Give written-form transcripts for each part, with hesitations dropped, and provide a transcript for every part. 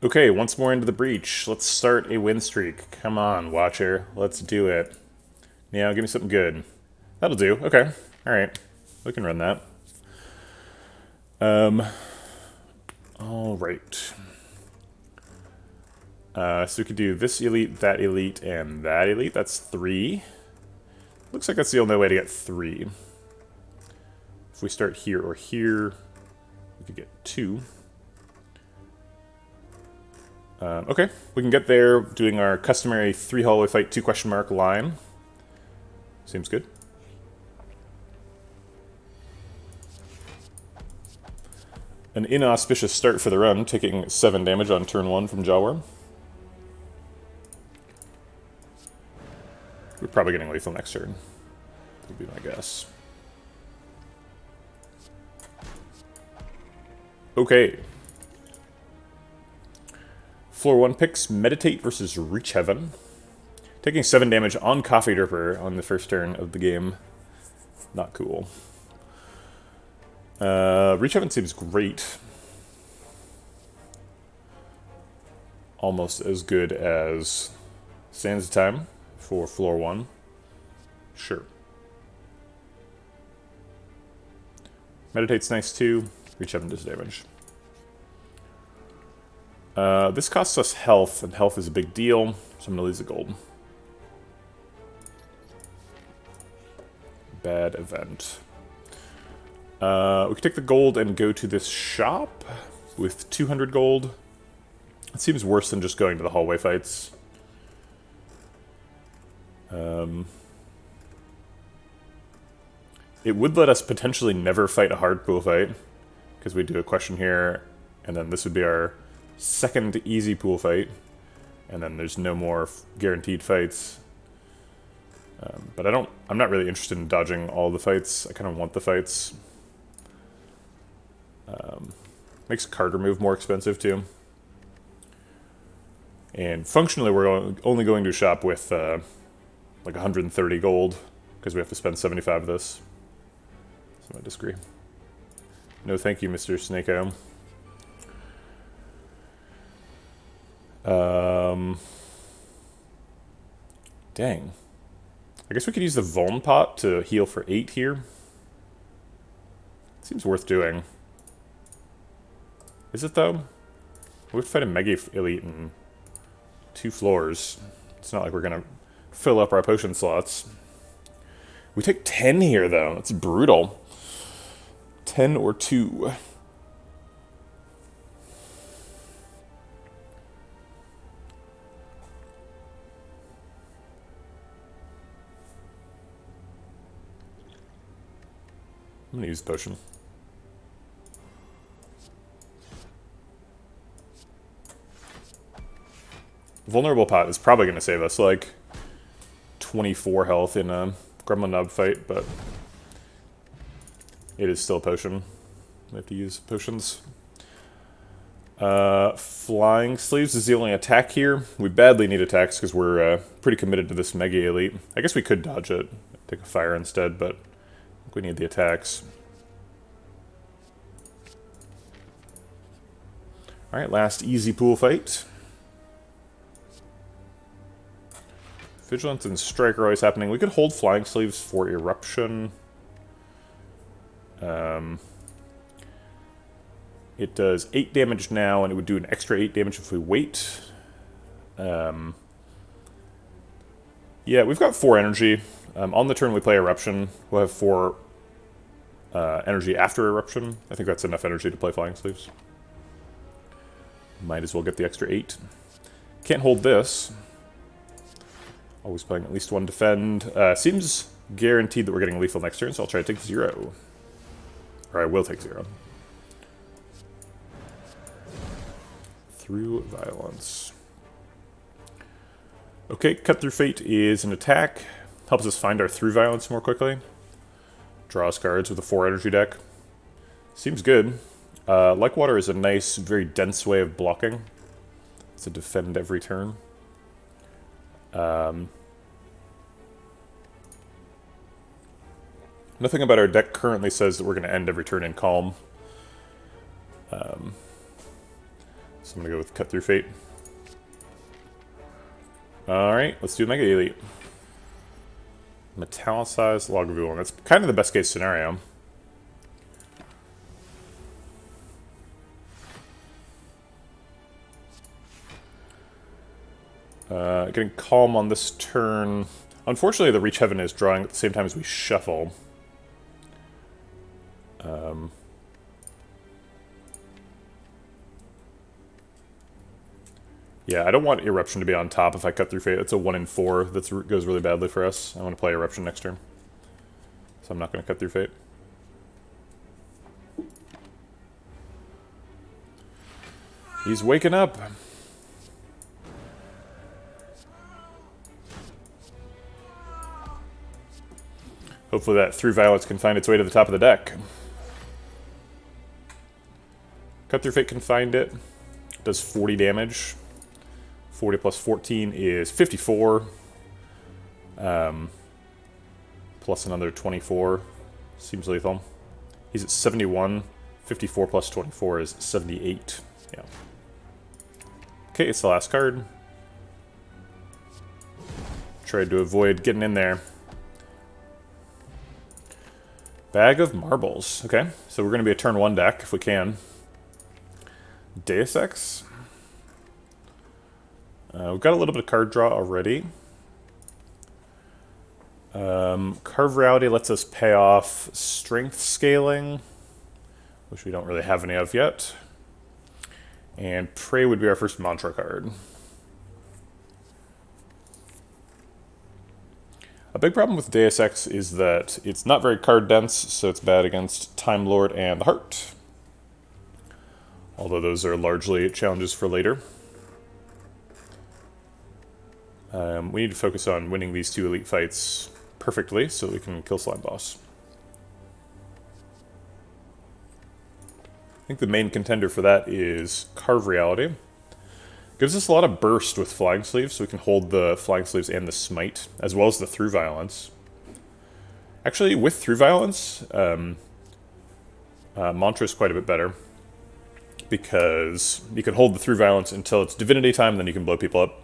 Okay, once more into the breach. Let's start a win streak. Come on, Watcher. Let's do it. Now, give me something good. That'll do. Okay. Alright. We can run that. Alright. So we could do this elite, and that elite. That's 3. Looks like that's the only way to get 3. If we start here or here, we could get 2. Okay, we can get there doing our customary 3 hallway fight 2 question mark line. Seems good. An inauspicious start for the run, taking 7 damage on turn 1 from Jawworm. We're probably getting lethal next turn, would be my guess. Okay. Floor 1 picks Meditate versus Reach Heaven. Taking 7 damage on Coffee Dripper on the first turn of the game. Not cool. Reach Heaven seems great. Almost as good as Sands of Time for floor 1. Sure. Meditate's nice too. Reach Heaven does damage. This costs us health, and health is a big deal, so I'm going to lose a gold. Bad event. We could take the gold and go to this shop with 200 gold. It seems worse than just going to the hallway fights. It would let us potentially never fight a hard pool fight, because we do a question here, and then this would be our second easy pool fight, and then there's no more guaranteed fights. But I'm not really interested in dodging all the fights. I kind of want the fights. Makes card remove more expensive too. And functionally we're only going to shop with like 130 gold, because we have to spend 75 of this. So I disagree. No thank you, Mr. Snake-O. Dang. I guess we could use the Vuln pot to heal for 8 here. Seems worth doing. Is it though? We have to fight a Mega Elite in 2 floors. It's not like we're gonna fill up our potion slots. We take 10 here though. That's brutal. 10 or 2. I'm gonna use the potion. Vulnerable pot is probably gonna save us like 24 health in a Gremlin Nub fight, but it is still a potion. We have to use potions. Flying Sleeves is the only attack here. We badly need attacks because we're pretty committed to this Mega Elite. I guess we could dodge it, take a fire instead, but I think we need the attacks. Alright, last easy pool fight. Vigilance and Strike are always happening. We could hold Flying Sleeves for Eruption. It does 8 damage now, and it would do an extra 8 damage if we wait. Yeah, we've got 4 energy. On the turn we play Eruption, we'll have 4 energy after Eruption. I think that's enough energy to play Flying Sleeves. Might as well get the extra 8. Can't hold this. Always playing at least 1 defend. Seems guaranteed that we're getting lethal next turn, so I'll try to take 0. Or I will take 0. Through Violence. Okay, Cut Through Fate is an attack. Helps us find our Through Violence more quickly. Draws cards with a 4 energy deck. Seems good. Like Water is a nice, very dense way of blocking. It's a defend every turn. Nothing about our deck currently says that we're going to end every turn in Calm. So I'm going to go with Cut Through Fate. Alright, let's do Mega Elite. Metallicized Log of Ulan. That's kind of the best case scenario. Getting Calm on this turn. Unfortunately, the Reach Heaven is drawing at the same time as we shuffle. Yeah, I don't want Eruption to be on top if I Cut Through Fate. It's a 1 in 4 that goes really badly for us. I want to play Eruption next turn. So I'm not going to Cut Through Fate. He's waking up. Hopefully that Through Violence can find its way to the top of the deck. Cut Through Fate can find it. Does 40 damage. 40 plus 14 is 54. Plus another 24. Seems lethal. He's at 71. 54 plus 24 is 78. Yeah. Okay, it's the last card. Tried to avoid getting in there. Bag of Marbles. Okay, so we're going to be a turn 1 deck if we can. Deus Ex. We've got a little bit of card draw already. Carve Reality lets us pay off Strength Scaling, which we don't really have any of yet. And Pray would be our first mantra card. A big problem with Deus Ex is that it's not very card dense, so it's bad against Time Lord and the Heart. Although those are largely challenges for later. We need to focus on winning these 2 elite fights perfectly so that we can kill Slime Boss. I think the main contender for that is Carve Reality. Gives us a lot of burst with Flying Sleeves, so we can hold the Flying Sleeves and the Smite, as well as the Through Violence. Actually, with Through Violence, Mantra is quite a bit better, because you can hold the Through Violence until it's Divinity time, then you can blow people up.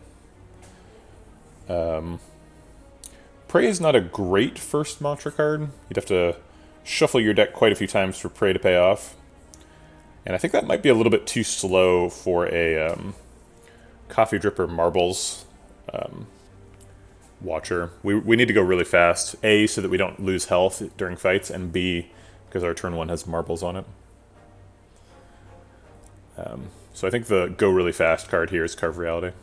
Pray is not a great first Mantra card. You'd have to shuffle your deck quite a few times for Pray to pay off. And I think that might be a little bit too slow for a Coffee Dripper Marbles Watcher. We need to go really fast. A, so that we don't lose health during fights, and B, because our turn 1 has marbles on it. So I think the go really fast card here is Carve Reality.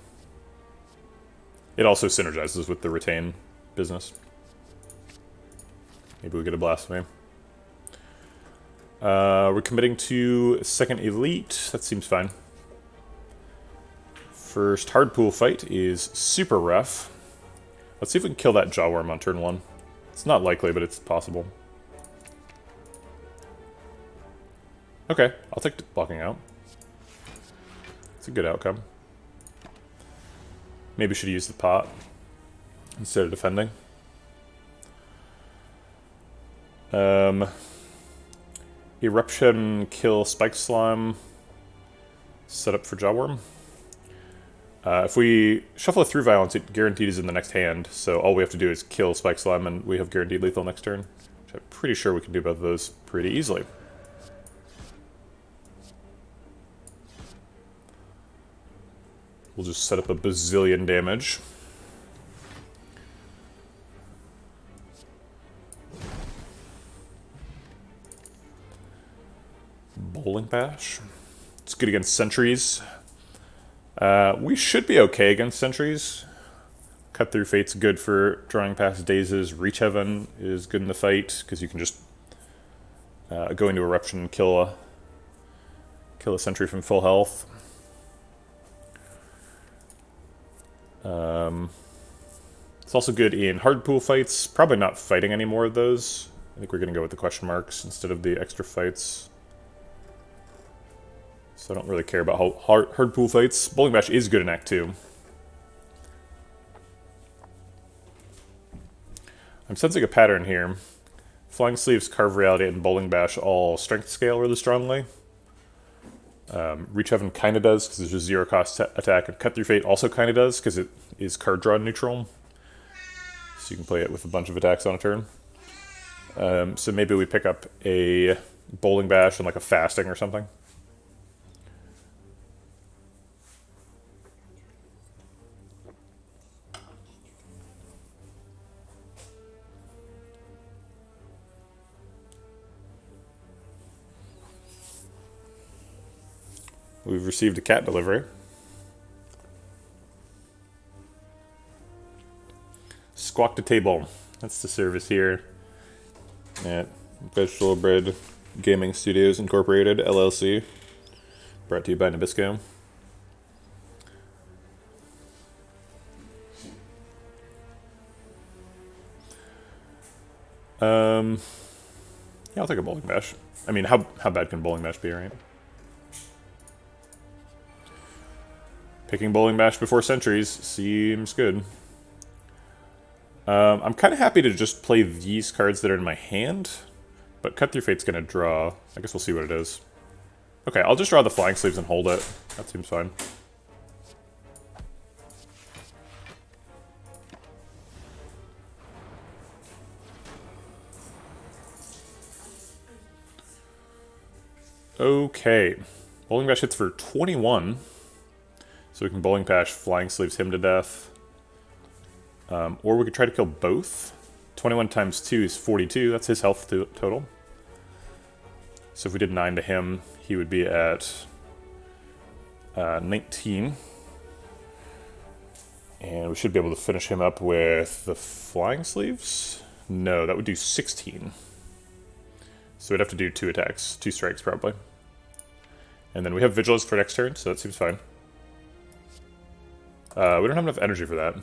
It also synergizes with the Retain business. Maybe we get a Blasphemy. We're committing to second Elite. That seems fine. First hard pool fight is super rough. Let's see if we can kill that Jawworm on turn 1. It's not likely, but it's possible. Okay, I'll take blocking out. It's a good outcome. Maybe should have used the pot instead of defending. Eruption, kill Spike Slime. Set up for Jawworm. If we shuffle it Through Violence, it guaranteed is in the next hand, so all we have to do is kill Spike Slime and we have guaranteed lethal next turn. Which I'm pretty sure we can do both of those pretty easily. We'll just set up a bazillion damage. Bowling Bash. It's good against sentries. We should be okay against sentries. Cut Through Fate's good for drawing past dazes. Reach Heaven is good in the fight, because you can just go into Eruption and kill a sentry from full health. It's also good in hard pool fights. Probably not fighting any more of those. I think we're going to go with the question marks instead of the extra fights. So I don't really care about hard pool fights. Bowling Bash is good in Act 2. I'm sensing a pattern here. Flying Sleeves, Carve Reality, and Bowling Bash all strength scale really strongly. Reach Heaven kind of does because there's a 0 cost attack, and Cut Through Fate also kind of does because it is card draw neutral. So you can play it with a bunch of attacks on a turn. So maybe we pick up a Bowling Bash and like a Fasting or something. We've received a cat delivery. Squawk to Table. That's the service here at Vegetablebread Gaming Studios Incorporated, LLC. Brought to you by Nabisco. Yeah, I'll take a Bowling Bash. I mean, how bad can Bowling Bash be, right? Picking Bowling Bash before Sentries seems good. I'm kind of happy to just play these cards that are in my hand, but Cut Through Fate's going to draw. I guess we'll see what it is. Okay, I'll just draw the Flying Sleeves and hold it. That seems fine. Okay. Bowling Bash hits for 21. So we can Bowling Bash, Flying Sleeves him to death. Or we could try to kill both. 21 times 2 is 42. That's his health total. So if we did 9 to him, he would be at 19. And we should be able to finish him up with the Flying Sleeves? No, that would do 16. So we'd have to do 2 attacks, 2 strikes probably. And then we have Vigilance for next turn, so that seems fine. We don't have enough energy for that.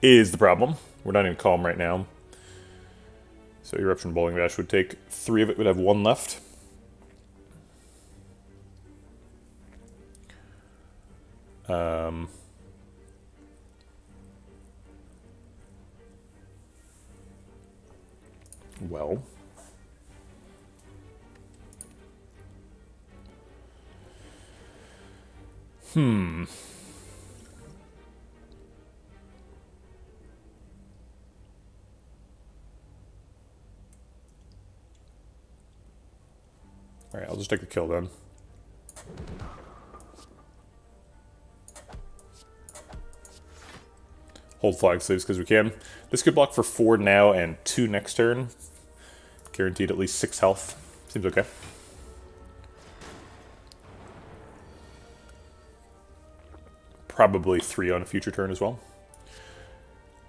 Is the problem. We're not even calm right now. So Eruption Bowling Bash would take 3 of it, would have 1 left. Well. Alright, I'll just take the kill then. Hold Flying Sleeves because we can. This could block for 4 now and 2 next turn. Guaranteed at least 6 health. Seems okay. Probably 3 on a future turn as well.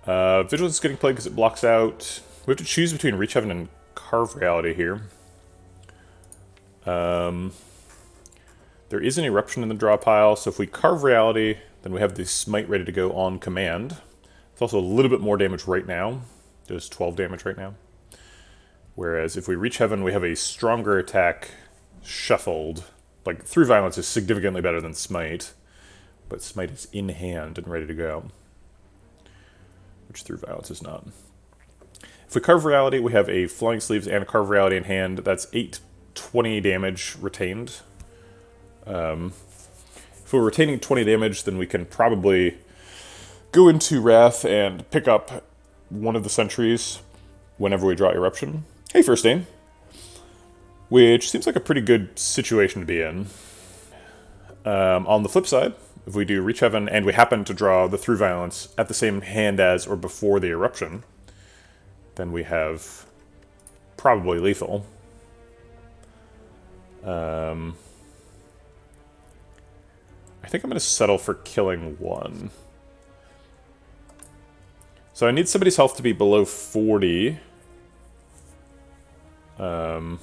Vigilance is getting played because it blocks out. We have to choose between Reach Heaven and Carve Reality here. There is an Eruption in the draw pile, so if we Carve Reality, then we have the Smite ready to go on command. It's also a little bit more damage right now. Does 12 damage right now. Whereas if we Reach Heaven, we have a stronger attack shuffled. Like, Through Violence is significantly better than Smite, but Smite is in hand and ready to go. Which Through Violence is not. If we Carve Reality, we have a Flying Sleeves and a Carve Reality in hand. That's 20 damage retained. If we're retaining 20 damage, then we can probably go into Wrath and pick up one of the sentries whenever we draw Eruption. Hey, First Aim. Which seems like a pretty good situation to be in. On the flip side, if we do Reach Heaven and we happen to draw the Through Violence at the same hand as or before the Eruption, then we have probably lethal. I think I'm going to settle for killing 1. So I need somebody's health to be below 40. Do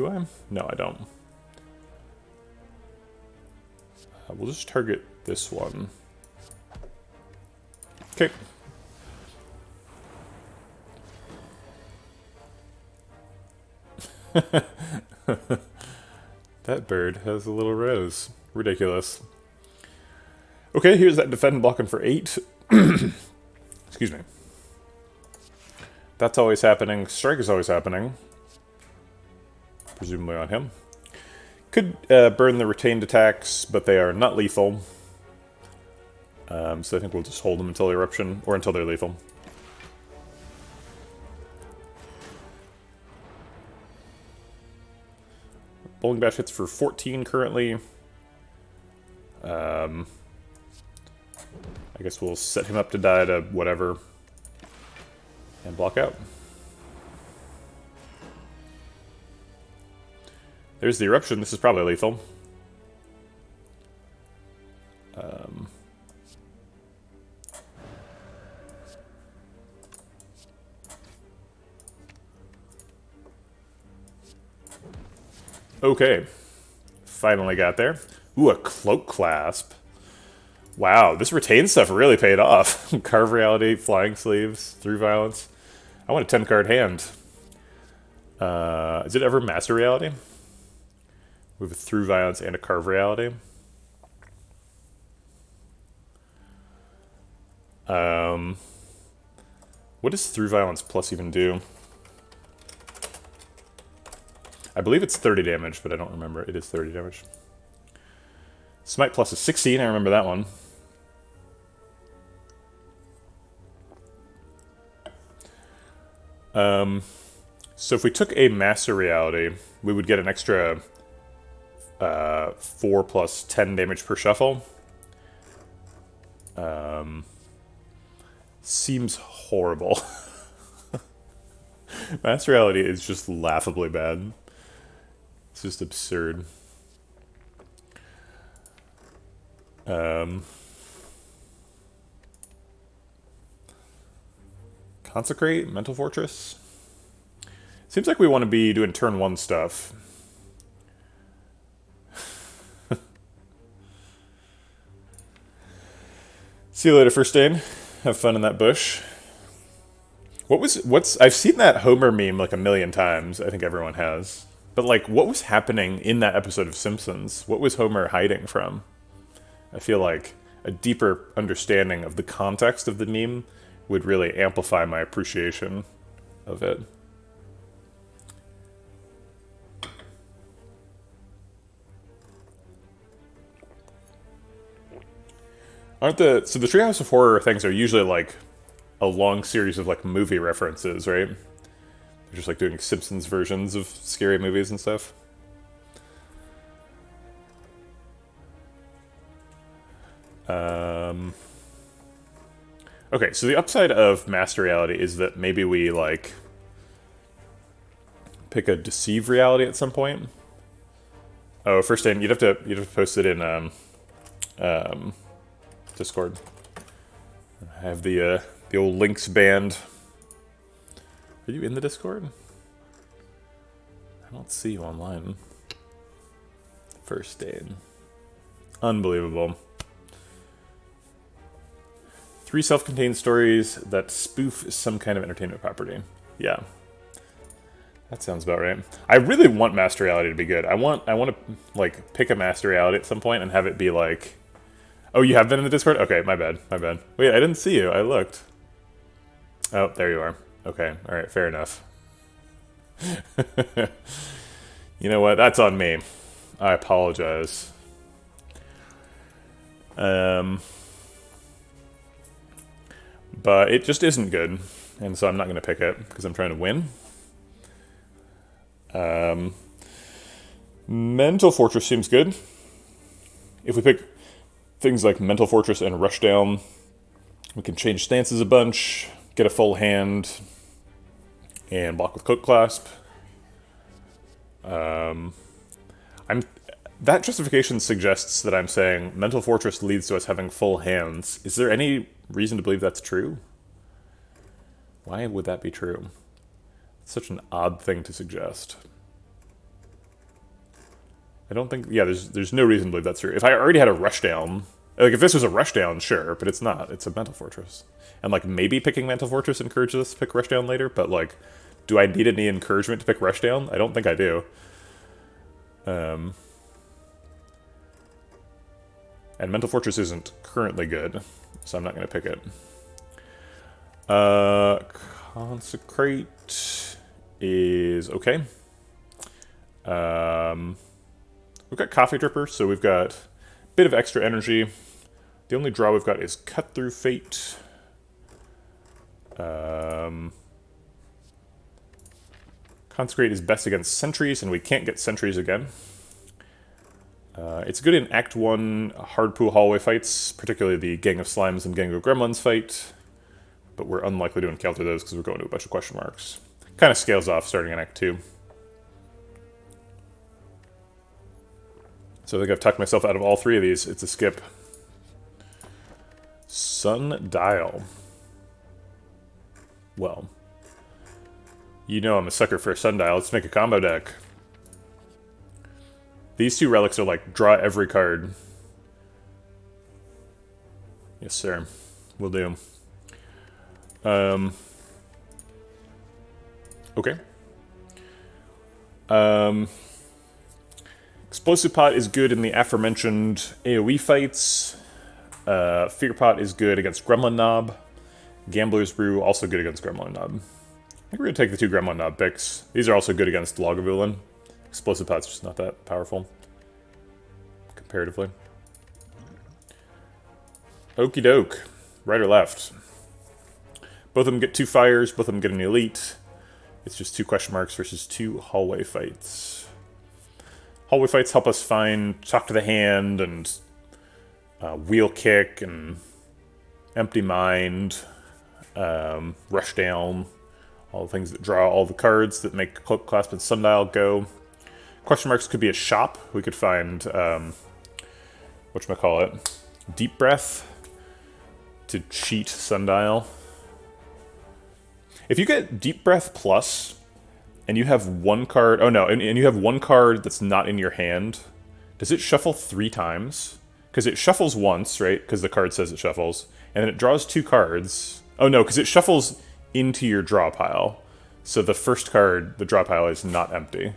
I? No, I don't. We'll just target this one. Okay. That bird has a little rose. Ridiculous. Okay, here's that defend blocking for 8. Excuse me. That's always happening. Strike is always happening. Presumably on him. Could burn the retained attacks, but they are not lethal. So I think we'll just hold them until Eruption, or until they're lethal. Bowling Bash hits for 14 currently. I guess we'll set him up to die to whatever. And block out. There's the Eruption. This is probably lethal. Okay. Finally got there. Ooh, a Cloak Clasp. Wow, this retain stuff really paid off. Carve Reality, Flying Sleeves, Through Violence. I want a 10-card hand. Is it ever Master Reality? We have a Through Violence and a Carve Reality. What does Through Violence Plus even do? I believe it's 30 damage, but I don't remember. It is 30 damage. Smite Plus is 16, I remember that one. So if we took a Master Reality, we would get an extra 4 plus 10 damage per shuffle. Seems horrible. Master Reality is just laughably bad. It's just absurd. Consecrate, Mental Fortress. Seems like we want to be doing turn 1 stuff. See you later, First Aid. Have fun in that bush. I've seen that Homer meme like a million times. I think everyone has. But like, what was happening in that episode of Simpsons? What was Homer hiding from? I feel like a deeper understanding of the context of the meme would really amplify my appreciation of it. So the Treehouse of Horror things are usually like a long series of like movie references, right? They're just like doing Simpsons versions of scary movies and stuff. Okay, so the upside of Master Reality is that maybe we like pick a Deceive Reality at some point. Oh, First Aid, you'd have to post it in Discord. I have the old links banned. Are you in the Discord? I don't see you online. First Aid. Unbelievable. 3 self-contained stories that spoof some kind of entertainment property. Yeah. That sounds about right. I really want Master Reality to be good. I want to like pick a Master Reality at some point and have it be like, oh, you have been in the Discord? Okay, my bad. Wait, I didn't see you. I looked. Oh, there you are. Okay, all right, fair enough. You know what? That's on me. I apologize. But it just isn't good, and so I'm not going to pick it because I'm trying to win. Mental Fortress seems good. If we pick things like Mental Fortress and Rushdown, we can change stances a bunch, get a full hand, and block with Cloak Clasp. That justification suggests that I'm saying Mental Fortress leads to us having full hands. Is there any reason to believe that's true? Why would that be true? It's such an odd thing to suggest. I don't think... Yeah, there's no reason to believe that's true. If I already had a Rushdown... Like, if this was a Rushdown, sure, but it's not. It's a Mental Fortress. And, like, maybe picking Mental Fortress encourages us to pick Rushdown later, but, like, do I need any encouragement to pick Rushdown? I don't think I do. And Mental Fortress isn't currently good, so I'm not going to pick it. Consecrate is okay. We've got Coffee Dripper, so we've got a bit of extra energy. The only draw we've got is Cut Through Fate. Consecrate is best against sentries, and we can't get sentries again. It's good in Act 1 hard pool hallway fights, particularly the Gang of Slimes and Gang of Gremlins fight, but we're unlikely to encounter those because we're going to a bunch of question marks. Kind of scales off starting in Act 2. So I think I've tucked myself out of all three of these. It's a skip. Sundial. Well, you know I'm a sucker for a Sundial. Let's make a combo deck. These two relics are like, draw every card. Yes, sir. Will do. Okay. Explosive Pot is good in the aforementioned AoE fights. Fear Pot is good against Gremlin Knob. Gambler's Brew, also good against Gremlin Knob. I think we're going to take the two Gremlin Knob picks. These are also good against Lagavulin. Explosive Pot's just not that powerful, comparatively. Okie doke. Right or left? Both of them get 2 fires, both of them get an elite. It's just 2 question marks versus 2 hallway fights. Hallway fights help us find Talk to the Hand and Wheel Kick and Empty Mind, Rush Down, all the things that draw all the cards that make Cloak Clasp and Sundial go. Question marks could be a shop. We could find, whatchamacallit, Deep Breath to cheat Sundial. If you get Deep Breath Plus, and you have one card, oh no, and you have one card that's not in your hand, does it shuffle 3 times? Because it shuffles once, right? Because the card says it shuffles. And then it draws 2 cards. Oh no, because it shuffles into your draw pile. So the first card, the draw pile, is not empty.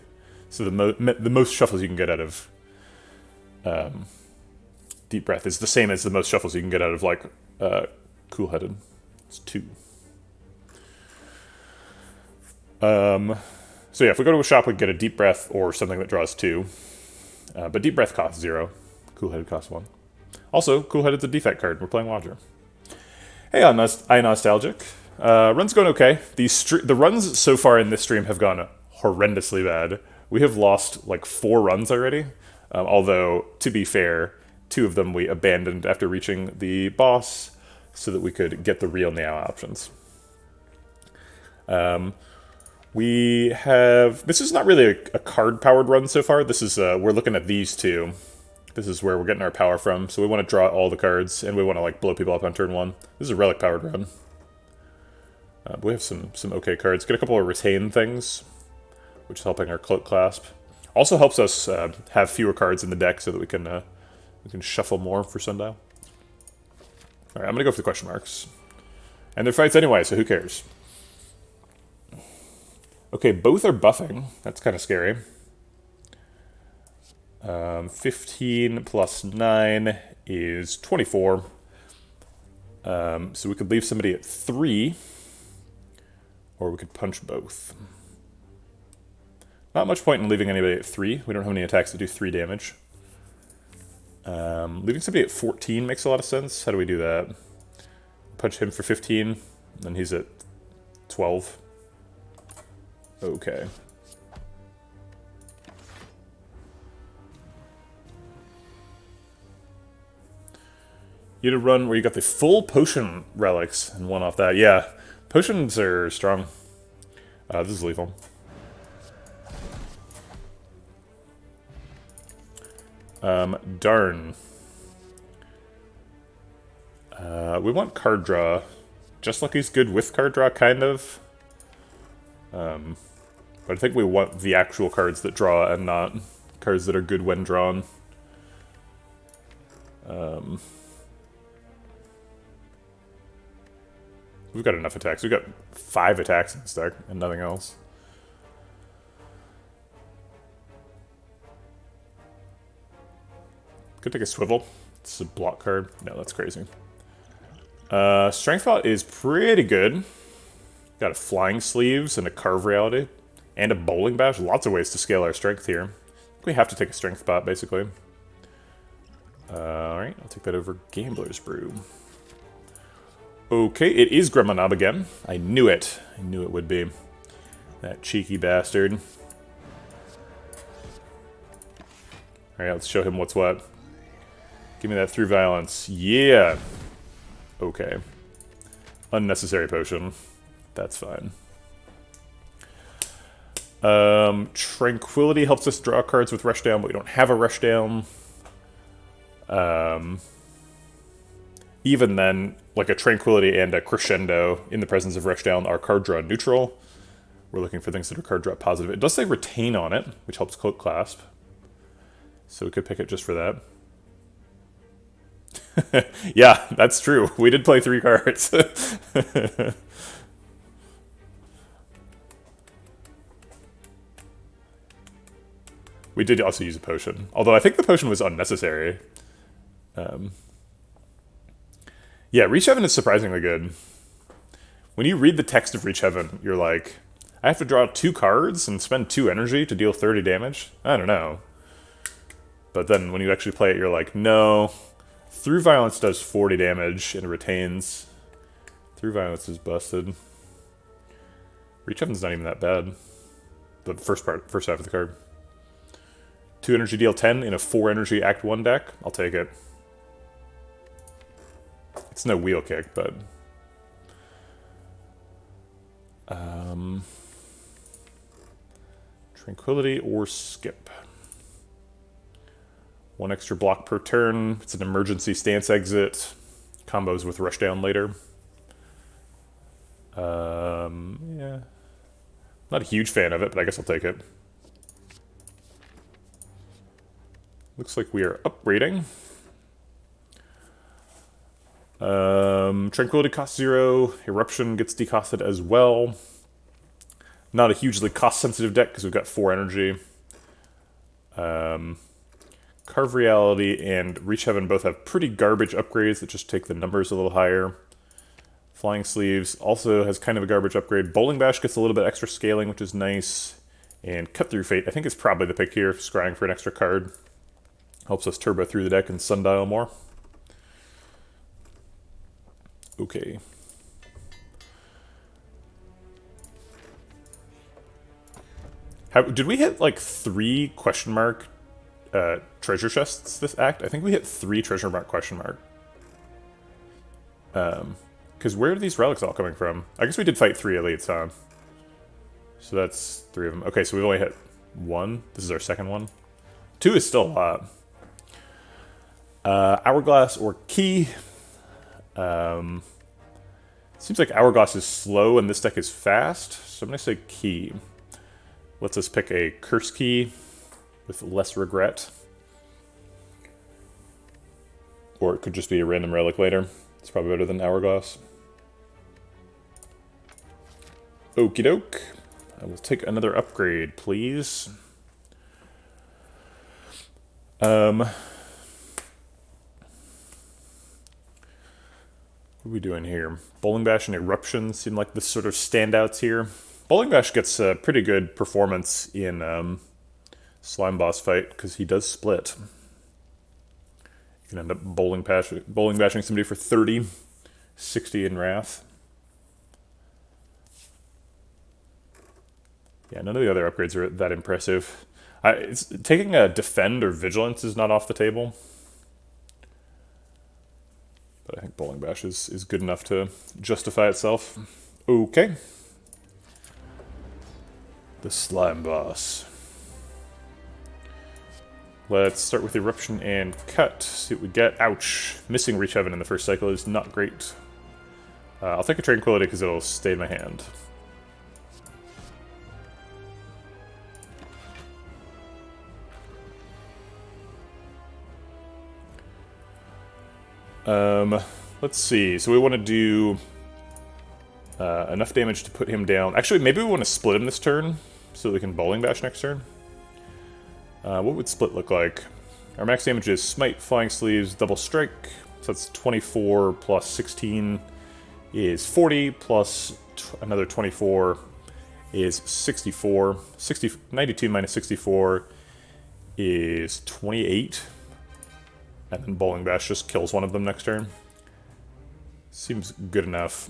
So the most shuffles you can get out of Deep Breath is the same as the most shuffles you can get out of, like, Cool-Headed. It's 2. So yeah, if we go to a shop, we get a Deep Breath or something that draws 2. But Deep Breath costs 0. Cool-Headed costs 1. Also, Cool-Headed's a defect card. We're playing Lodger. Hey, I'm Nostalgic. Run's going okay. The runs so far in this stream have gone horrendously bad. We have lost like 4 runs already. Although, to be fair, 2 of them we abandoned after reaching the boss so that we could get the real Now options. This is not really a card-powered run so far. This is, we're looking at these 2. This is where we're getting our power from. So we want to draw all the cards, and we want to like blow people up on turn 1. This is a relic-powered run. We have some okay cards. Get a couple of retain things, which is helping our Cloak Clasp. Also helps us have fewer cards in the deck so that we can shuffle more for Sundial. All right, I'm gonna go for the question marks, and they're fights anyway, so who cares? Okay, both are buffing. That's kind of scary. 15 plus 9 is 24. So we could leave somebody at 3, or we could punch both. Not much point in leaving anybody at 3. We don't have any attacks that do 3 damage. Leaving somebody at 14 makes a lot of sense. How do we do that? Punch him for 15, and he's at 12. Okay. You had a run where you got the full potion relics and won off that. Yeah, potions are strong. This is lethal. Darn. We want card draw. Just Lucky's good with card draw, kind of. But I think we want the actual cards that draw and not cards that are good when drawn. We've got enough attacks. We've got 5 attacks in this deck and nothing else. Could take a Swivel. It's a block card. No, that's crazy. Strength Thought is pretty good. Got a Flying Sleeves and a Carve Reality. And a Bowling Bash. Lots of ways to scale our strength here. we have to take a strength bot, basically. Alright, I'll take that over Gambler's Brew. Okay, it is Gremlin Knob again. I knew it. I knew it would be. That cheeky bastard. Alright, let's show him what's what. Give me that through violence. Yeah! Okay. Unnecessary potion. That's fine. Tranquility helps us draw cards with Rushdown, but we don't have a Rushdown. Even then, like a Tranquility and a Crescendo in the presence of Rushdown are card draw neutral. We're looking for things that are card draw positive. It does say Retain on it, which helps Cloak Clasp. So we could pick it just for that. Yeah, that's true. We did play 3 cards. We did also use a potion. Although I think the potion was unnecessary. Yeah, Reach Heaven is surprisingly good. When you read the text of Reach Heaven, you're like, I have to draw 2 cards and spend 2 energy to deal 30 damage? I don't know. But then when you actually play it, you're like, no. Through Violence does 40 damage and retains. Through Violence is busted. Reach Heaven's not even that bad. The first half of the card. 2 energy deal 10 in a 4 energy Act 1 deck. I'll take it. It's no wheel kick, but... Tranquility or skip. 1 extra block per turn. It's an emergency stance exit. Combos with Rushdown later. Yeah. Not a huge fan of it, but I guess I'll take it. Looks like we are upgrading. Tranquility costs 0. Eruption gets decosted as well. Not a hugely cost-sensitive deck because we've got 4 energy. Carve Reality and Reach Heaven both have pretty garbage upgrades that just take the numbers a little higher. Flying Sleeves also has kind of a garbage upgrade. Bowling Bash gets a little bit extra scaling, which is nice. And Cut Through Fate, I think, is probably the pick here, scrying for an extra card. Helps us turbo through the deck and sundial more. Okay. Did we hit like 3 question mark treasure chests this act? I think we hit 3 treasure mark question mark. Because where are these relics all coming from? I guess we did fight 3 elites, huh? So that's 3 of them. Okay, so we've only hit 1. This is our second one. 2 is still a lot. Hourglass or Key. Seems like Hourglass is slow and this deck is fast, so I'm going to say Key. Lets us pick a Curse Key with less regret. Or it could just be a random relic later. It's probably better than Hourglass. Okie doke. I will take another upgrade, please. What are we doing here? Bowling Bash and Eruption seem like the sort of standouts here. Bowling Bash gets a pretty good performance in Slime Boss fight, because he does split. You can end up bowling bashing somebody for 30, 60 in Wrath. Yeah, none of the other upgrades are that impressive. Taking a Defend or Vigilance is not off the table. But I think Bowling Bash is good enough to justify itself. Okay. The Slime Boss. Let's start with Eruption and Cut. See what we get. Ouch. Missing Reach Heaven in the first cycle is not great. I'll take a Tranquility because it'll stay in my hand. Let's see. So we want to do enough damage to put him down. Actually, maybe we want to split him this turn so we can Bowling Bash next turn. What would split look like? Our max damage is Smite, Flying Sleeves, Double Strike. So that's 24 plus 16 is 40, plus another 24 is 64. 92 minus 64 is 28. And then Bowling Bash just kills one of them next turn. Seems good enough.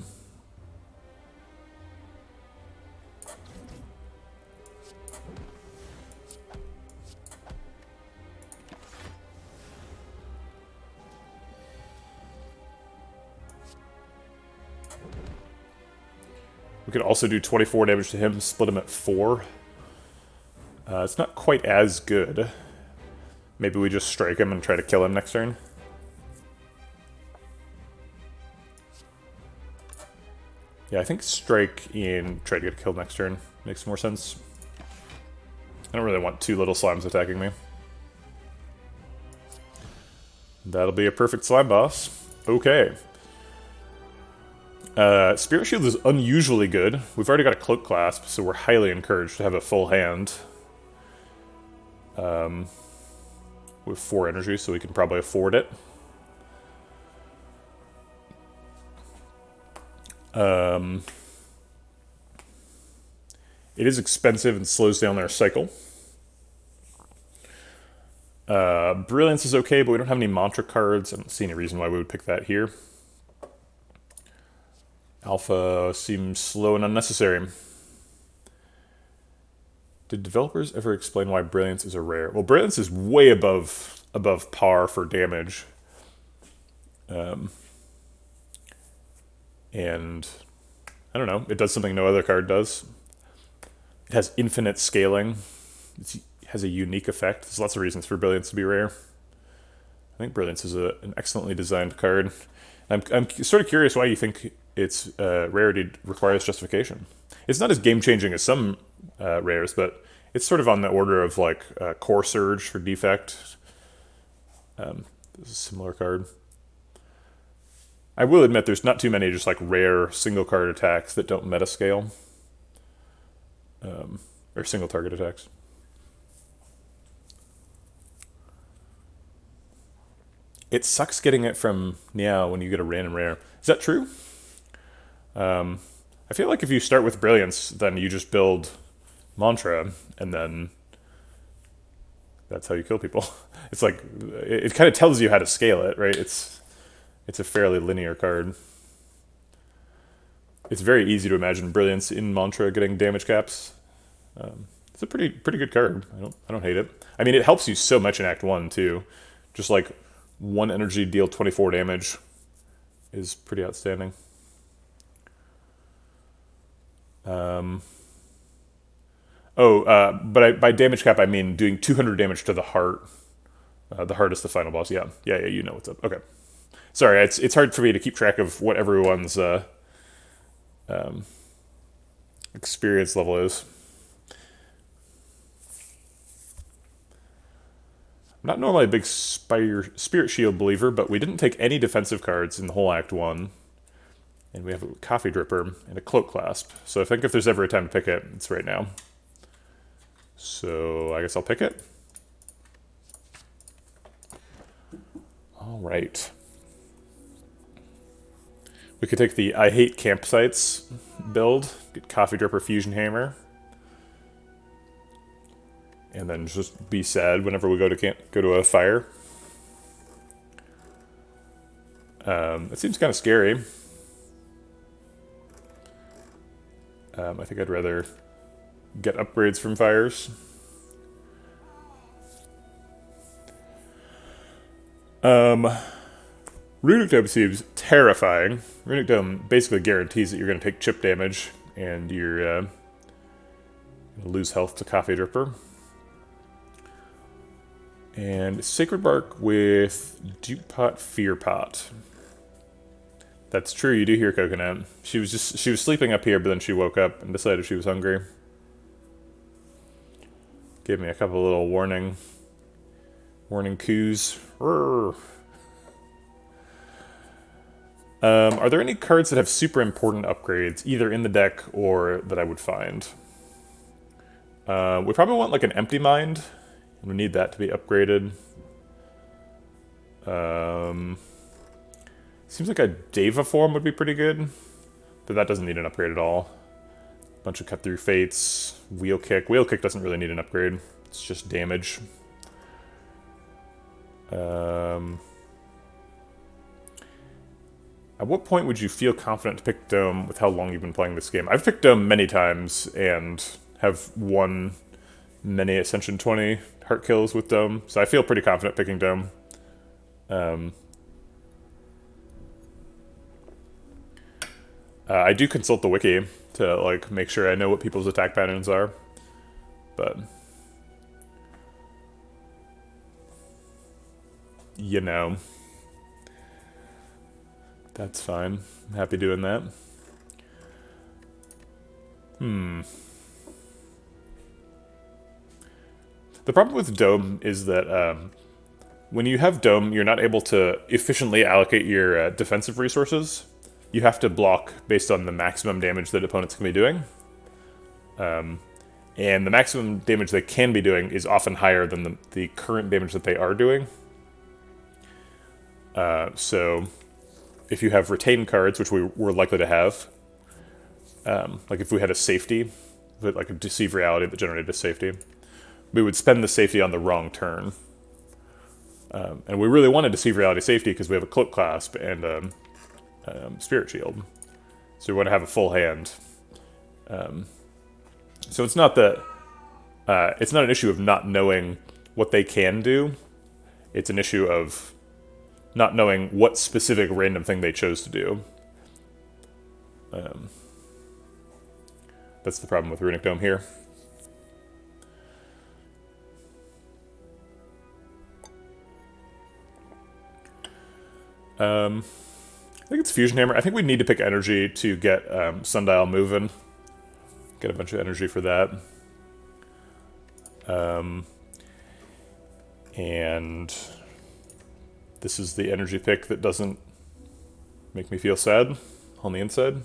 We could also do 24 damage to him, split him at 4. It's not quite as good. Maybe we just strike him and try to kill him next turn. Yeah, I think strike and try to get killed next turn makes more sense. I don't really want 2 little slimes attacking me. That'll be a perfect slime boss. Okay. Spirit Shield is unusually good. We've already got a Cloak Clasp, so we're highly encouraged to have a full hand. With 4 energy, so we can probably afford it. It is expensive and slows down their cycle. Brilliance is okay, but we don't have any mantra cards. I don't see any reason why we would pick that here. Alpha seems slow and unnecessary. Did developers ever explain why Brilliance is a rare? Well, Brilliance is way above par for damage. And I don't know, it does something no other card does. It has infinite scaling. It has a unique effect. There's lots of reasons for Brilliance to be rare. I think Brilliance is an excellently designed card. I'm sort of curious why you think its rarity requires justification. It's not as game-changing as some rares, but it's sort of on the order of like Core Surge for Defect. This is a similar card. I will admit there's not too many just like rare single card attacks that don't meta scale. Or single target attacks. It sucks getting it from Niao when you get a random rare. Is that true? I feel like if you start with Brilliance, then you just build Mantra, and then that's how you kill people. It's like, it kind of tells you how to scale it, right? It's a fairly linear card. It's very easy to imagine Brilliance in Mantra getting damage caps. It's a pretty good card. I don't hate it. I mean, it helps you so much in Act 1 too. Just like 1 energy deal 24 damage is pretty outstanding. But by damage cap I mean doing 200 damage to the heart. The heart is the final boss. Yeah, you know what's up. Okay. Sorry, it's hard for me to keep track of what everyone's experience level is. I'm not normally a big Spirit Shield believer, but we didn't take any defensive cards in the whole Act 1. And we have a Coffee Dripper and a Cloak Clasp. So I think if there's ever a time to pick it, it's right now. So I guess I'll pick it. All right. We could take the I Hate Campsites build, get Coffee Dripper Fusion Hammer, and then just be sad whenever we go to a fire. It seems kind of scary. I think I'd rather get upgrades from fires. Runic Dome seems terrifying. Runic Dome basically guarantees that you're going to take chip damage and you're going to lose health to Coffee Dripper. And Sacred Bark with Duke Pot, Fear Pot. That's true, you do hear Coconut. She was sleeping up here, but then she woke up and decided she was hungry. Gave me a couple little warning coos. Are there any cards that have super important upgrades, either in the deck or that I would find? We probably want like an Empty Mind. We need that to be upgraded. Seems like a Deva form would be pretty good, but that doesn't need an upgrade at all. Bunch of Cut Through Fates, Wheel Kick. Wheel Kick doesn't really need an upgrade. It's just damage. At what point would you feel confident to pick Dome with how long you've been playing this game? I've picked Dome many times and have won many Ascension 20 heart kills with Dome, so I feel pretty confident picking Dome. I do consult the wiki to like make sure I know what people's attack patterns are, but you know, that's fine. I'm happy doing that. The problem with Dome is that when you have Dome, you're not able to efficiently allocate your defensive resources. You have to block based on the maximum damage that opponents can be doing. And the maximum damage they can be doing is often higher than the current damage that they are doing. So if you have retained cards, which we're likely to have, like if we had a safety, like a Deceive Reality that generated a safety, we would spend the safety on the wrong turn. And we really want a Deceive Reality safety because we have a Cloak Clasp and Spirit Shield. So we want to have a full hand. So it's not that it's not an issue of not knowing what they can do. It's an issue of not knowing what specific random thing they chose to do. That's the problem with Runic Dome here. I think it's Fusion Hammer. I think we need to pick energy to get Sundial moving. Get a bunch of energy for that. And this is the energy pick that doesn't make me feel sad on the inside.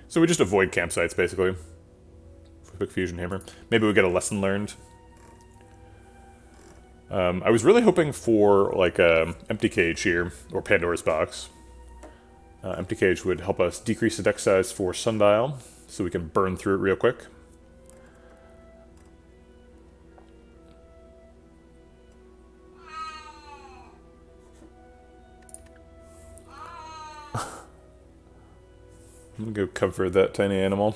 So we just avoid campsites, basically. If we pick Fusion Hammer. Maybe we get a lesson learned. I was really hoping for, like, a Empty Cage here, or Pandora's Box. Empty Cage would help us decrease the deck size for Sundial, so we can burn through it real quick. I'm gonna go comfort that tiny animal.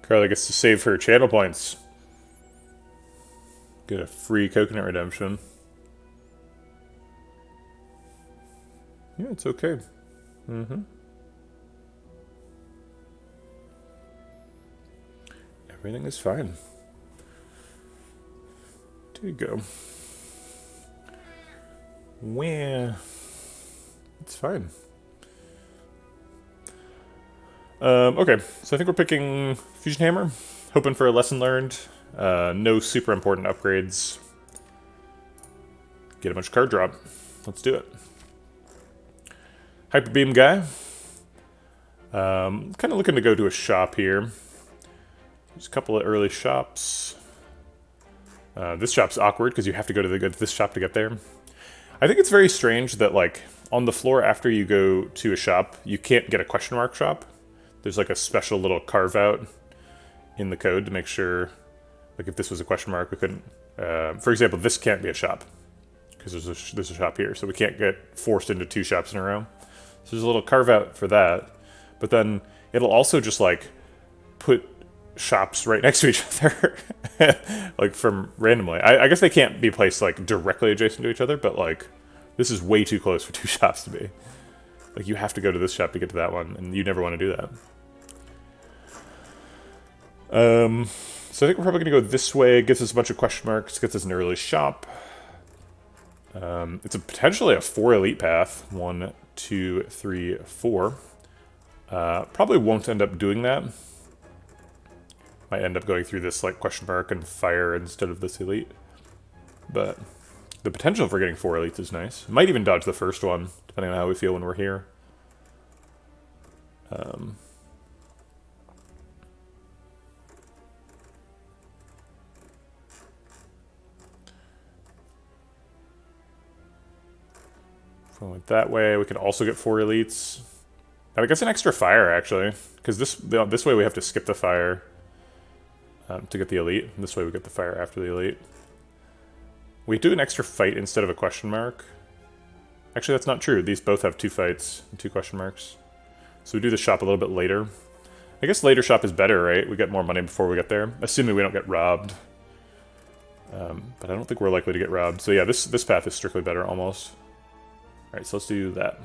Carly gets to save her channel points. Get a free coconut redemption. Yeah, it's okay. Everything is fine. There you go. Where? It's fine. Okay, so I think we're picking Fusion Hammer, hoping for a lesson learned. No super important upgrades. Get a bunch of card drop. Let's do it. Hyper Beam guy. Kind of looking to go to a shop here. There's a couple of early shops. This shop's awkward because you have to go to this shop to get there. I think it's very strange that, like, on the floor after you go to a shop, you can't get a question mark shop. There's like a special little carve out in the code to make sure, like if this was a question mark, we couldn't, for example, this can't be a shop because there's a shop here, so we can't get forced into two shops in a row. So there's a little carve out for that, but then it'll also just like put shops right next to each other, like from randomly. I guess they can't be placed like directly adjacent to each other, but like this is way too close for two shops to be. Like you have to go to this shop to get to that one, and you never want to do that. So I think we're probably going to go this way. It gets us a bunch of question marks. Gets us an early shop. It's potentially a 4 elite path. 1, 2, 3, 4. Probably won't end up doing that. Might end up going through this like question mark and fire instead of this elite. But the potential for getting 4 elites is nice. Might even dodge the first one, depending on how we feel when we're here. If we went that way, we could also get 4 elites. Now we get an extra fire, actually, because this way we have to skip the fire to get the elite. This way we get the fire after the elite. We do an extra fight instead of a question mark. Actually, that's not true. These both have 2 fights and 2 question marks. So we do the shop a little bit later. I guess later shop is better, right? We get more money before we get there, assuming we don't get robbed. But I don't think we're likely to get robbed. So yeah, this path is strictly better, almost. Alright, so let's do that.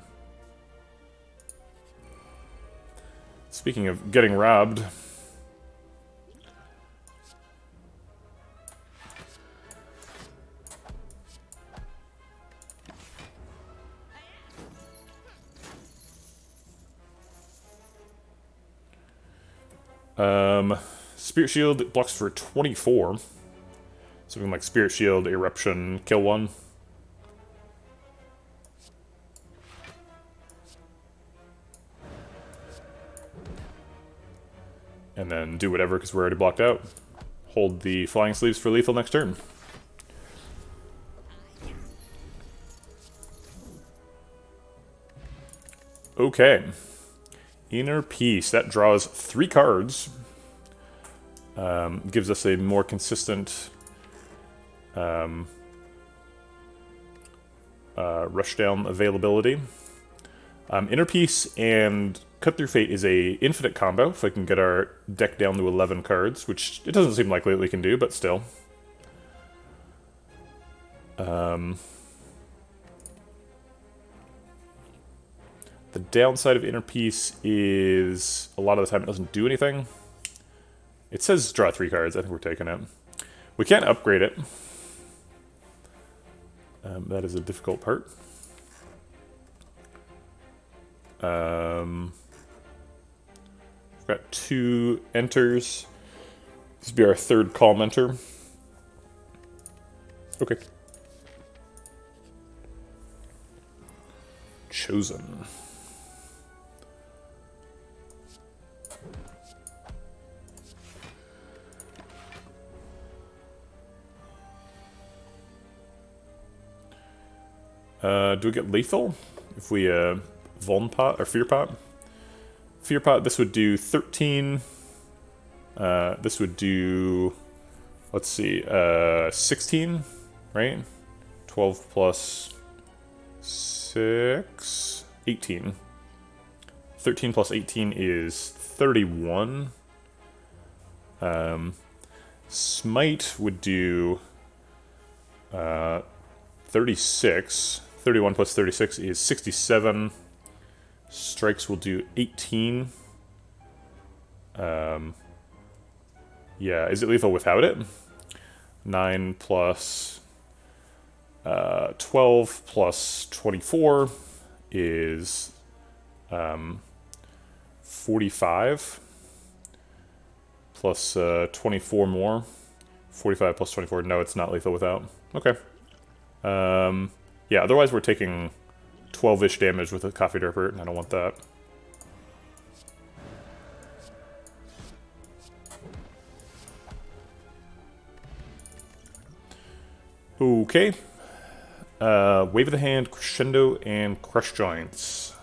Speaking of getting robbed... Spirit Shield blocks for 24. So we can like Spirit Shield, Eruption, kill one. And then do whatever because we're already blocked out. Hold the Flying Sleeves for lethal next turn. Okay. Inner Peace. That draws 3 cards. Gives us a more consistent rushdown availability. Inner Peace and Cut Through Fate is a infinite combo, if I can get our deck down to 11 cards, which it doesn't seem likely that we can do, but still. The downside of Inner Peace is a lot of the time it doesn't do anything. It says draw 3 cards. I think we're taking it. We can't upgrade it. That is a difficult part. We've got 2 enters. This will be our 3rd calm enter. Okay. Chosen. Do we get lethal? If we, Vuln Pot, or Fear Pot? Fear Pot, this would do 13. This would do, let's see, 16, right? 12 plus 6, 18. 13 plus 18 is 31. Smite would do 36. 31 plus 36 is 67. Strikes will do 18. Yeah, is it lethal without it? 9 plus 12 plus 24 is 45. Plus 24 more. 45 plus 24. No, it's not lethal without. Okay. Yeah, otherwise we're taking 12-ish damage with a Coffee Derper, and I don't want that. Okay. Wave of the Hand, Crescendo, and Crush Joints.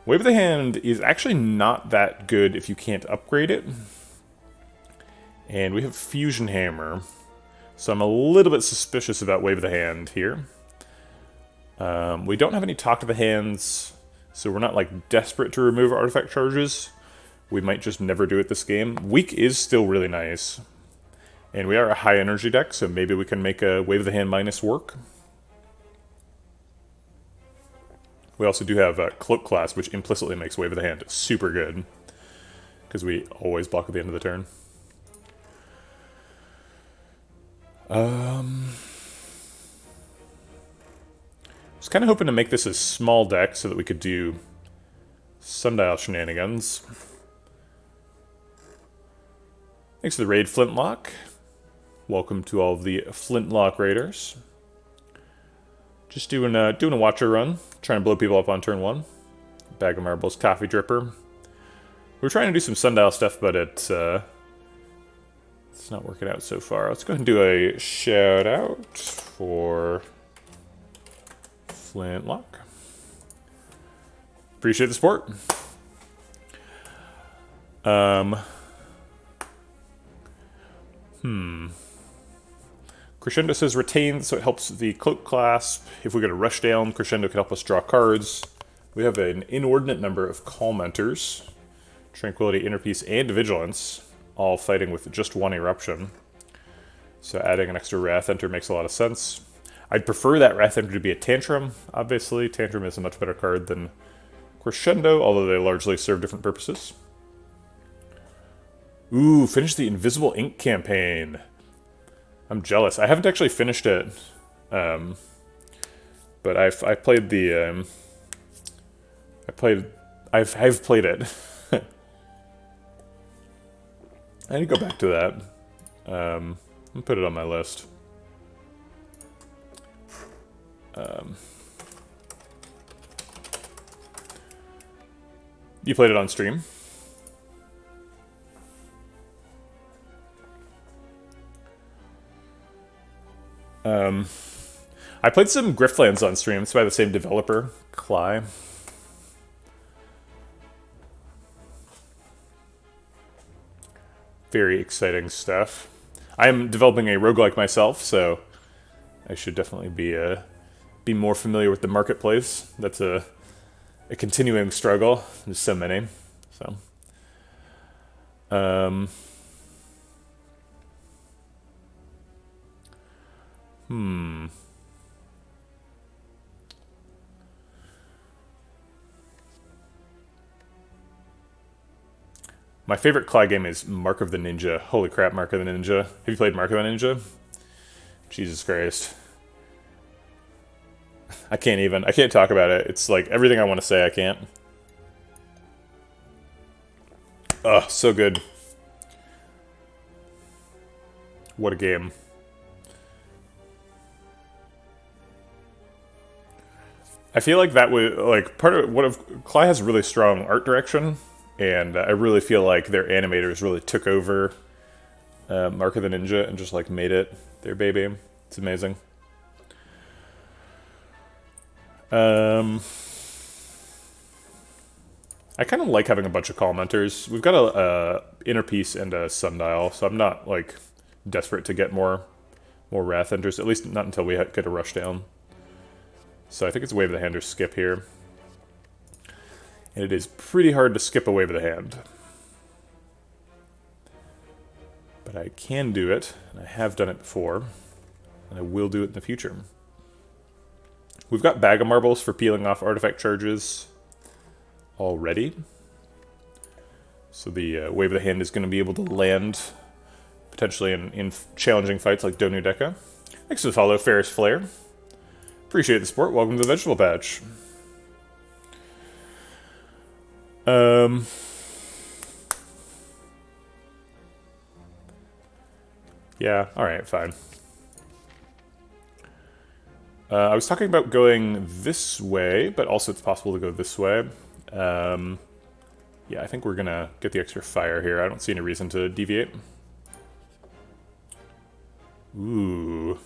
Wave of the Hand is actually not that good if you can't upgrade it. And we have Fusion Hammer. So I'm a little bit suspicious about Wave of the Hand here. We don't have any Talk to the Hands, so we're not like desperate to remove artifact charges. We might just never do it this game. Weak is still really nice. And we are a high energy deck, so maybe we can make a Wave of the Hand minus work. We also do have Cloak Class, which implicitly makes Wave of the Hand super good. Because we always block at the end of the turn. I was kind of hoping to make this a small deck so that we could do Sundial shenanigans. Thanks for the raid, Flintlock. Welcome to all of the Flintlock raiders. Just doing a Watcher run, trying to blow people up on turn 1. Bag of Marbles, Coffee Dripper. We're trying to do some sundial stuff, but it's not working out so far. Let's go ahead and do a shout out for Flintlock. Appreciate the support. Crescendo says retain, so it helps the cloak clasp. If we get a rush down, Crescendo can help us draw cards. We have an inordinate number of Calmenters. Tranquility, Inner Peace, and Vigilance, all fighting with just one eruption. So adding an extra Wrath Enter makes a lot of sense. I'd prefer that Wrath Enter to be a Tantrum, obviously. Tantrum is a much better card than Crescendo, although they largely serve different purposes. Ooh, finish the Invisible Ink campaign. I'm jealous. I haven't actually finished it, but I've played the I've played it. I need to go back to that. I'll put it on my list. You played it on stream? I played some Griftlands on stream. It's by the same developer, Cly. Very exciting stuff. I am developing a roguelike myself, so I should definitely be more familiar with the marketplace. That's a continuing struggle. There's so many. So, My favorite Cly game is Mark of the Ninja. Holy crap, Mark of the Ninja. Have you played Mark of the Ninja? Jesus Christ. I can't talk about it. It's like everything I want to say, I can't. Ugh, so good. What a game. I feel like that was, like, part of what of Cly has really strong art direction, and I really feel like their animators really took over Mark of the Ninja and just, like, made it their baby. It's amazing. I kind of like having a bunch of commenters. We've got a Inner Peace and a Sundial, so I'm not, like, desperate to get more Wrath Enters, at least not until we get a rush down. So I think it's Wave of the Hand or skip here. And it is pretty hard to skip a Wave of the Hand. But I can do it, and I have done it before, and I will do it in the future. We've got Bag of Marbles for peeling off artifact charges already. So the Wave of the Hand is going to be able to land potentially in challenging fights like Donu Deka. Thanks for the follow, Ferris Flare. Appreciate the support. Welcome to the Vegetable Patch. Yeah, alright, fine. I was talking about going this way, but also it's possible to go this way. Yeah, I think we're gonna get the extra fire here. I don't see any reason to deviate. Ooh.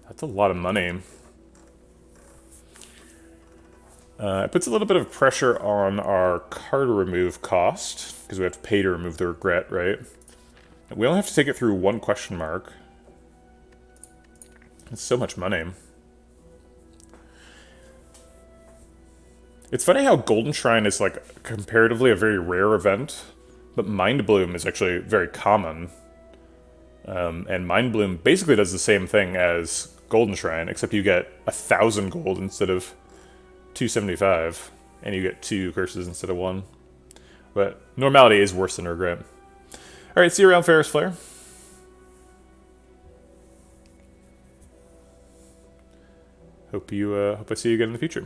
That's a lot of money. It puts a little bit of pressure on our card remove cost, because we have to pay to remove the regret, right? We only have to take it through one question mark. It's so much money. It's funny how Golden Shrine is, like, comparatively a very rare event, but Mind Bloom is actually very common. And Mind Bloom basically does the same thing as Golden Shrine, except you get 1,000 gold instead of 275, and you get 2 curses instead of 1. But normality is worse than regret. Alright, see you around, Ferris Flare. Hope I see you again in the future.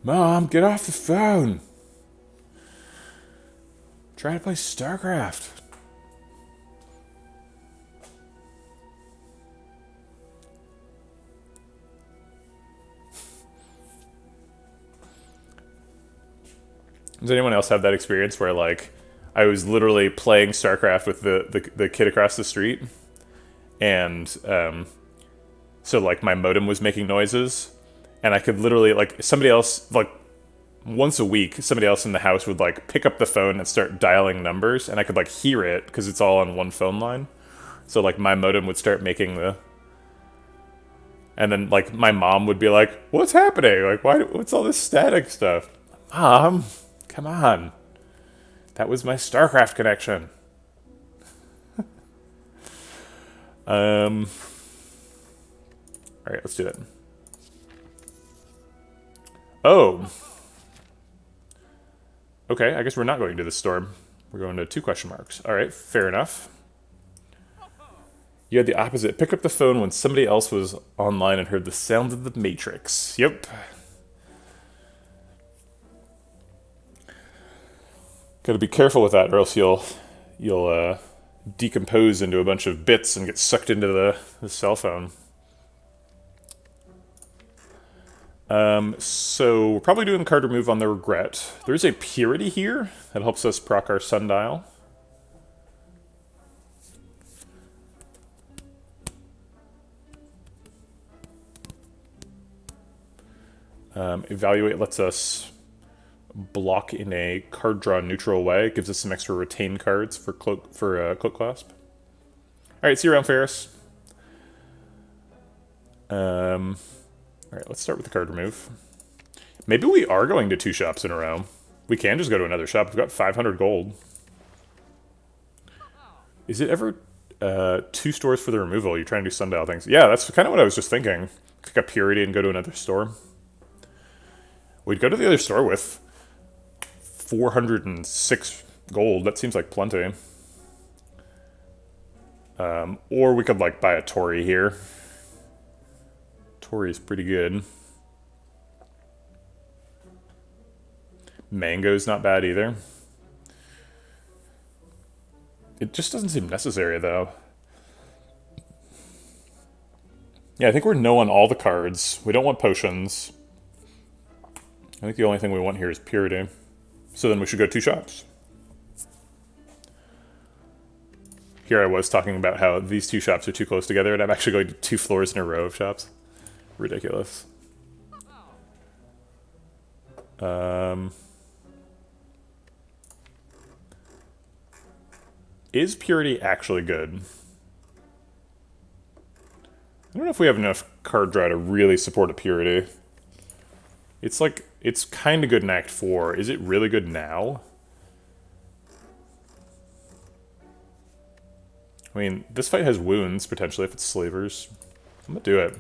Mom, get off the phone. Try to play StarCraft. Does anyone else have that experience where, like, I was literally playing StarCraft with the kid across the street, and so, like, my modem was making noises, and I could literally, like, somebody else, like, once a week, somebody else in the house would, like, pick up the phone and start dialing numbers, and I could, like, hear it, because it's all on one phone line. So, like, my modem would start making the... And then, like, my mom would be like, what's happening? Like, what's all this static stuff? Mom, come on. That was my StarCraft connection. Alright, let's do that. Oh. Okay, I guess we're not going to the storm. We're going to 2 question marks. Alright, fair enough. You had the opposite. Pick up the phone when somebody else was online and heard the sound of the Matrix. Yep. Gotta be careful with that, or else you'll decompose into a bunch of bits and get sucked into the cell phone. So we're probably doing the card remove on the regret. There's a purity here that helps us proc our sundial. Evaluate lets us block in a card draw neutral way. It gives us some extra retain cards for cloak clasp. All right, see you around, Ferris. All right, let's start with the card remove. Maybe we are going to 2 shops in a row. We can just go to another shop. We've got 500 gold. Is it ever 2 stores for the removal? You're trying to do sundial things. Yeah, that's kind of what I was just thinking. Click a purity and go to another store. We'd go to the other store with 406 gold. That seems like plenty. Or we could, like, buy a Torii here. Torii's pretty good. Mango's not bad either. It just doesn't seem necessary, though. Yeah, I think we're no on all the cards. We don't want potions. I think the only thing we want here is purity. So then we should go 2 shops. Here I was talking about how these 2 shops are too close together, and I'm actually going to 2 floors in a row of shops. Ridiculous. Is purity actually good? I don't know if we have enough card draw to really support a purity. It's like, it's kind of good in Act 4. Is it really good now? I mean, this fight has wounds, potentially, if it's slavers. I'm gonna do it.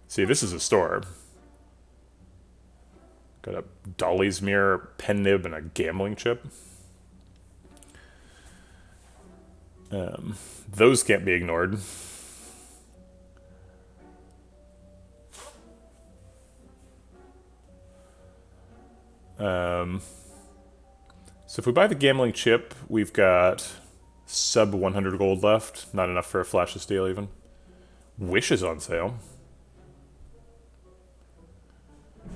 See, this is a store. Got a Dolly's mirror, pen nib, and a gambling chip. Those can't be ignored. So if we buy the gambling chip, we've got sub 100 gold left. Not enough for a flash of steel even. Wish is on sale.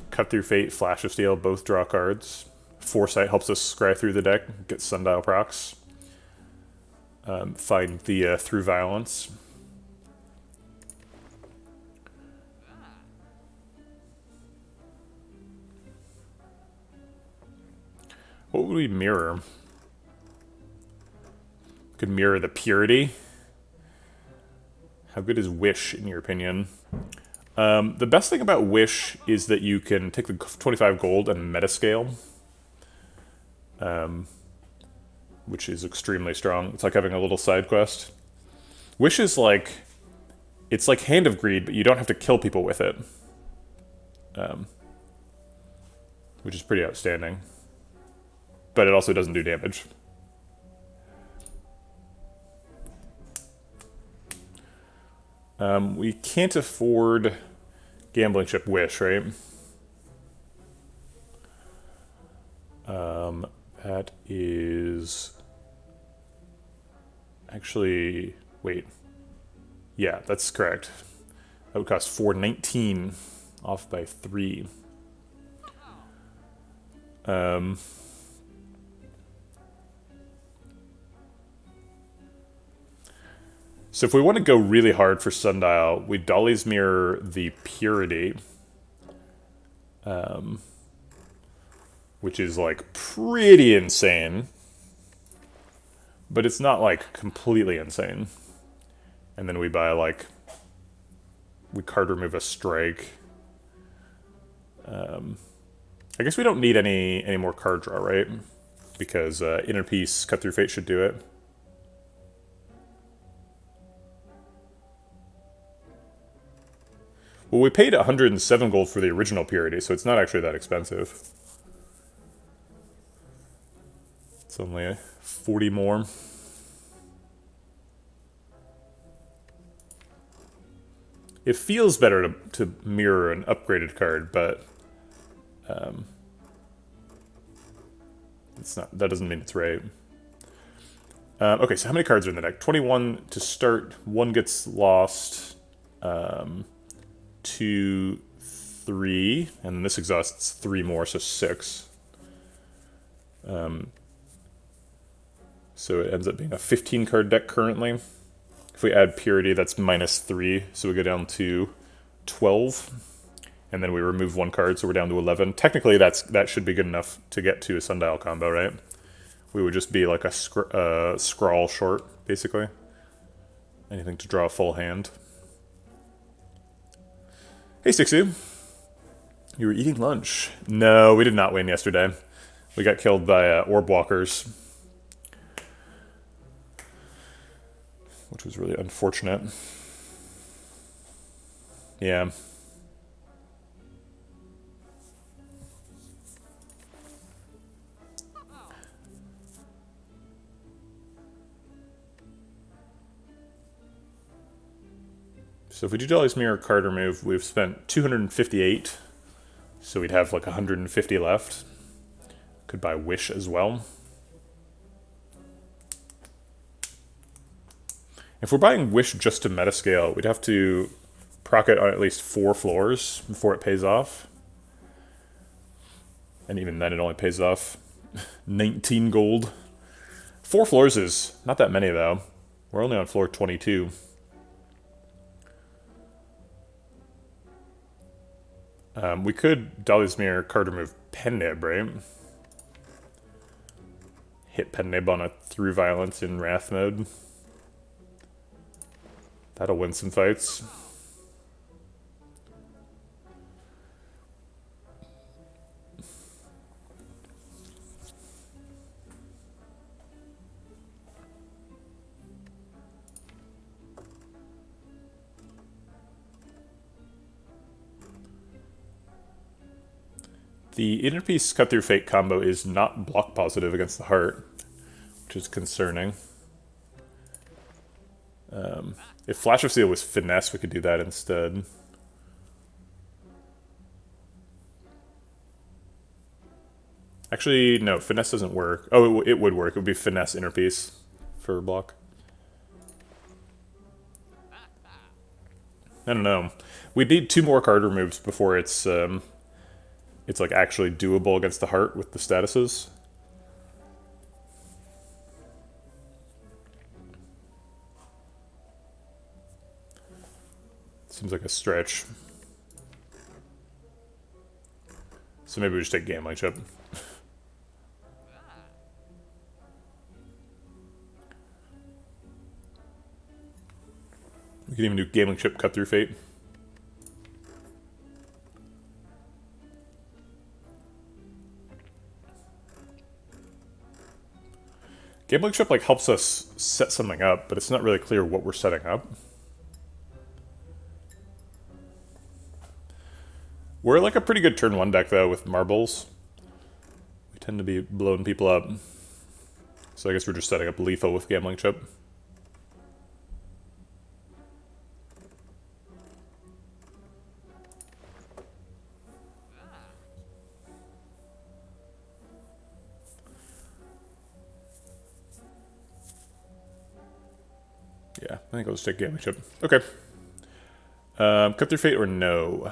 Cut through fate, flash of steel, both draw cards. Foresight helps us scry through the deck, get sundial procs. Find the through violence. What would we mirror? Could mirror the purity. How good is Wish, in your opinion? The best thing about Wish is that you can take the 25 gold and metascale. Which is extremely strong. It's like having a little side quest. Wish is like... It's like Hand of Greed, but you don't have to kill people with it. Which is pretty outstanding. But it also doesn't do damage. We can't afford gambling chip Wish, right? That is... Actually, wait. Yeah, that's correct. That would cost 419. Off by 3. So if we want to go really hard for Sundial, we Dolly's Mirror the Purity. Which is, like, pretty insane. But it's not, like, completely insane. And then we buy, like... We card remove a strike. I guess we don't need any more card draw, right? Because Inner Peace, Cut Through Fate should do it. Well, we paid 107 gold for the original Purity, so it's not actually that expensive. It's only 40 more. It feels better to mirror an upgraded card, but it's not. That doesn't mean it's right. Okay, so how many cards are in the deck? 21 to start. 1 gets lost. 2, 3, and then this exhausts 3 more, so 6. So it ends up being a 15 card deck currently. If we add Purity, that's -3, so we go down to 12. And then we remove 1 card, so we're down to 11. Technically, that should be good enough to get to a Sundial combo, right? We would just be like a scrawl short, basically. Anything to draw a full hand. Hey, Sixu. You were eating lunch. No, we did not win yesterday. We got killed by orb walkers. Which was really unfortunate. Yeah. So if we do Dolly's Mirror card remove, we've spent 258. So we'd have like 150 left. Could buy Wish as well. If we're buying Wish just to metascale, we'd have to proc it on at least 4 floors before it pays off. And even then it only pays off 19 gold. 4 floors is not that many though. We're only on floor 22. We could Dolly's Mirror card remove Pendib, right? Hit Pendib on a Through Violence in Wrath mode. That'll win some fights. The Inner Peace Cut Through Fate combo is not block positive against the heart, which is concerning. If Flash of Steel was Finesse, we could do that instead. Actually, no, Finesse doesn't work. Oh, it would work. It would be Finesse Inner Peace for block. I don't know. We need 2 more card removes before it's like actually doable against the heart with the statuses. Seems like a stretch. So maybe we just take Gambling Chip. We can even do Gambling Chip Cut Through Fate. Gambling Chip like helps us set something up, but it's not really clear what we're setting up. We're like a pretty good turn 1 deck though with marbles. We tend to be blowing people up. So I guess we're just setting up lethal with Gambling Chip. Yeah, I think I'll just take Gambling Chip. Okay. Cut Through Fate or no?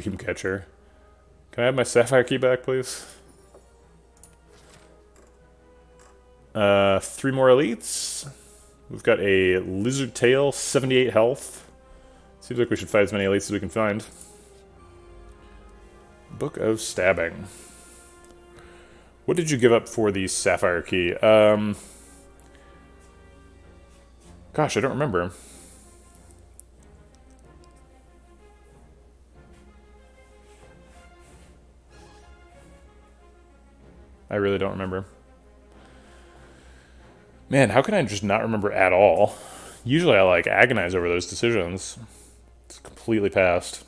Dreamcatcher. Can I have my Sapphire key back, please? 3 more elites. We've got a Lizard Tail, 78 health. Seems like we should fight as many elites as we can find. Book of Stabbing. What did you give up for the Sapphire key? Gosh, I don't remember. I really don't remember. Man, how can I just not remember at all? Usually I, like, agonize over those decisions. It's completely passed.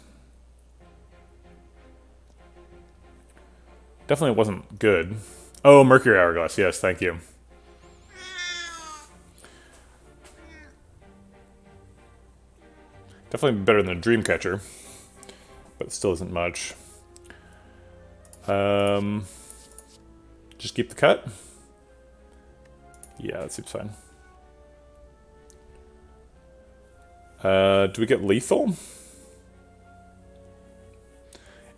Definitely wasn't good. Oh, Mercury Hourglass. Yes, thank you. Definitely better than a Dreamcatcher. But it still isn't much. Just keep the cut? Yeah, that seems fine. Do we get lethal?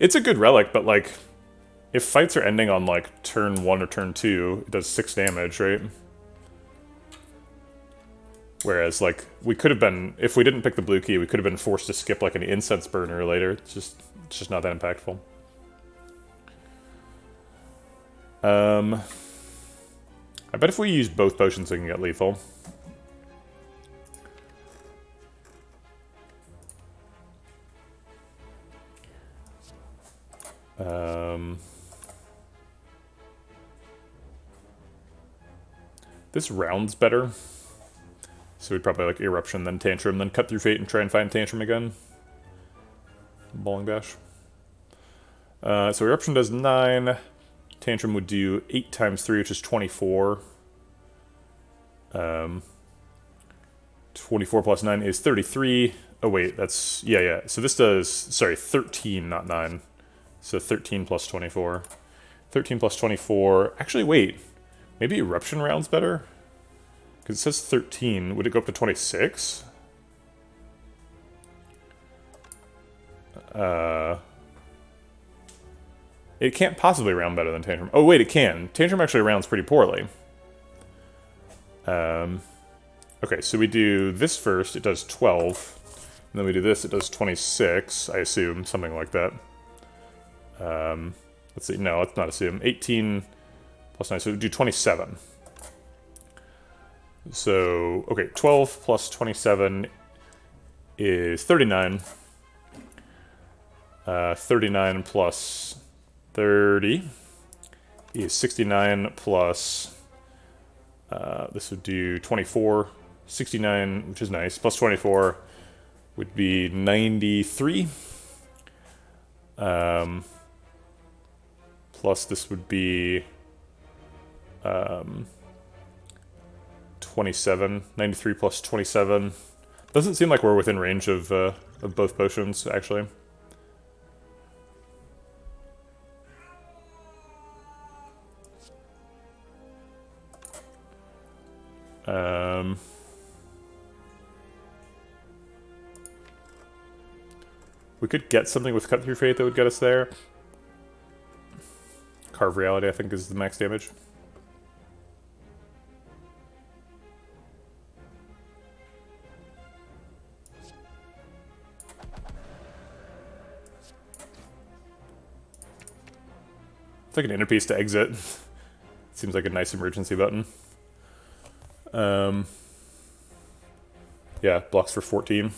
It's a good relic, but like, if fights are ending on like turn 1 or turn 2, it does 6 damage, right? Whereas like, we could have been, if we didn't pick the blue key, we could have been forced to skip like an incense burner later. It's just not that impactful. I bet if we use both potions we can get lethal. This round's better. So we'd probably like Eruption, then Tantrum, then Cut Through Fate and try and find Tantrum again. Bowling Bash. So Eruption does 9. Tantrum would do 8 times 3, which is 24. 24 plus 9 is 33. Oh wait, that's... Yeah. So this does... Sorry, 13, not 9. So 13 plus 24. 13 plus 24... Actually, wait. Maybe Eruption round's better? Because it says 13. Would it go up to 26? It can't possibly round better than Tantrum. Oh, wait, it can. Tantrum actually rounds pretty poorly. Okay, so we do this first. It does 12. And then we do this. It does 26, I assume. Something like that. Let's see. No, let's not assume. 18 plus 9. So we do 27. So, okay, 12 plus 27 is 39. 39 plus 30 is 69 plus, this would do 24. 69, which is nice, plus 24 would be 93. Plus this would be 27. 93 plus 27. Doesn't seem like we're within range of both potions, actually. We could get something with Cut Through Fate that would get us there. Carve Reality, I think, is the max damage. It's like an inner piece to exit. Seems like a nice emergency button. Yeah, blocks for 14.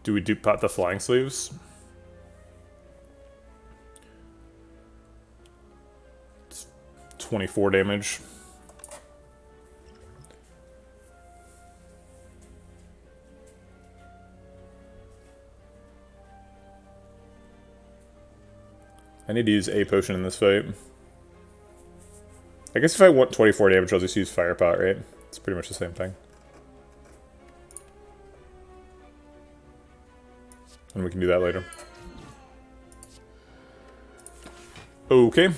Do we dupe pot the Flying Sleeves? It's 24 damage. I need to use a potion in this fight. I guess if I want 24 damage, I'll just use Fire Pot, right? It's pretty much the same thing. And we can do that later. Okay.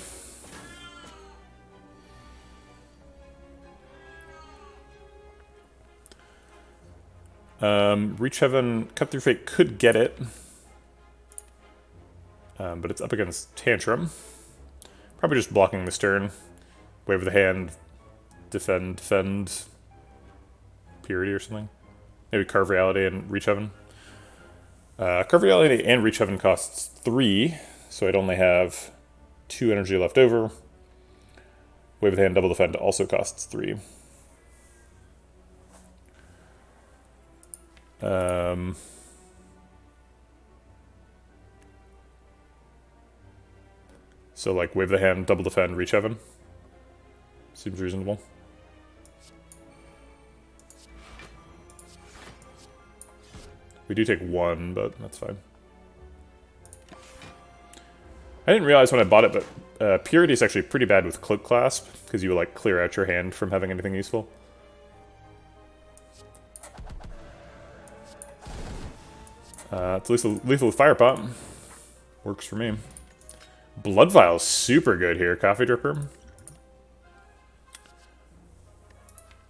Reach Heaven, Cut Through Fate could get it. But it's up against Tantrum. Probably just blocking this turn. Wave of the hand, defend, Purity or something. Maybe Carve Reality and Reach Heaven. Carve Reality and Reach Heaven costs 3, so I'd only have 2 energy left over. Wave of the hand, double defend also costs 3. So like Wave of the hand, double defend, Reach Heaven. Seems reasonable. We do take 1, but that's fine. I didn't realize when I bought it, but Purity is actually pretty bad with Cloak Clasp, because you like clear out your hand from having anything useful. It's lethal with Fire Pot. Works for me. Blood Vial's super good here. Coffee Dripper.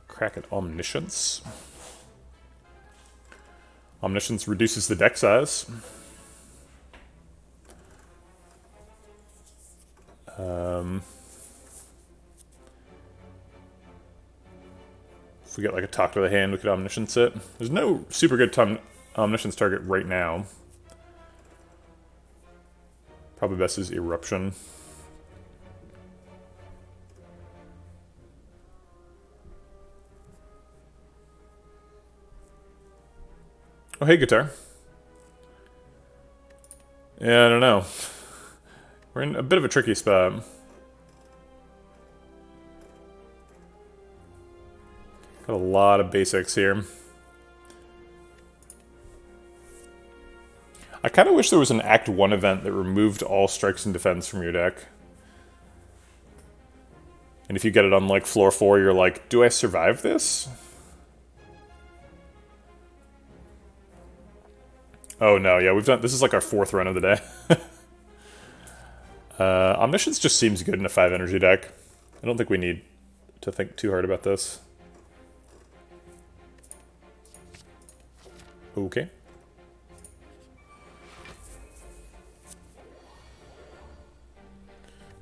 Crack at Omniscience. Omniscience reduces the deck size. If we get like a Talk to the Hand, we could Omniscience it. There's no super good Omniscience target right now. Probably best is Eruption. Oh, hey, Guitar. Yeah, I don't know. We're in a bit of a tricky spot. Got a lot of basics here. I kind of wish there was an Act 1 event that removed all strikes and defense from your deck. And if you get it on, like, floor 4, you're like, do I survive this? Oh no, yeah, we've done, this is like our 4th run of the day. Omniscience just seems good in a 5 energy deck. I don't think we need to think too hard about this. Okay.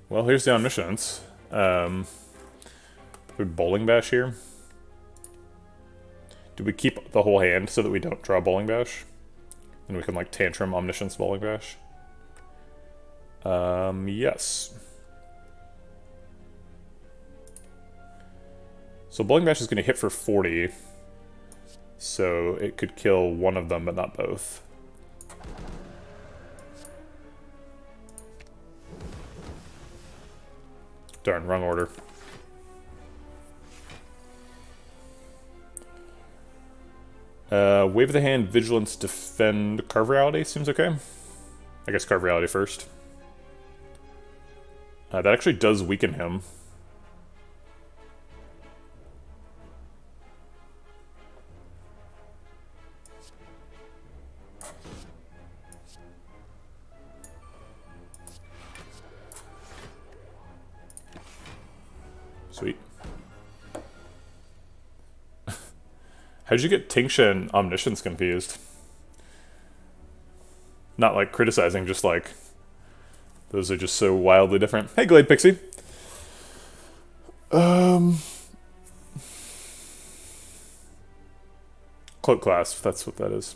Well, here's the Omniscience. Bowling Bash here. Do we keep the whole hand so that we don't draw Bowling Bash? And we can like Tantrum, Omniscience, Bowling Bash. Yes. So Bowling Bash is going to hit for 40. So it could kill one of them, but not both. Darn, wrong order. Wave of the Hand, Vigilance, Defend, Carve Reality seems okay. I guess Carve Reality first. That actually does weaken him. Sweet. How'd you get Tincture and Omniscience confused? Not like criticizing, just like those are just so wildly different. Hey, Glade Pixie. Cloak Clasp, that's what that is.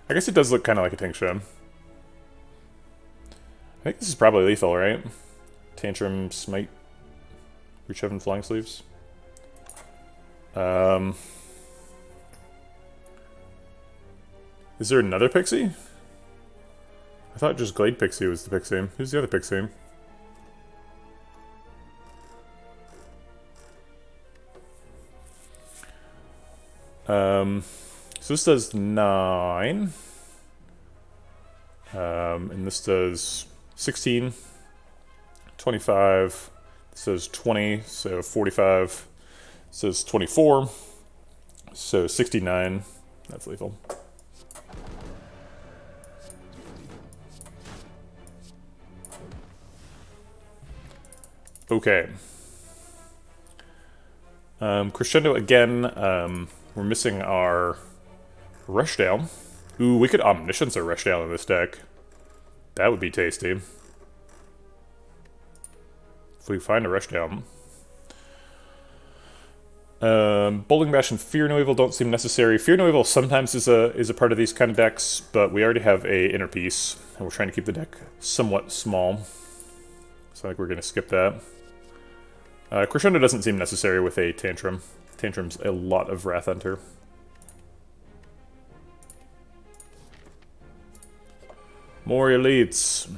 I guess it does look kind of like a Tincture. I think this is probably lethal, right? Tantrum, Smite, Reach Heaven, Flying Sleeves. Is there another Pixie? I thought just Glade Pixie was the Pixie. Who's the other Pixie? So this does 9. And this does 16, 25, this does 20, so 45, this does 24, so 69, that's lethal. Okay. Crescendo again. We're missing our Rushdown. Ooh, we could Omniscience or Rushdown in this deck. That would be tasty. If we find a Rushdown. Bowling Bash and Fear No Evil don't seem necessary. Fear No Evil sometimes is a part of these kind of decks, but we already have a Inner Piece, and we're trying to keep the deck somewhat small. So I think we're going to skip that. Crescendo doesn't seem necessary with a Tantrum. Tantrum's a lot of Wrath Enter. More elites.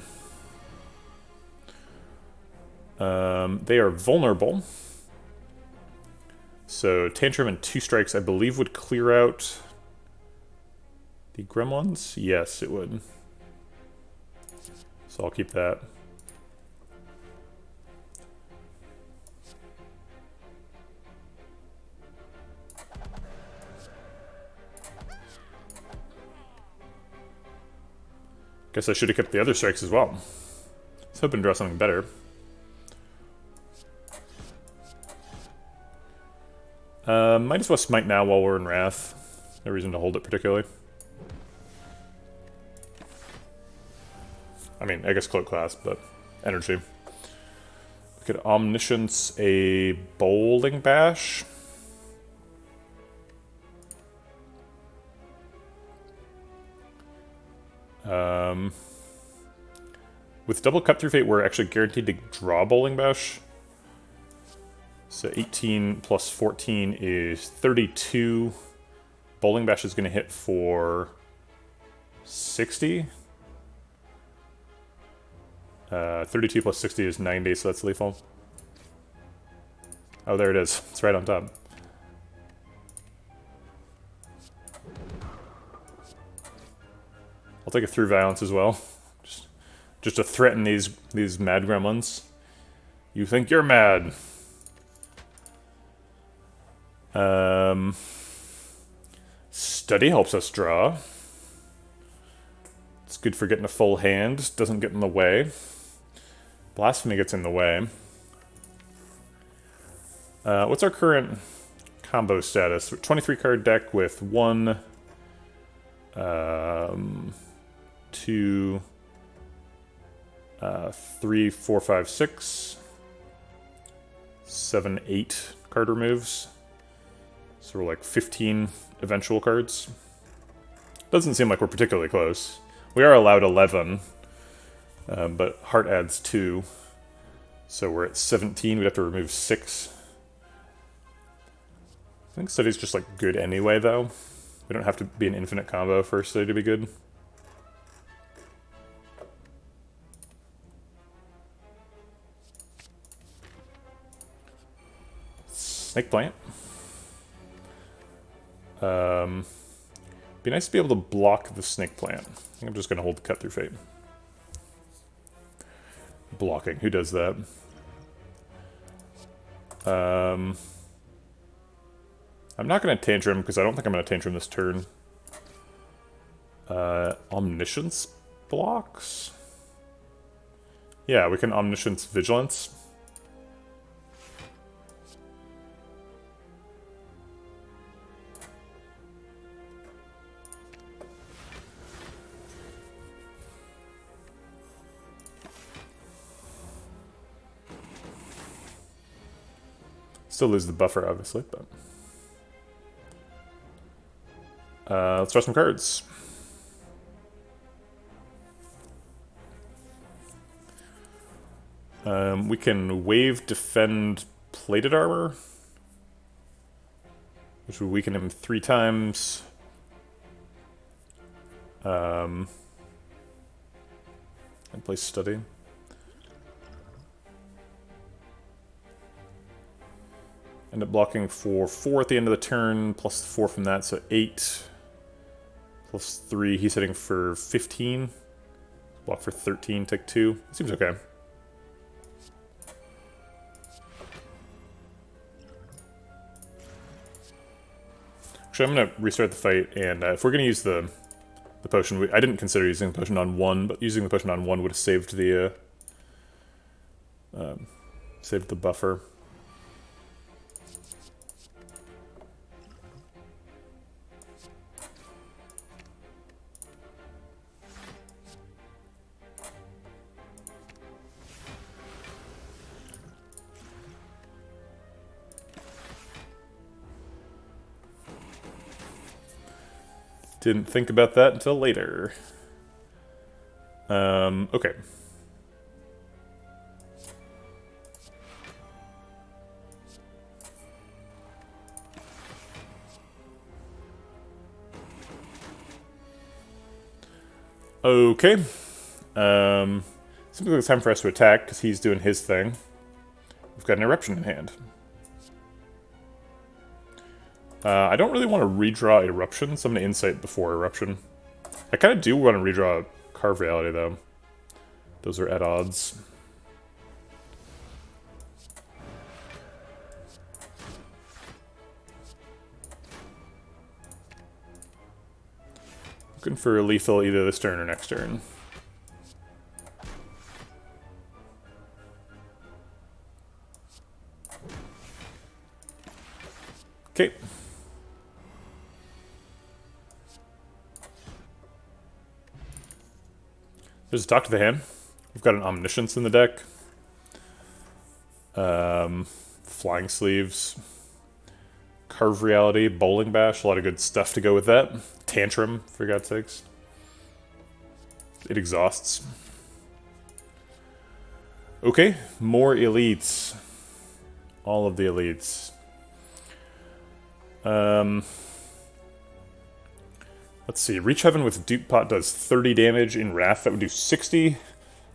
They are vulnerable. So Tantrum and 2 strikes, I believe, would clear out the Gremlins. Yes, it would. So I'll keep that. Guess I should have kept the other strikes as well. I was hoping to draw something better. Might as well Smite now while we're in Wrath. No reason to hold it particularly. I mean, I guess Cloak Class, but energy. We could Omniscience a Bowling Bash. With double Cut Through Fate, we're actually guaranteed to draw Bowling Bash. So 18 plus 14 is 32. Bowling Bash is going to hit for 60. 32 plus 60 is 90, so that's lethal. Oh, there it is. It's right on top. I'll take a Through Violence as well. Just to threaten these mad gremlins. You think you're mad. Study helps us draw. It's good for getting a full hand. Doesn't get in the way. Blasphemy gets in the way. What's our current combo status? 23 card deck with 1, 2, 3, 4, 5, 6, 7, 8 card removes. So we're like 15 eventual cards. Doesn't seem like we're particularly close. We are allowed 11, but Heart adds 2. So we're at 17, we'd have to remove 6. I think Study's just like good anyway, though. We don't have to be an infinite combo for Study to be good. Snake Plant. Be nice to be able to block the Snake Plant. I think I'm just going to hold Cut Through Fate. Blocking. Who does that? I'm not going to Tantrum because I don't think I'm going to Tantrum this turn. Omniscience blocks? Yeah, we can Omniscience Vigilance. Still lose the buffer, obviously, but... let's draw some cards. We can wave, defend, plated armor, which would weaken him 3 times. And play Study. End up blocking for 4 at the end of the turn, plus 4 from that, so 8. Plus 3, he's hitting for 15. Block for 13, take 2. Seems okay. Actually, I'm going to restart the fight, and if we're going to use the potion, I didn't consider using the potion on 1, but using the potion on 1 would have saved the buffer. Didn't think about that until later. Okay. Okay. Seems like it's time for us to attack, because he's doing his thing. We've got an eruption in hand. I don't really want to redraw eruption, so I'm going to insight before eruption. I kind of do want to redraw carve reality, though. Those are at odds. Looking for a lethal either this turn or next turn. Okay. There's a talk to the hand. We've got an omniscience in the deck. Flying sleeves. Carve reality, bowling bash, a lot of good stuff to go with that. Tantrum, for God's sakes. It exhausts. Okay, more elites. All of the elites. Let's see. Reach Heaven with Dupe Pot does 30 damage in Wrath. That would do 60.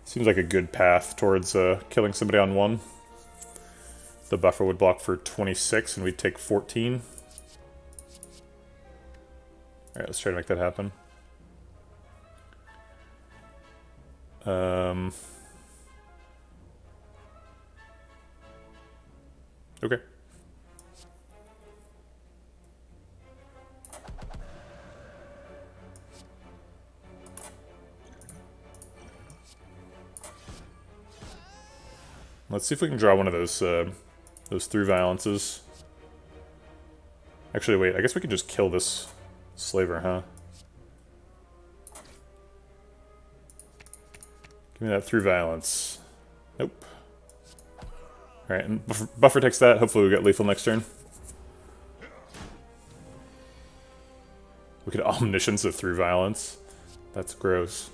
Seems like a good path towards killing somebody on one. The buffer would block for 26, and we'd take 14. Alright, let's try to make that happen. Okay. Let's see if we can draw one of those through violences. Actually, wait, I guess we could just kill this slaver, huh? Give me that through violence. Nope. Alright, and buffer takes that. Hopefully we get lethal next turn. We could omniscience of through violence. That's gross.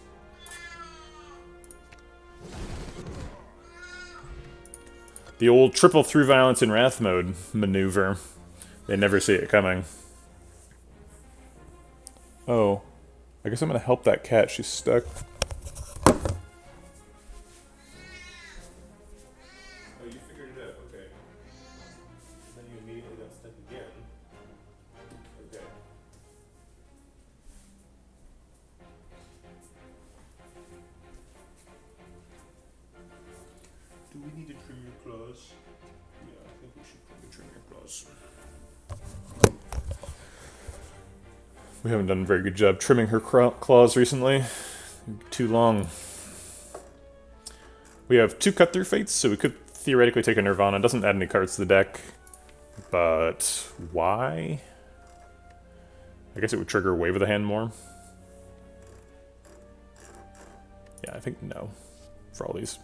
The old triple through violence in Wrath mode maneuver. They never see it coming. Oh. I guess I'm gonna help that cat. She's stuck. Oh, you figured it out. Okay. Then you immediately got stuck again. Okay. Do we need to trim your claws? Yeah, I think we should probably trim your claws. We haven't done a very good job trimming her claws recently. Too long. We have 2 cut-through fates, so we could theoretically take a Nirvana. It doesn't add any cards to the deck. But why? I guess it would trigger Wave of the Hand more. Yeah, I think no. For all these.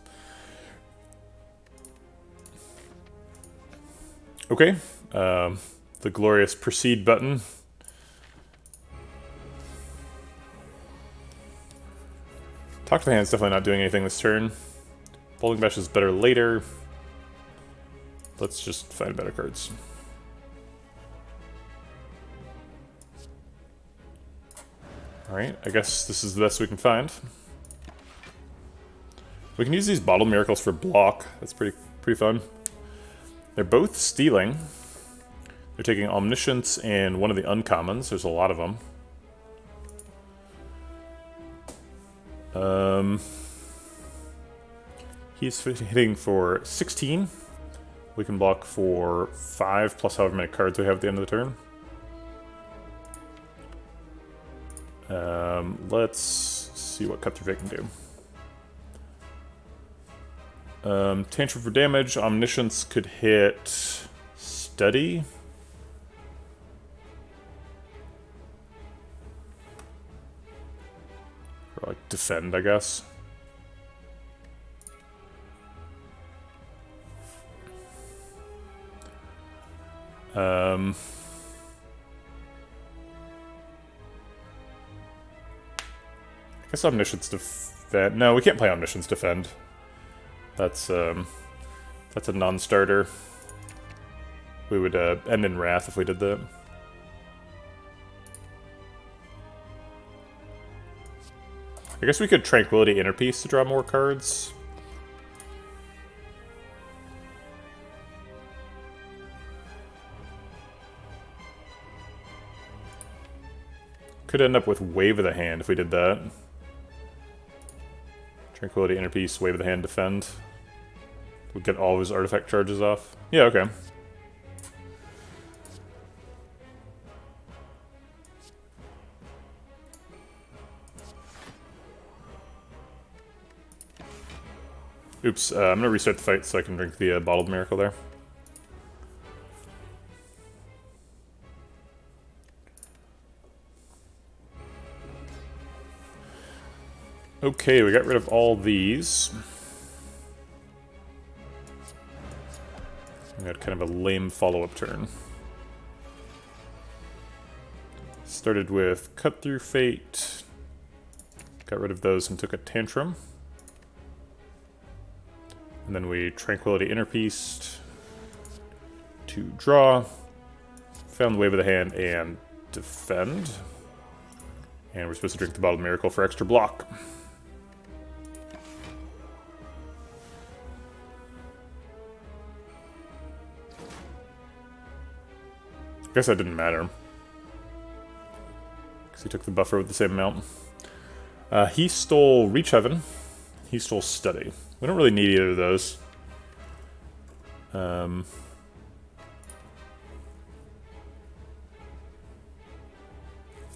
Okay. The glorious Proceed button. Talk to the Hand's definitely not doing anything this turn. Bowling Bash is better later. Let's just find better cards. Alright, I guess this is the best we can find. We can use these Bottle Miracles for block. That's pretty fun. They're both stealing. They're taking Omniscience and one of the uncommons. There's a lot of them. He's hitting for 16. We can block for 5 plus however many cards we have at the end of the turn. Let's see what Cut Through Fate can do. Tantrum for damage. Omniscience could hit Study. Or like Defend, I guess. guess Omniscience defend. No, we can't play Omniscience defend. That's a non-starter. We would end in Wrath if we did that. I guess we could Tranquility Innerpiece to draw more cards. Could end up with Wave of the Hand if we did that. Tranquility Innerpiece, Wave of the Hand, defend. We'll get all of his artifact charges off. Yeah, okay. Oops, I'm gonna restart the fight so I can drink the Bottled Miracle there. Okay, we got rid of all these. We got kind of a lame follow-up turn. Started with Cut Through Fate. Got rid of those and took a Tantrum. And then we Tranquility Innerpieced to draw. Found the Wave of the Hand and defend. And we're supposed to drink the Bottled Miracle for extra block. I guess that didn't matter. Because he took the buffer with the same amount. He stole Reach Heaven. He stole Study. We don't really need either of those.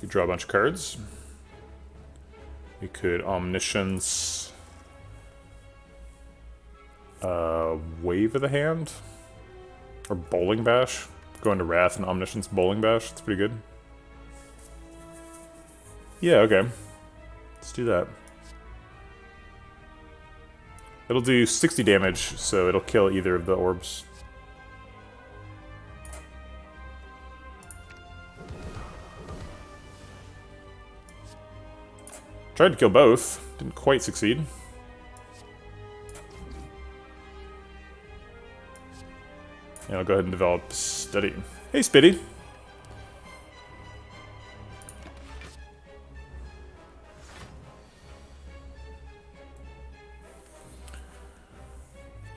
We draw a bunch of cards. We could Omniscience. Wave of the Hand? Or Bowling Bash? Go into Wrath and Omniscience Bowling Bash. That's pretty good. Yeah, okay. Let's do that. It'll do 60 damage, so it'll kill either of the orbs. Tried to kill both. Didn't quite succeed. And I'll go ahead and develop Study. Hey, Spitty.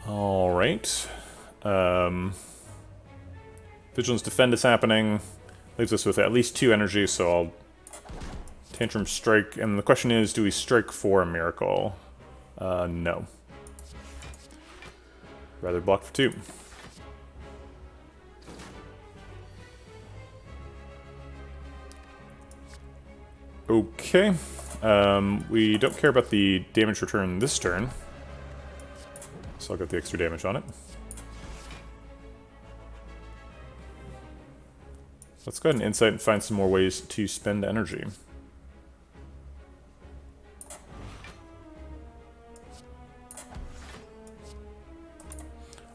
Alright. Vigilance Defend is happening. Leaves us with at least 2 energy, so I'll Tantrum Strike. And the question is, do we strike for a miracle? No. Rather block for 2. Okay. We don't care about the damage return this turn. So I'll get the extra damage on it. Let's go ahead and Insight and find some more ways to spend energy.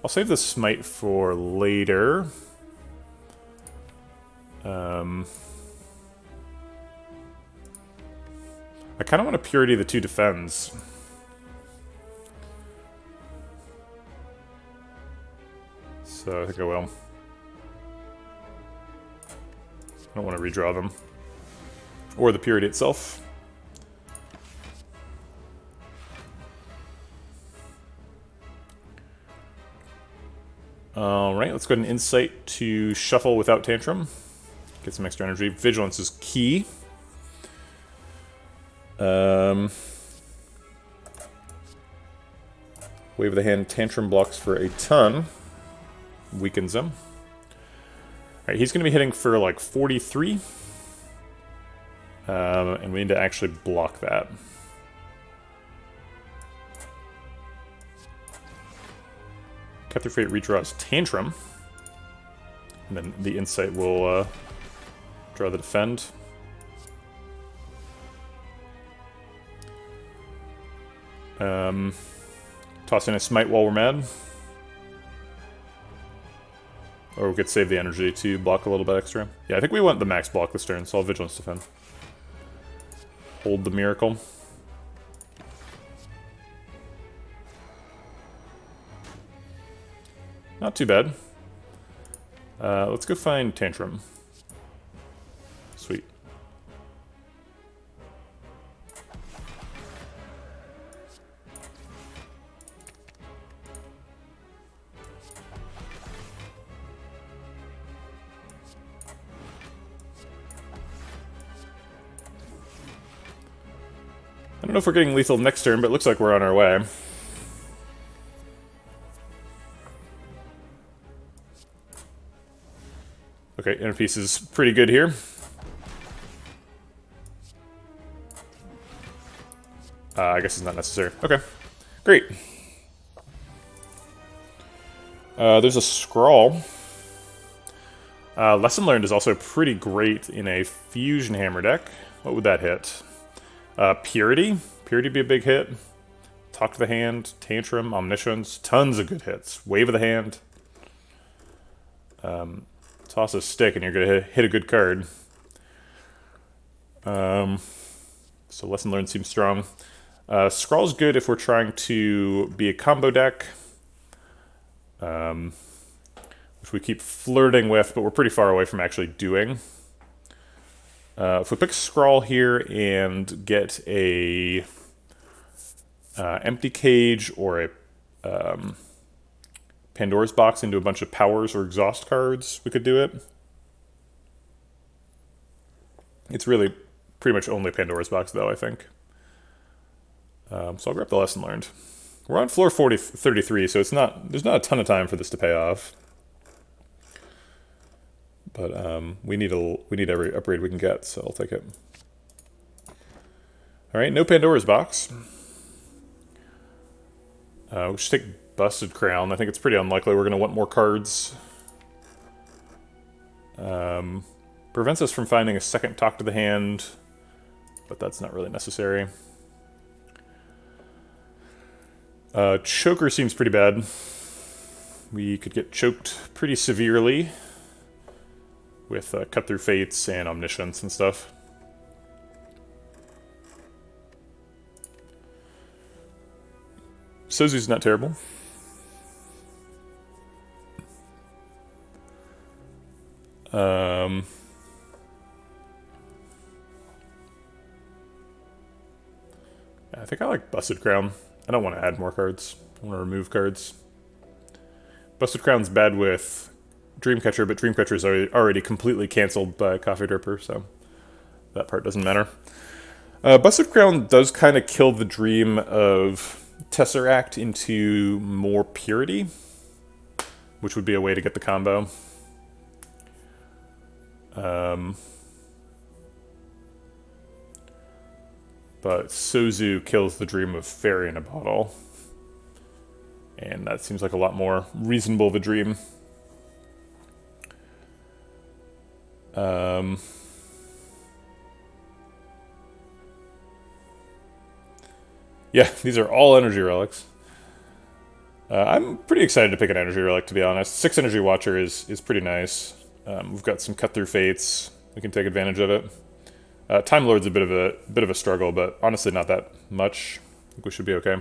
I'll save the Smite for later. I kind of want to Purity the 2 defends. So I think I will. I don't want to redraw them. Or the Purity itself. Alright, let's go ahead and Insight to shuffle without Tantrum. Get some extra energy. Vigilance is key. Wave of the Hand, Tantrum blocks for a ton. Weakens him. Alright, he's going to be hitting for like 43. And we need to actually block that. Cut Through Fate redraws Tantrum. And then the Insight will draw the Defend. Toss in a Smite while we're mad. Or we could save the energy to block a little bit extra. Yeah, I think we want the max block this turn, so I'll Vigilance Defend. Hold the Miracle. Not too bad. Let's go find Tantrum. Sweet. I don't know if we're getting lethal next turn, but it looks like we're on our way. Okay, inner piece is pretty good here. I guess it's not necessary. Okay, great. There's a scrawl. Lesson Learned is also pretty great in a Fusion Hammer deck. What would that hit? Purity. Purity would be a big hit. Talk to the Hand, Tantrum, Omniscience. Tons of good hits. Wave of the Hand. Toss a stick and you're going to hit a good card. So Lesson Learned seems strong. Scrawl's good if we're trying to be a combo deck. Which we keep flirting with, but we're pretty far away from actually doing. If we pick Scrawl here and get a empty cage or a Pandora's box into a bunch of powers or exhaust cards, we could do it. It's really pretty much only Pandora's box, though, I think. So I'll grab the Lesson Learned. We're on floor 33, so there's not a ton of time for this to pay off. But we need every upgrade we can get, so I'll take it. All right, no Pandora's box. We should take Busted Crown. I think it's pretty unlikely we're going to want more cards. Prevents us from finding a second Talk to the Hand, but that's not really necessary. Choker seems pretty bad. We could get choked pretty severely with Cut Through Fates and Omniscience and stuff. Sozu's not terrible. I think I like Busted Crown. I don't want to add more cards. I want to remove cards. Busted Crown's bad with Dreamcatcher, but Dreamcatcher is already completely cancelled by Coffee Dripper, so that part doesn't matter. Busted Crown does kind of kill the dream of Tesseract into more Purity, which would be a way to get the combo. But Sozu kills the dream of Fairy in a Bottle, and that seems like a lot more reasonable of a dream. Yeah, these are all energy relics. I'm pretty excited to pick an energy relic, to be honest. 6 Energy Watcher is pretty nice. We've got some Cut Through Fates. We can take advantage of it. Time Lord's a bit of a struggle, but honestly not that much. I think we should be okay.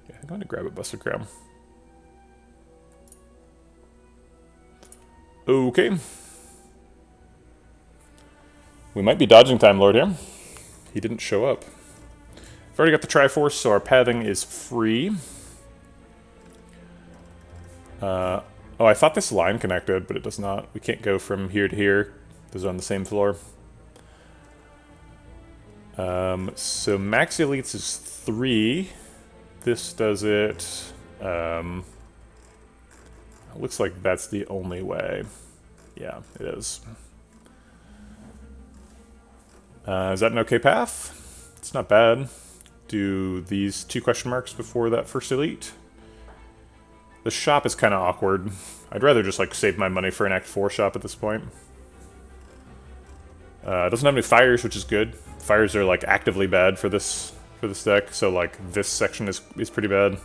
Yeah, I'm going to grab a Busted Crown. Okay. We might be dodging Time Lord here. He didn't show up. We've already got the Triforce, so our pathing is free. Oh, I thought this line connected, but it does not. We can't go from here to here. Those are on the same floor. So Max Elites is 3. This does it. Looks like that's the only way. Yeah, it is. Is that an okay path? It's not bad. Do these 2 question marks before that first elite. The shop is kind of awkward. I'd rather just like save my money for an Act 4 shop at this point. It doesn't have any fires, which is good. Fires are like actively bad for this deck, so like this section is pretty bad.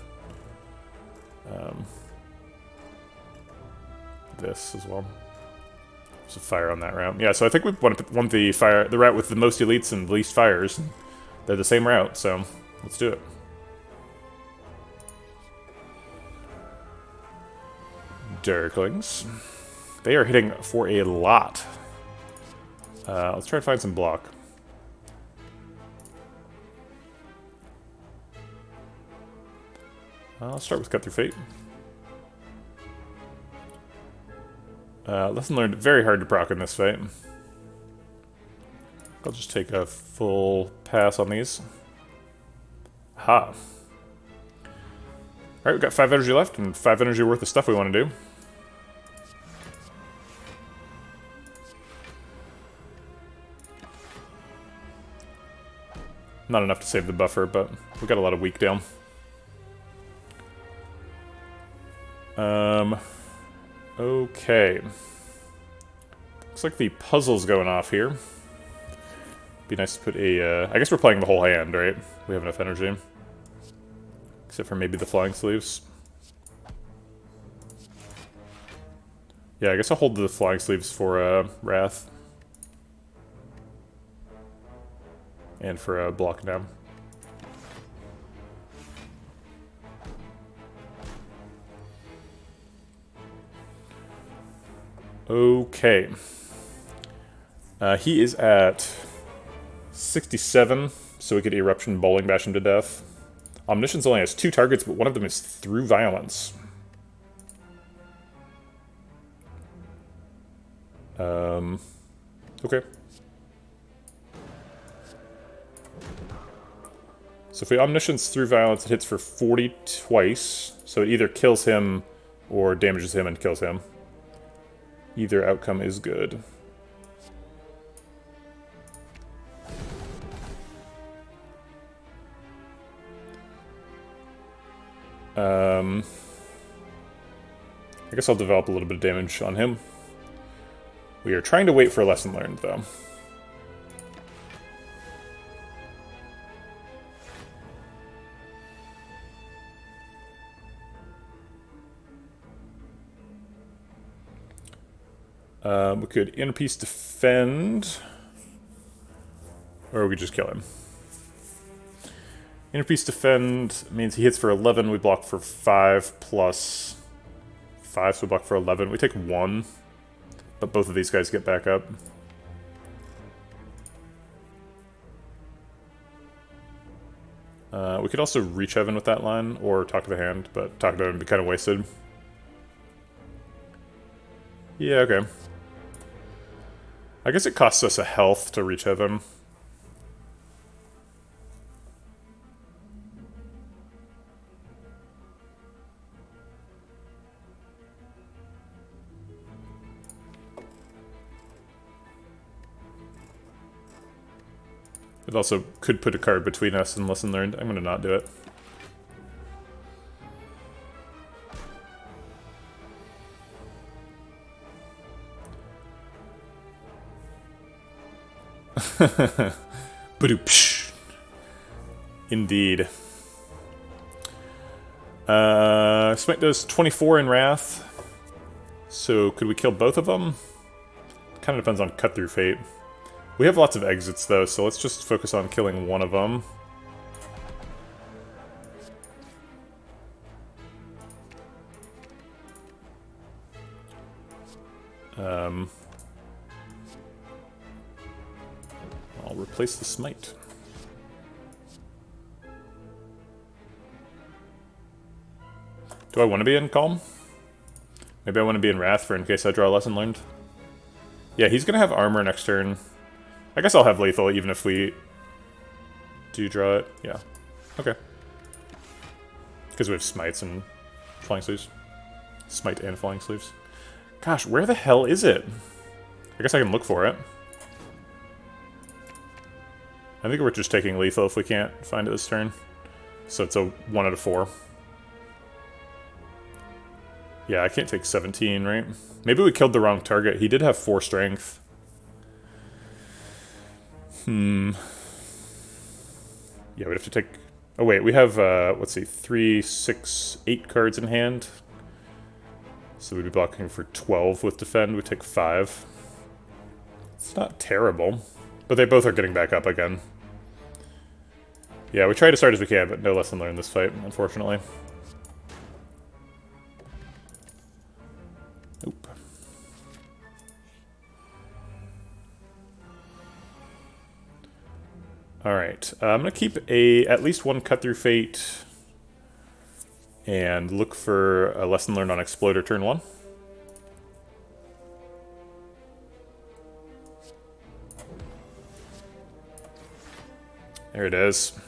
This as well. There's a fire on that route. Yeah, so I think we want the route with the most elites and the least fires. They're the same route, so let's do it. Dirklings. They are hitting for a lot. Let's try to find some block. I'll start with Cut Through Fate. Lesson learned, very hard to proc in this fight. I'll just take a full pass on these. Ha! Alright, we've got 5 energy left and 5 energy worth of stuff we want to do. Not enough to save the buffer, but we've got a lot of weak down. Okay. Looks like the puzzle's going off here. Be nice to put a, I guess we're playing the whole hand, right? We have enough energy. Except for maybe the flying sleeves. Yeah, I guess I'll hold the flying sleeves for, Wrath. And for, block down. Okay. He is at 67, so we could Eruption Bowling Bash him to death. Omniscience only has 2 targets, but one of them is through violence. Okay. So if we Omniscience through violence, it hits for 40 twice, so it either kills him or damages him and kills him. Either outcome is good. I guess I'll develop a little bit of damage on him. We are trying to wait for a lesson learned, though. We could Inner Peace defend, or we could just kill him. Inner Peace defend means he hits for 11, we block for 5 plus 5, so we block for 11. We take 1, but both of these guys get back up. We could also reach heaven with that line, or talk to the hand, but talk to him would be kind of wasted. Yeah, okay. I guess it costs us a health to reach heaven. It also could put a card between us and lesson learned. I'm gonna not do it. Badoopsh. Indeed. Smite does 24 in Wrath. So could we kill both of them? Kind of depends on Cut Through Fate. We have lots of exits though, so let's just focus on killing one of them. I'll replace the Smite. Do I want to be in Calm? Maybe I want to be in Wrath for in case I draw a lesson learned. Yeah, he's going to have armor next turn. I guess I'll have lethal even if we do draw it. Yeah. Okay. Because we have Smites and Flying Sleeves. Smite and Flying Sleeves. Gosh, where the hell is it? I guess I can look for it. I think we're just taking lethal if we can't find it this turn. So it's a 1 out of 4. Yeah, I can't take 17, right? Maybe we killed the wrong target. He did have 4 strength. Yeah, we'd have to take... Oh wait, we have, let's see, 3, 6, 8 cards in hand. So we'd be blocking for 12 with defend. We take 5. It's not terrible. But they both are getting back up again. Yeah, we try to start as we can, but no lesson learned this fight, unfortunately. Nope. Alright, I'm going to keep at least one cut through fate and look for a lesson learned on Exploiter turn 1. There it is.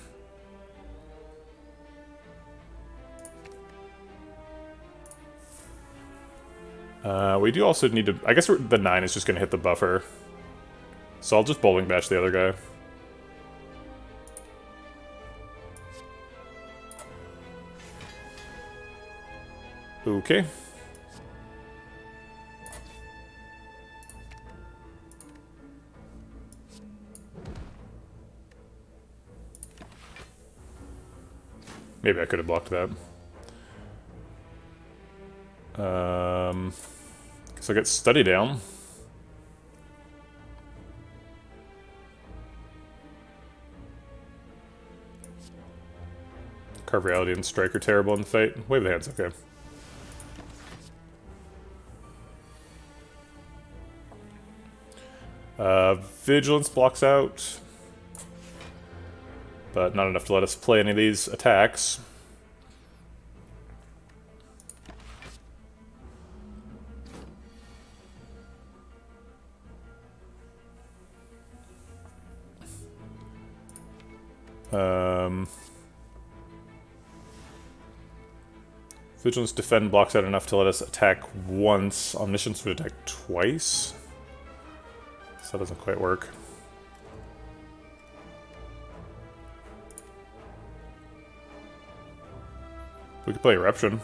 We do also need to... I guess the 9 is just going to hit the buffer. So I'll just bowling bash the other guy. Okay. Maybe I could have blocked that. Guess I'll get study down. Carve Reality and Strike are terrible in the fight. Wave the hand's okay. Vigilance blocks out, but not enough to let us play any of these attacks. Vigilance Defend blocks out enough to let us attack once. Omniscience would attack twice. So that doesn't quite work. We could play Eruption.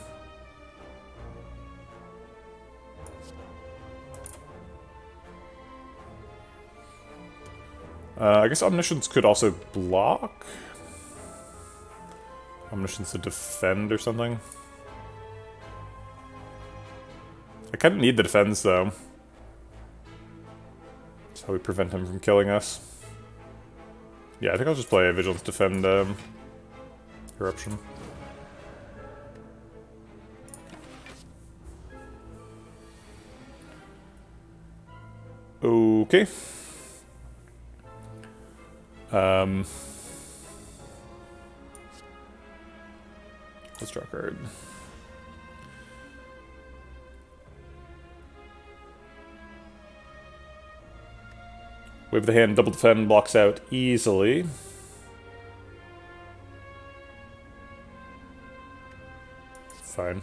I guess Omniscience could also block. Omniscience to defend or something. I kind of need the defense though. That's how we prevent him from killing us. Yeah, I think I'll just play Vigilance Defend Eruption. Okay. Let's draw a card. Wave the hand, double defend, blocks out easily. Fine.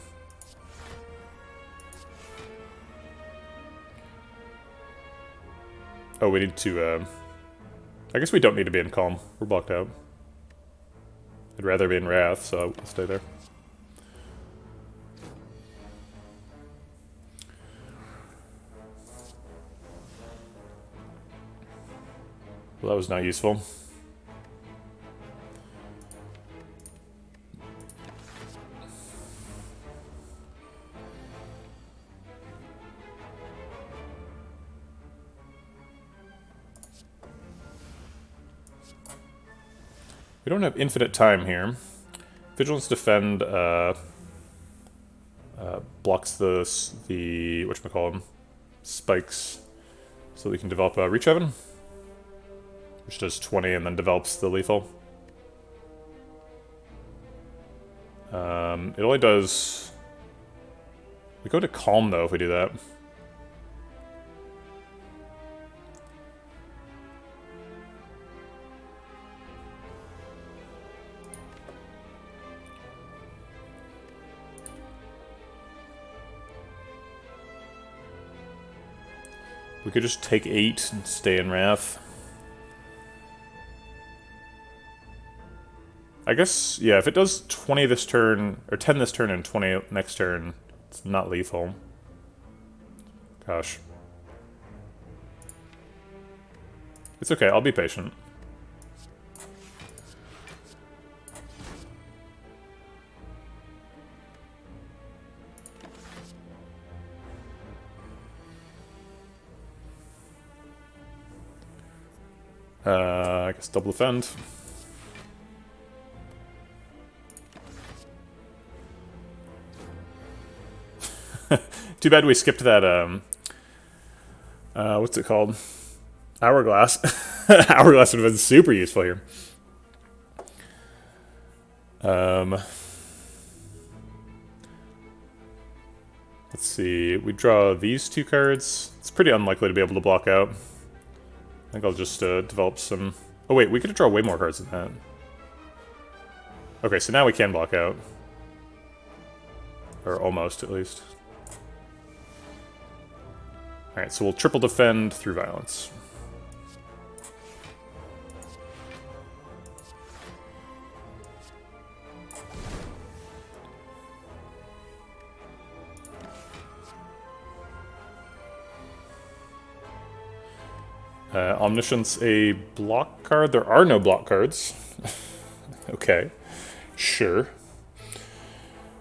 Oh, we need to, I guess we don't need to be in Calm. We're blocked out. I'd rather be in Wrath, so I'll stay there. Well, that was not useful. We don't have infinite time here. Vigilance Defend blocks the whatchamacallem, spikes, so we can develop a Reach Heaven, which does 20 and then develops the lethal. It only does... We go to Calm though if we do that. We could just take 8 and stay in Wrath. I guess, yeah, if it does 20 this turn, or 10 this turn and 20 next turn, it's not lethal. Gosh. It's okay, I'll be patient. I guess double defend. Too bad we skipped that, what's it called? Hourglass. Hourglass would have been super useful here. Let's see, we draw these 2 cards. It's pretty unlikely to be able to block out. I think I'll just develop some... Oh wait, we could draw way more cards than that. Okay, so now we can block out. Or almost, at least. Alright, so we'll triple defend through violence. Omniscience, a block card? There are no block cards. Okay. Sure.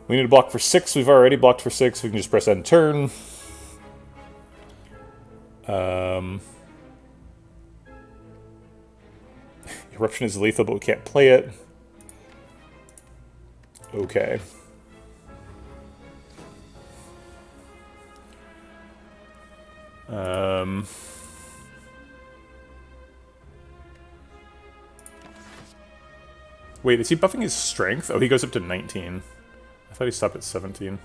We need to block for 6. We've already blocked for 6. We can just press end turn. Eruption is lethal, but we can't play it. Okay. Wait, is he buffing his strength? Oh, he goes up to 19. I thought he stopped at 17.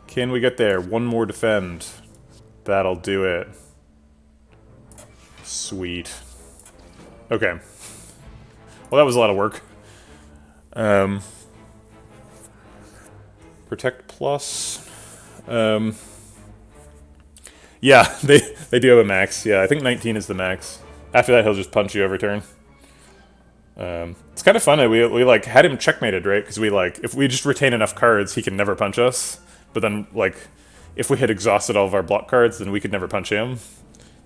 Can we get there? One more defend. That'll do it. Sweet. Okay. Well, that was a lot of work. Protect plus. Yeah, they do have a max. Yeah, I think 19 is the max. After that, he'll just punch you every turn. It's kind of fun that we like had him checkmated, right? Because we like if we just retain enough cards, he can never punch us. But then like if we had exhausted all of our block cards, then we could never punch him.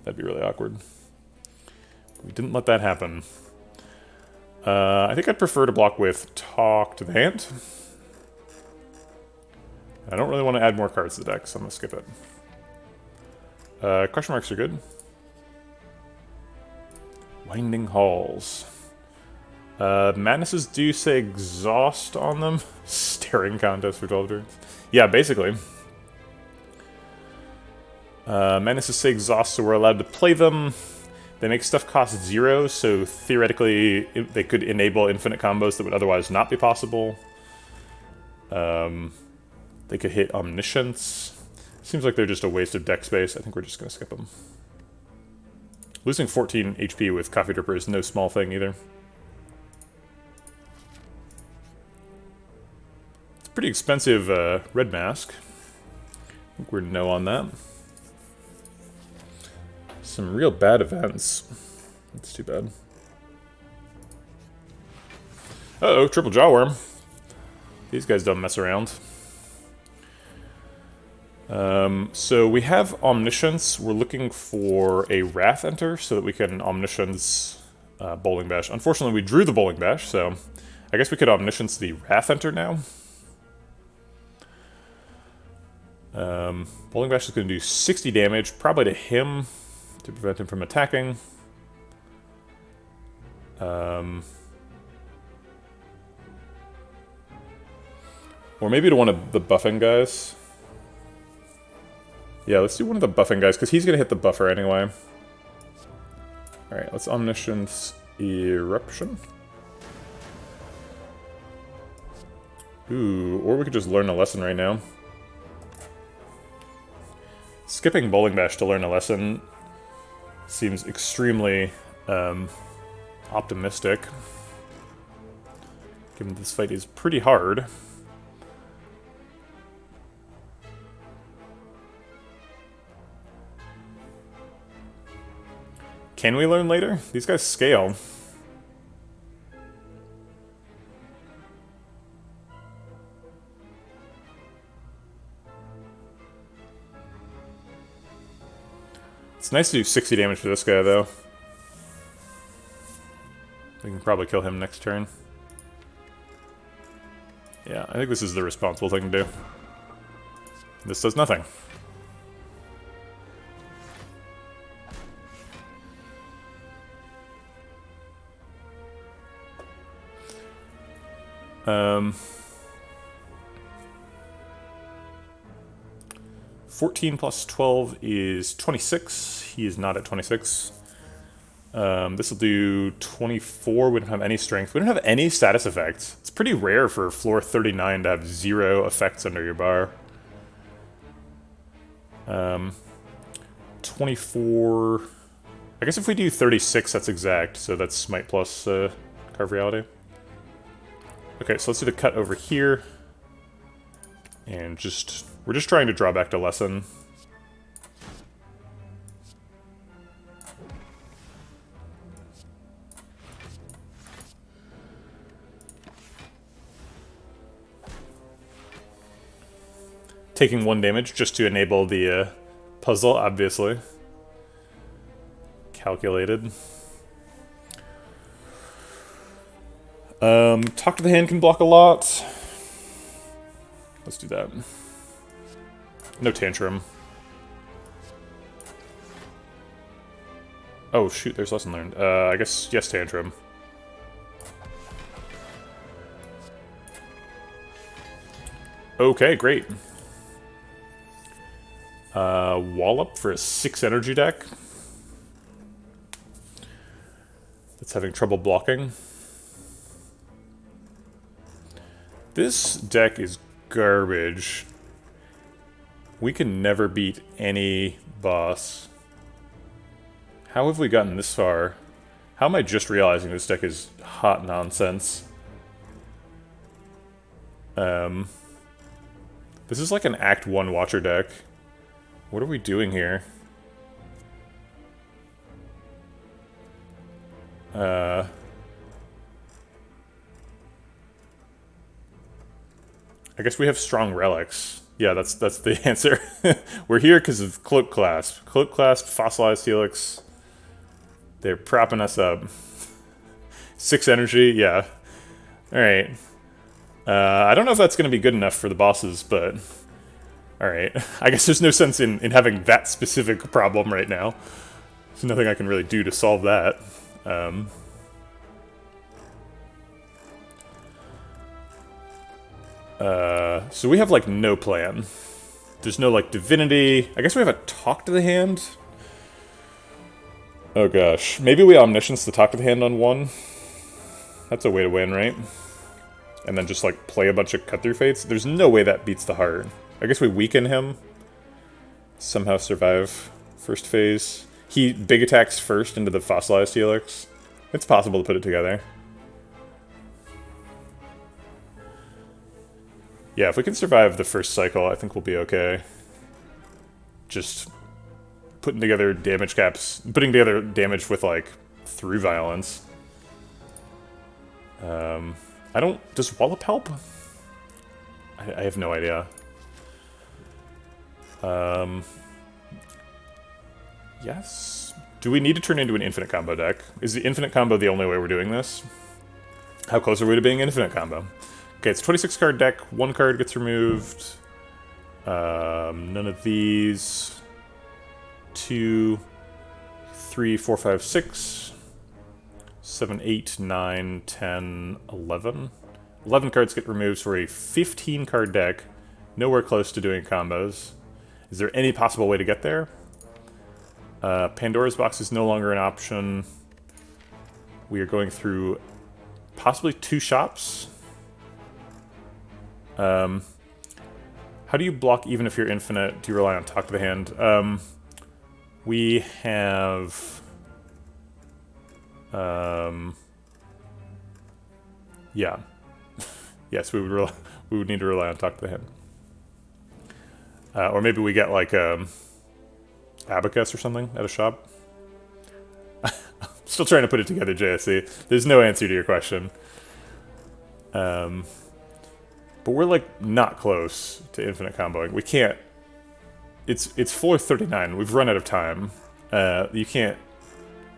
That'd be really awkward. We didn't let that happen. I think I'd prefer to block with Talk to the Hand. I don't really want to add more cards to the deck, so I'm going to skip it. Question marks are good. Winding Halls. Madnesses do say exhaust on them. Staring contest for 12 turns. Yeah, basically. Madnesses say exhaust, so we're allowed to play them. They make stuff cost 0, so theoretically they could enable infinite combos that would otherwise not be possible. They could hit Omniscience. Seems like they're just a waste of deck space. I think we're just going to skip them. Losing 14 HP with Coffee Dripper is no small thing either. It's a pretty expensive red mask. I think we're no on that. Some real bad events. That's too bad. Uh-oh, triple Jawworm. These guys don't mess around. So we have Omniscience. We're looking for a Wrath Enter so that we can Omniscience Bowling Bash. Unfortunately, we drew the Bowling Bash, so I guess we could Omniscience the Wrath Enter now. Bowling Bash is going to do 60 damage, probably to him, to prevent him from attacking. Or maybe to one of the buffing guys. Yeah, let's do one of the buffing guys, because he's going to hit the buffer anyway. Alright, let's Omniscience Eruption. Ooh, or we could just learn a lesson right now. Skipping Bowling Bash to learn a lesson seems extremely optimistic, given this fight is pretty hard. Can we learn later? These guys scale. It's nice to do 60 damage to this guy, though. We can probably kill him next turn. Yeah, I think this is the responsible thing to do. This does nothing. Um, 14 plus 12 is 26. He is not at 26. This will do 24. We don't have any strength. We don't have any status effects. It's pretty rare for floor 39 to have 0 effects under your bar. 24... I guess if we do 36, that's exact. So that's Smite plus Carve Reality. Okay, so let's do the cut over here. And we're just trying to draw back to Lesson. Taking 1 damage just to enable the puzzle, obviously. Calculated. Talk to the Hand can block a lot. Let's do that. No Tantrum. Oh shoot, there's Lesson Learned. I guess, yes, Tantrum. Okay, great. Wallop for a 6 energy deck. That's having trouble blocking. This deck is garbage. We can never beat any boss. How have we gotten this far? How am I just realizing this deck is hot nonsense? This is like an Act 1 Watcher deck. What are we doing here? I guess we have strong relics. Yeah, that's the answer. We're here because of Cloak Clasp. Cloak Clasp, Fossilized Helix. They're propping us up. 6 energy, yeah. Alright. I don't know if that's going to be good enough for the bosses, but... Alright. I guess there's no sense in having that specific problem right now. There's nothing I can really do to solve that. So we have, like, no plan. There's no, like, divinity. I guess we have a Talk to the Hand? Oh, gosh. Maybe we Omniscience the Talk to the Hand on 1? That's a way to win, right? And then just, like, play a bunch of Cut-Through Fates? There's no way that beats the heart. I guess we weaken him. Somehow survive first phase. He big attacks first into the Fossilized Helix. It's possible to put it together. Yeah, if we can survive the first cycle, I think we'll be okay. Just putting together damage caps, putting together damage with, like, through violence. Does Wallop help? I have no idea. Yes. Do we need to turn into an infinite combo deck? Is the infinite combo the only way we're doing this? How close are we to being infinite combo? Okay, it's a 26 card deck. 1 card gets removed. None of these. 2, 3, 4, 5, 6, 7, 8, 9, 10, 11. 11 cards get removed for a 15 card deck. Nowhere close to doing combos. Is there any possible way to get there? Pandora's Box is no longer an option. We are going through possibly 2 shops. How do you block even if you're infinite? Do you rely on Talk to the Hand? We have... yeah. Yes, we would need to rely on Talk to the Hand. Or maybe we get, like, Abacus or something at a shop. Still trying to put it together, JSC. There's no answer to your question. But we're, like, not close to infinite comboing. We can't... It's floor 39. We've run out of time. You can't...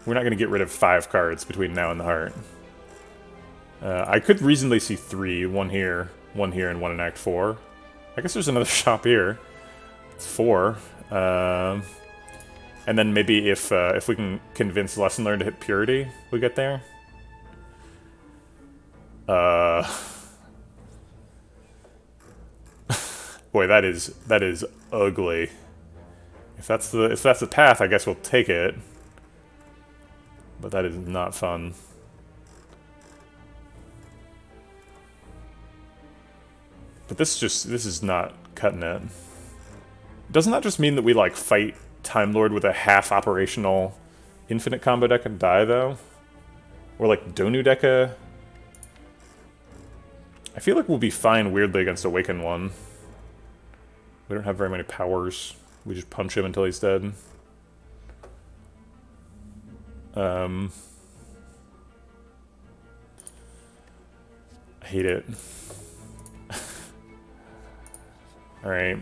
We're not going to get rid of 5 cards between now and the heart. I could reasonably see 3. 1 here. 1 here and 1 in Act 4. I guess there's another shop here. It's 4. And then maybe if we can convince Lesson Learned to hit Purity, we get there. Boy, that is ugly. If that's the path, I guess we'll take it. But that is not fun. But this is not cutting it. Doesn't that just mean that we like fight Time Lord with a half operational infinite combo deck and die though? Or like Donu Deca? I feel like we'll be fine weirdly against Awaken 1. We don't have very many powers. We just punch him until he's dead. I hate it. Alright.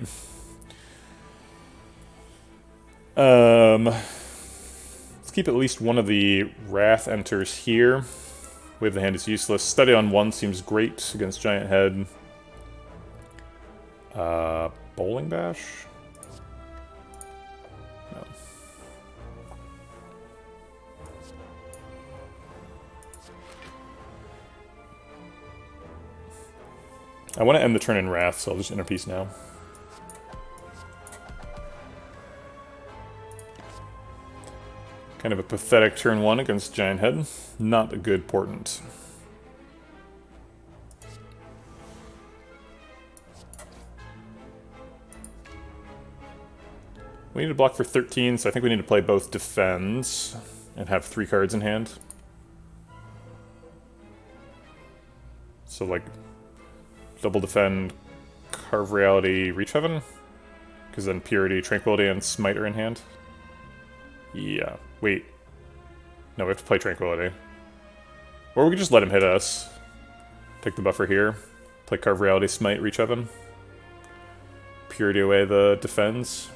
Let's keep at least one of the Wrath enters here. Wave the Hand is useless. Study on 1 seems great against Giant Head. Bowling Bash? No. I want to end the turn in Wrath, so I'll just interpiece now. Kind of a pathetic turn 1 against Giant Head. Not a good portent. We need to block for 13, so I think we need to play both Defends and have 3 cards in hand. So like double Defend, Carve Reality, Reach Heaven? Because then Purity, Tranquility, and Smite are in hand. Yeah. Wait. No, we have to play Tranquility. Or we could just let him hit us. Take the buffer here. Play Carve Reality, Smite, Reach Heaven. Purity away the Defends.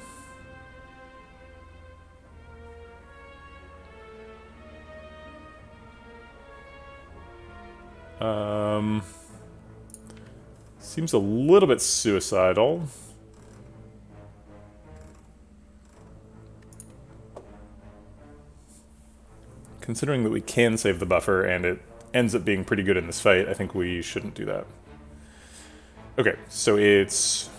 Seems a little bit suicidal. Considering that we can save the buffer and it ends up being pretty good in this fight, I think we shouldn't do that. Okay, so it's...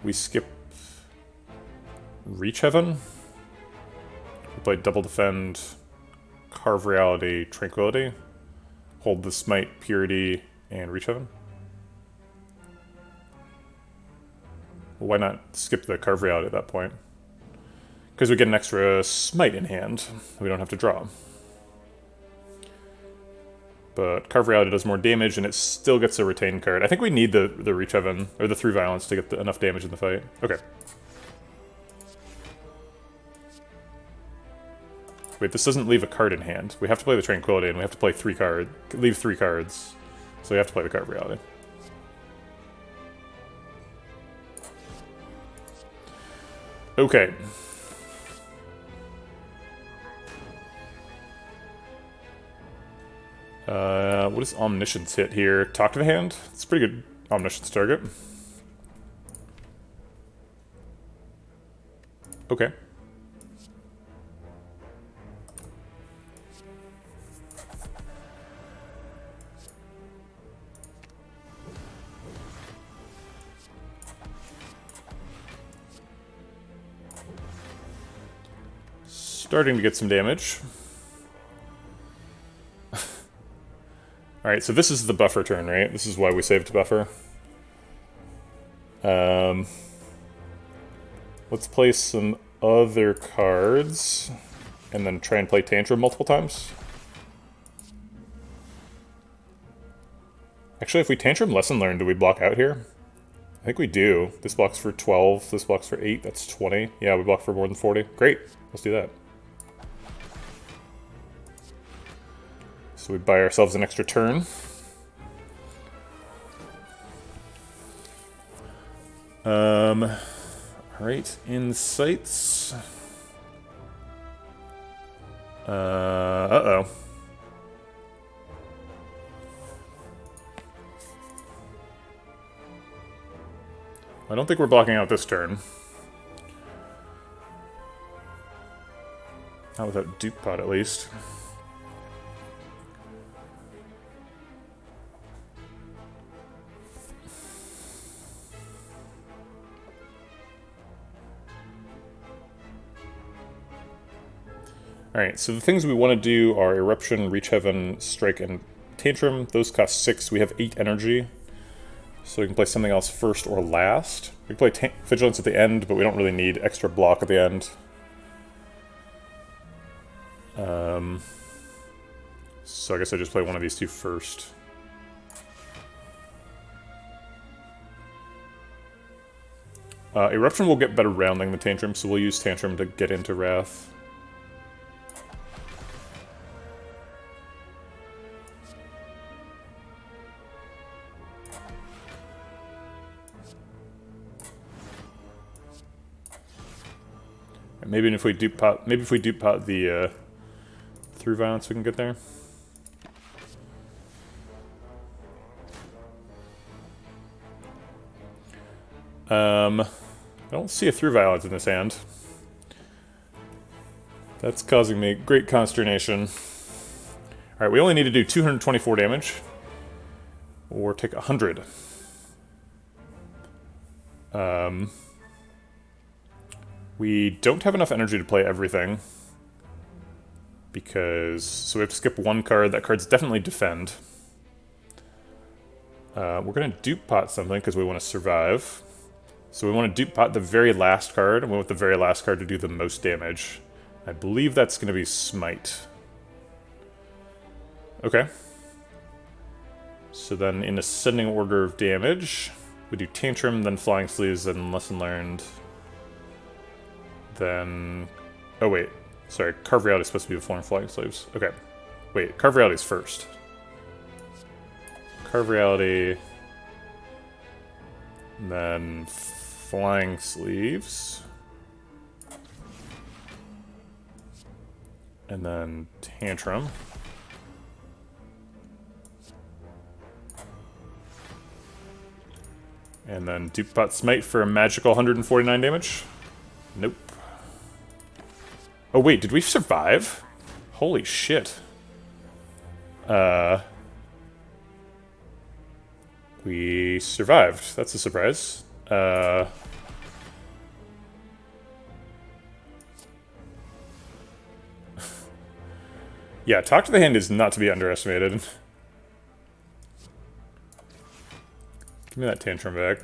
we skip Reach Heaven. We play Double Defend, Carve Reality, Tranquility. Hold the Smite, Purity, and Reach Heaven. Well, why not skip the Carve Reality at that point? Because we get an extra Smite in hand. We don't have to draw. But Carve Reality does more damage, and it still gets a retain card. I think we need the Reach Heaven, or the 3 Violence to get enough damage in the fight. Okay. Wait, this doesn't leave a card in hand. We have to play the Tranquility, and we have to play leave 3 cards. So we have to play the Carve Reality. Okay. What does Omniscience hit here? Talk to the Hand? It's a pretty good Omniscience target. Okay. Starting to get some damage. Alright, so this is the buffer turn, right? This is why we saved buffer. Let's play some other cards, and then try and play Tantrum multiple times. Actually, if we Tantrum Lesson Learned, do we block out here? I think we do. This blocks for 12, this blocks for 8, that's 20. Yeah, we block for more than 40. Great, let's do that. So we buy ourselves an extra turn. Alright, Insights. Uh-oh. I don't think we're blocking out this turn. Not without Dupe Pot, at least. Alright, so the things we want to do are Eruption, Reach Heaven, Strike, and Tantrum. Those cost 6. We have 8 energy. So we can play something else first or last. We can play Vigilance at the end, but we don't really need extra block at the end. So I guess I just play one of these two first. Eruption will get better rounding the Tantrum, so we'll use Tantrum to get into Wrath. Maybe if we dupe pot, the through violence, we can get there. I don't see a through violence in this hand. That's causing me great consternation. Alright, we only need to do 224 damage. Or take 100. We don't have enough energy to play everything. So we have to skip one card. That card's definitely Defend. We're going to dupe pot something because we want to survive. So we want to dupe pot the very last card, and we want the very last card to do the most damage. I believe that's going to be Smite. Okay. So then in ascending order of damage, we do Tantrum, then Flying Sleeves, then Lesson Learned. Then... oh wait, sorry, Carve Reality is supposed to be before Flying Sleeves. Okay. Wait, Carve Reality is first. Carve Reality... then Flying Sleeves. And then Tantrum. And then Dupe Pot Smite for a magical 149 damage. Nope. Oh wait, did we survive? Holy shit. We survived. That's a surprise. Yeah, Talk to the Hand is not to be underestimated. Give me that Tantrum back.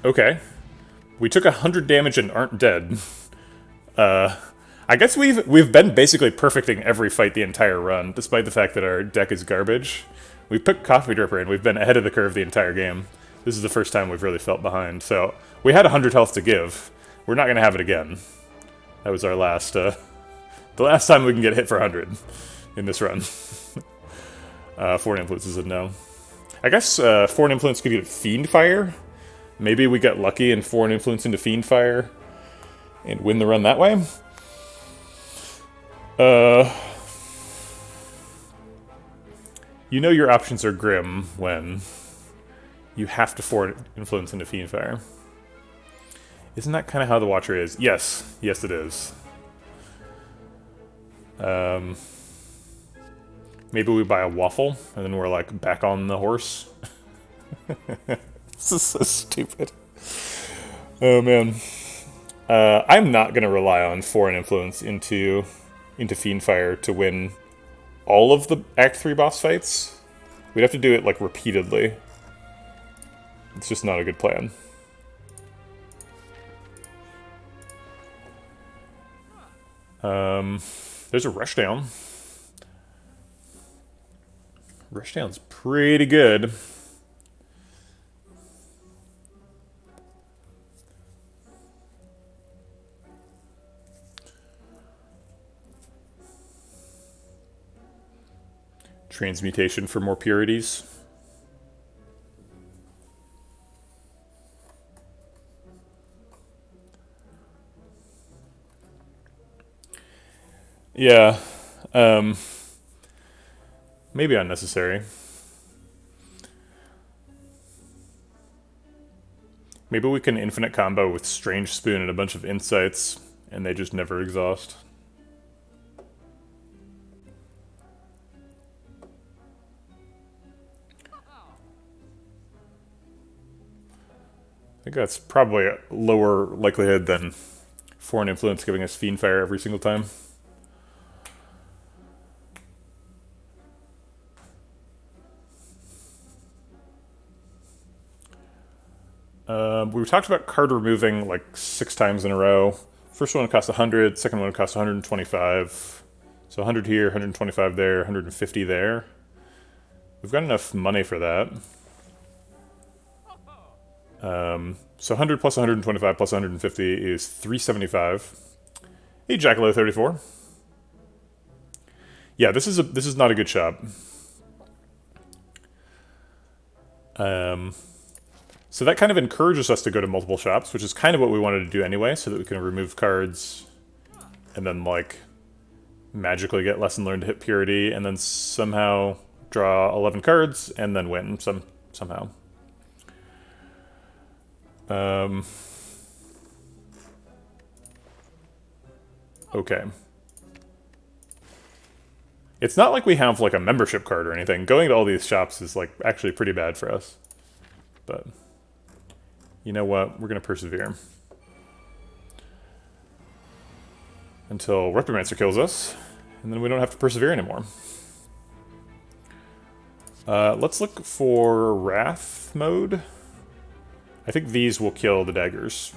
Okay. We took 100 damage and aren't dead. I guess we've been basically perfecting every fight the entire run, despite the fact that our deck is garbage. We put Coffee Dripper and we've been ahead of the curve the entire game. This is the first time we've really felt behind. So, we had 100 health to give. We're not going to have it again. That was our last, the last time we can get hit for 100 in this run. Foreign Influence is a no. I guess Foreign Influence could get Fiend Fire. Maybe we get lucky and Foreign Influence into Fiend Fire and win the run that way. You know your options are grim when you have to Foreign Influence into Fiend Fire. Isn't that kind of how the Watcher is? Yes. Yes, it is. Maybe we buy a waffle, and then we're, like, back on the horse. This is so stupid. Oh, man. I'm not going to rely on Foreign Influence into Fiendfire to win all of the Act 3 boss fights. We'd have to do it, like, repeatedly. It's just not a good plan. There's a Rushdown. Rushdown's pretty good. Transmutation for more purities. Yeah. Maybe unnecessary. Maybe we can infinite combo with Strange Spoon and a bunch of insights, and they just never exhaust. I think that's probably a lower likelihood than Foreign Influence giving us Fiendfire every single time. We talked about card removing like 6 times in a row. First one cost 100, second one cost 125. So 100 here, 125 there, 150 there. We've got enough money for that. So 100 plus 125 plus 150 is 375. Hey, Jackalow34. Yeah, this is not a good shop. So that kind of encourages us to go to multiple shops, which is kind of what we wanted to do anyway, so that we can remove cards and then, like, magically get Lesson Learned to hit Purity, and then somehow draw 11 cards, and then win somehow. Okay. It's not like we have, like, a membership card or anything. Going to all these shops is, like, actually pretty bad for us. But you know what? We're going to persevere. Until Repromancer kills us, and then we don't have to persevere anymore. Let's look for Wrath mode. I think these will kill the daggers.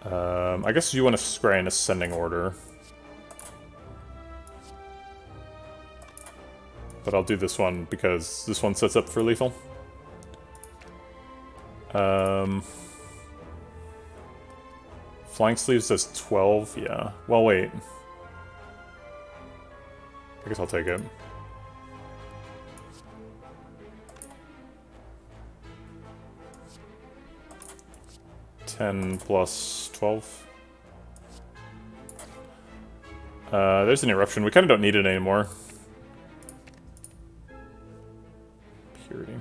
I guess you want to scry in ascending order. But I'll do this one because this one sets up for lethal. Flying Sleeve says 12, yeah. Well, wait. I guess I'll take it. $10 plus 12. There's an eruption. We kind of don't need it anymore. Purity.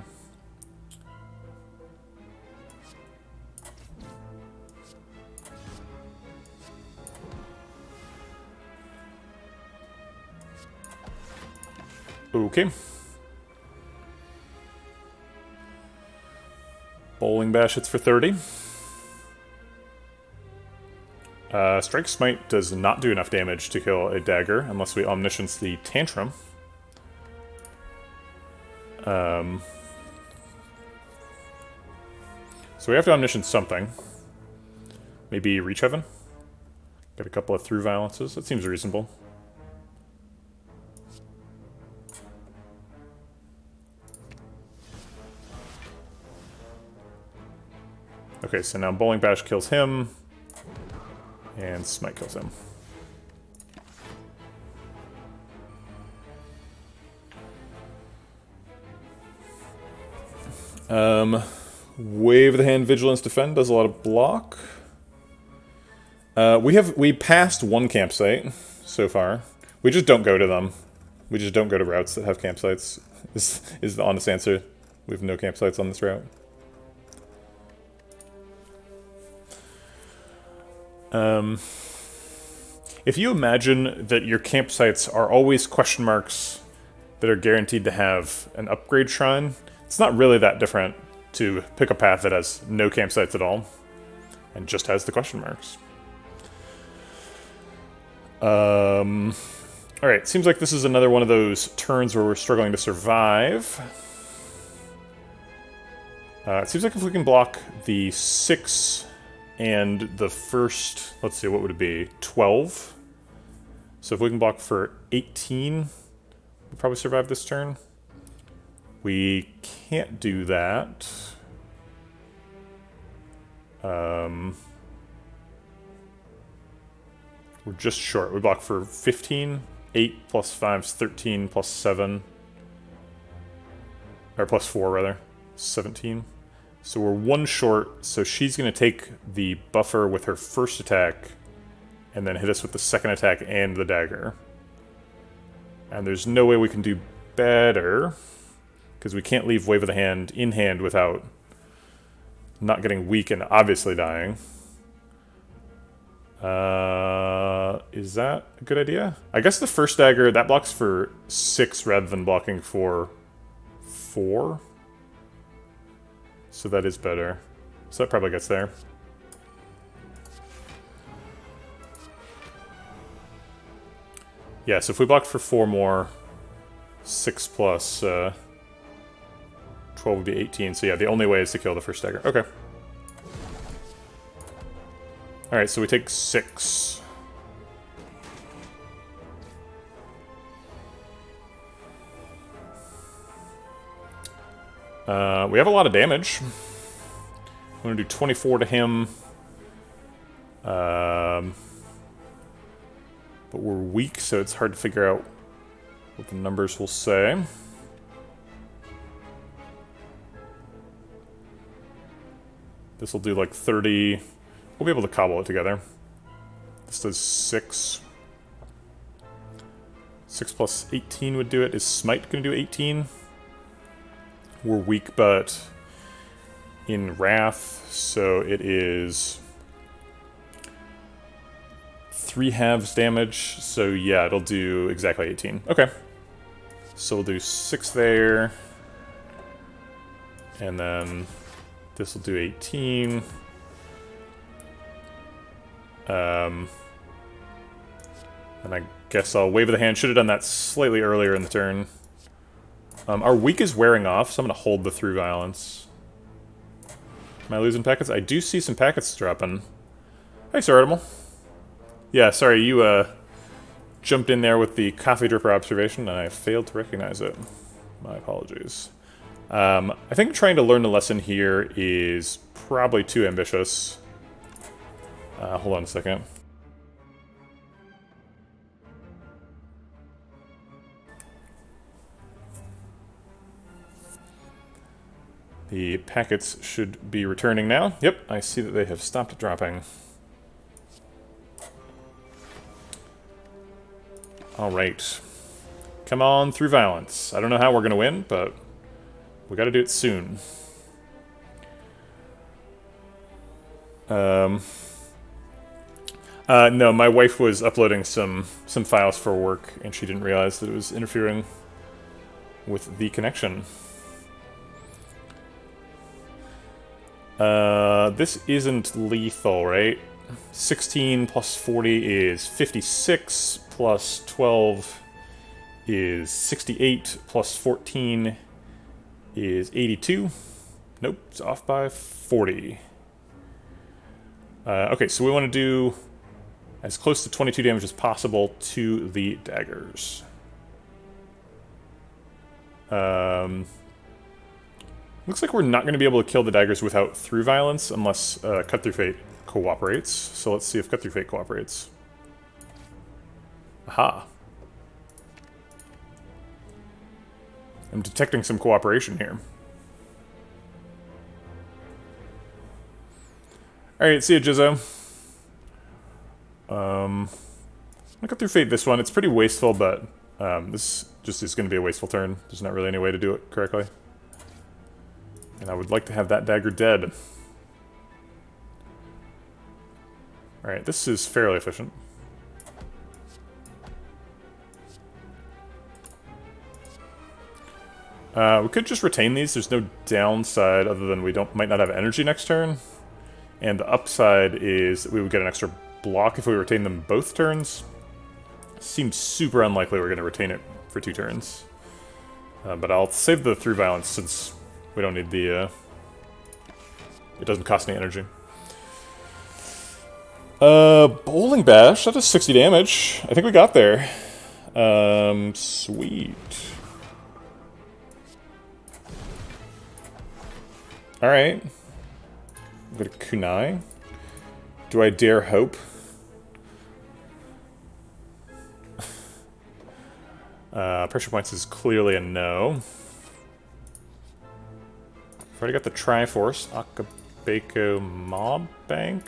Okay. Bowling Bash hits for 30. Strike Smite does not do enough damage to kill a dagger unless we Omniscience the Tantrum. So we have to Omniscience something. Maybe Reach Heaven? Get a couple of Through Violences. That seems reasonable. Okay, so now Bowling Bash kills him. And Smite kills him. Wave of the Hand, Vigilance, Defend does a lot of block. We passed one campsite so far. We just don't go to them. We just don't go to routes that have campsites. This is the honest answer. We have no campsites on this route. If you imagine that your campsites are always question marks that are guaranteed to have an upgrade shrine, it's not really that different to pick a path that has no campsites at all and just has the question marks. Alright, seems like this is another one of those turns where we're struggling to survive. It seems like if we can block the 6 and the first, let's see, what would it be? 12. So if we can block for 18, we'll probably survive this turn. We can't do that. We're just short. We block for 15. 8 plus 5 is 13 plus 7. Or plus 4, rather. 17. So we're 1 short, so she's going to take the buffer with her first attack and then hit us with the second attack and the dagger. And there's no way we can do better, because we can't leave Wave of the Hand in hand without not getting weak and obviously dying. Is that a good idea? I guess the first dagger, that blocks for 6 rather than blocking for 4. So that is better. So that probably gets there. Yeah, so if we blocked for 4 more, 6 plus 12 would be 18. So yeah, the only way is to kill the first dagger. Okay. Alright, so we take 6. We have a lot of damage. I'm going to do 24 to him. But we're weak, so it's hard to figure out what the numbers will say. This will do like 30. We'll be able to cobble it together. This does 6. 6 plus 18 would do it. Is Smite going to do 18? We're weak, but in Wrath, so it is 3 halves damage. So yeah, it'll do exactly 18. Okay. So we'll do 6 there. And then this will do 18. And I guess I'll Wave of the Hand. Should have done that slightly earlier in the turn. Our weak is wearing off, so I'm going to hold the through violence. Am I losing packets? I do see some packets dropping. Hey, Sir Artemal. Yeah, sorry, you jumped in there with the coffee dripper observation, and I failed to recognize it. My apologies. I think trying to learn the lesson here is probably too ambitious. Hold on a second. The packets should be returning now. Yep, I see that they have stopped dropping. Alright. Come on through violence. I don't know how we're going to win, but we got to do it soon. No, my wife was uploading some files for work, and she didn't realize that it was interfering with the connection. This isn't lethal, right? 16 plus 40 is 56, plus 12 is 68, plus 14 is 82. Nope, it's off by 40. Okay, so we want to do as close to 22 damage as possible to the daggers. Looks like we're not going to be able to kill the daggers without through violence unless Cut Through Fate cooperates. So let's see if Cut Through Fate cooperates. Aha. I'm detecting some cooperation here. Alright, see ya, Jizzo. I'm gonna Cut Through Fate this one. It's pretty wasteful, but this just is going to be a wasteful turn. There's not really any way to do it correctly. And I would like to have that dagger dead. Alright, this is fairly efficient. We could just retain these. There's no downside other than we might not have energy next turn. And the upside is that we would get an extra block if we retain them both turns. Seems super unlikely we're going to retain it for 2 turns. But I'll save the through violence since we don't need the... it doesn't cost any energy. Bowling Bash, that does 60 damage. I think we got there. Sweet. Alright. I've got a kunai. Do I dare hope? Pressure points is clearly a no. I've already got the Triforce. Akabeko Mob Bank.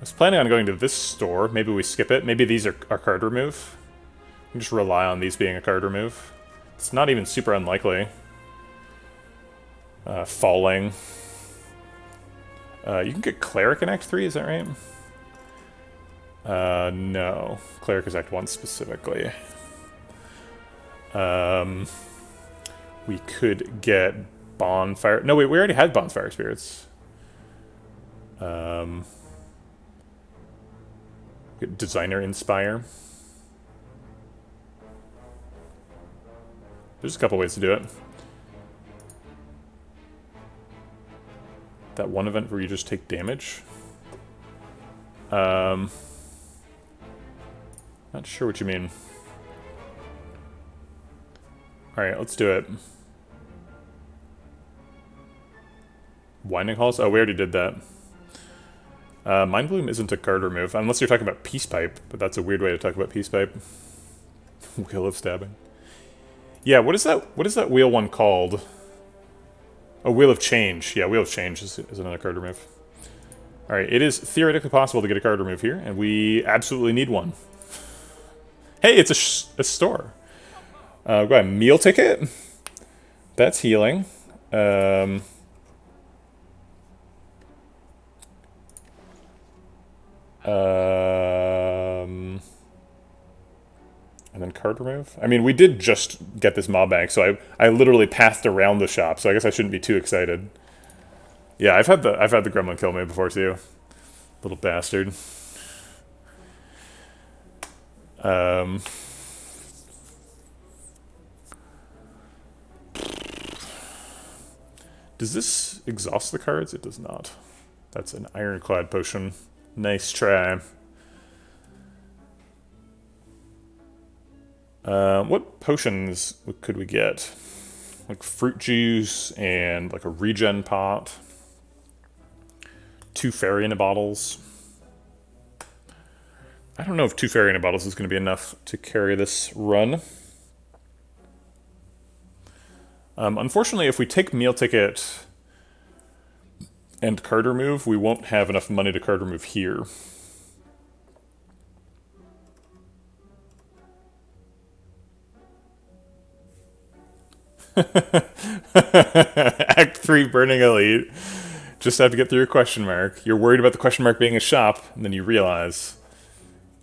was planning on going to this store. Maybe we skip it. Maybe these are our card remove. We can just rely on these being a card remove. It's not even super unlikely. Falling. You can get Cleric in Act 3, is that right? No. Cleric is Act 1 specifically. We could get Bonfire... No, wait, we already had Bonfire Spirits. Get Designer Inspire. There's a couple ways to do it. That one event where you just take damage. Not sure what you mean. Alright, let's do it. Winding Halls? Oh, we already did that. Mind Bloom isn't a card remove, unless you're talking about Peace Pipe, but that's a weird way to talk about Peace Pipe. Wheel of Stabbing. Yeah, what is that wheel one called? Oh, Wheel of Change. Yeah, Wheel of Change is another card remove. Alright, it is theoretically possible to get a card remove here, and we absolutely need one. Hey, it's a store. Go ahead, meal ticket. That's healing. And then card remove. I mean, we did just get this mob bank, so I literally passed around the shop, so I guess I shouldn't be too excited. Yeah, I've had the gremlin kill me before too. Little bastard. Does this exhaust the cards? It does not. That's an ironclad potion. Nice try. What potions could we get? Like fruit juice and like a regen pot. 2 fairy in a bottles. I don't know if 2 fairy in a bottles is going to be enough to carry this run. Unfortunately, if we take meal ticket and card remove, we won't have enough money to card remove here. Act 3 Burning Elite. Just have to get through a question mark. You're worried about the question mark being a shop, and then you realize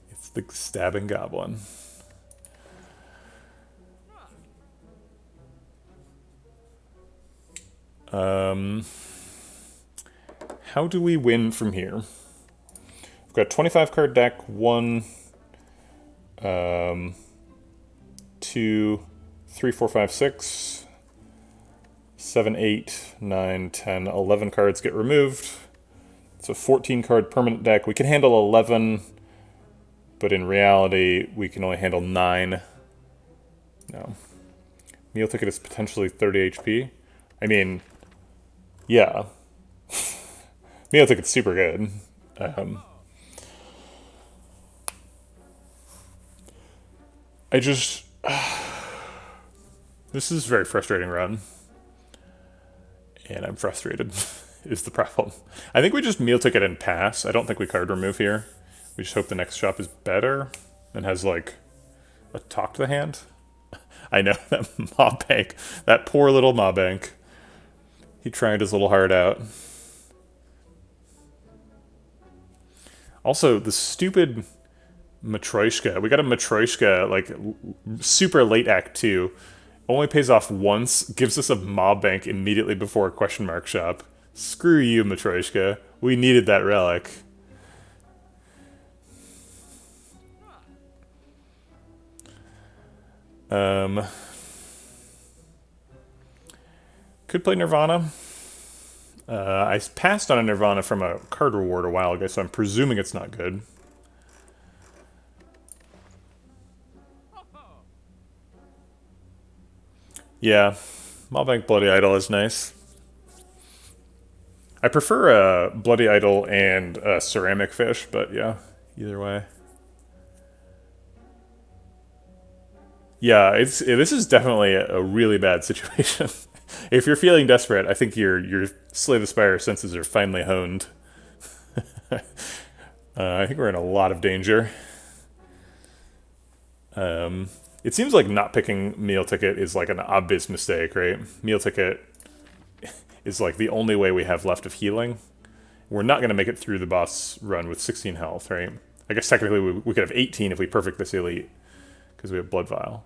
it's the stabbing goblin. How do we win from here? We've got 25 card deck, 1, 2, 3, 4, 5, 6, 7, 8, 9, 10, 11 cards get removed. It's a 14 card permanent deck. We can handle 11, but in reality, we can only handle 9. No. Meal ticket is potentially 30 HP. I mean, yeah. Meal ticket's super good. I just... this is a very frustrating run. And I'm frustrated, is the problem. I think we just meal ticket and pass. I don't think we card remove here. We just hope the next shop is better and has, like, a talk to the hand. I know, that mob bank. That poor little mob bank. He tried his little heart out. Also, the stupid Matryoshka. We got a Matryoshka, like, super late Act 2. Only pays off once, gives us a mob bank immediately before a question mark shop. Screw you, Matryoshka. We needed that relic. Could play Nirvana. I passed on a Nirvana from a card reward a while ago, so I'm presuming it's not good. Yeah, Mob Bloody Idol is nice. I prefer Bloody Idol and Ceramic Fish, but yeah, either way. Yeah, this is definitely a really bad situation. If you're feeling desperate, I think your Slay the Spire senses are finely honed. I think we're in a lot of danger. It seems like not picking meal ticket is like an obvious mistake, right? Meal ticket is like the only way we have left of healing. We're not going to make it through the boss run with 16 health, right? I guess technically we could have 18 if we perfect this elite, because we have Blood Vial.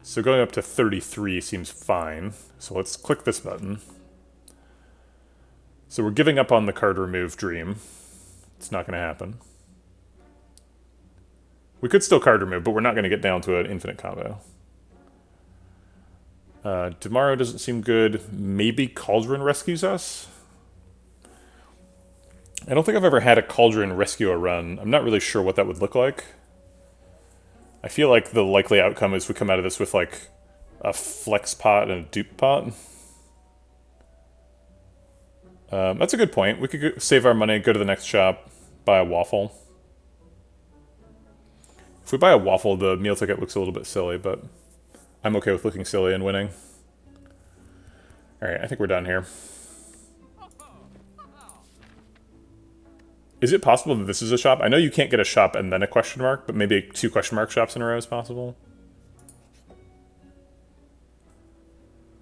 So going up to 33 seems fine. So let's click this button. So we're giving up on the card remove dream. It's not going to happen. We could still card remove, but we're not going to get down to an infinite combo. Tomorrow doesn't seem good. Maybe Cauldron rescues us? I don't think I've ever had a Cauldron rescue a run. I'm not really sure what that would look like. I feel like the likely outcome is we come out of this with like a flex pot and a dupe pot. That's a good point. We could save our money, go to the next shop, buy a waffle. If we buy a waffle, the meal ticket looks a little bit silly, but I'm okay with looking silly and winning. Alright, I think we're done here. Is it possible that this is a shop? I know you can't get a shop and then a question mark, but maybe 2 question mark shops in a row is possible.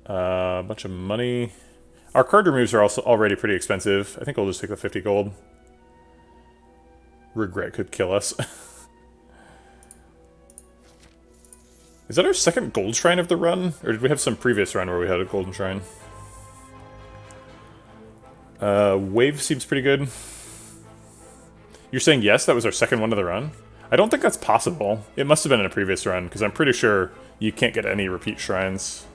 A bunch of money. Our card removes are also already pretty expensive. I think I'll just take the 50 gold. Regret could kill us. Is that our second gold shrine of the run? Or did we have some previous run where we had a golden shrine? Wave seems pretty good. You're saying yes, that was our second one of the run? I don't think that's possible. It must have been in a previous run, because I'm pretty sure you can't get any repeat shrines.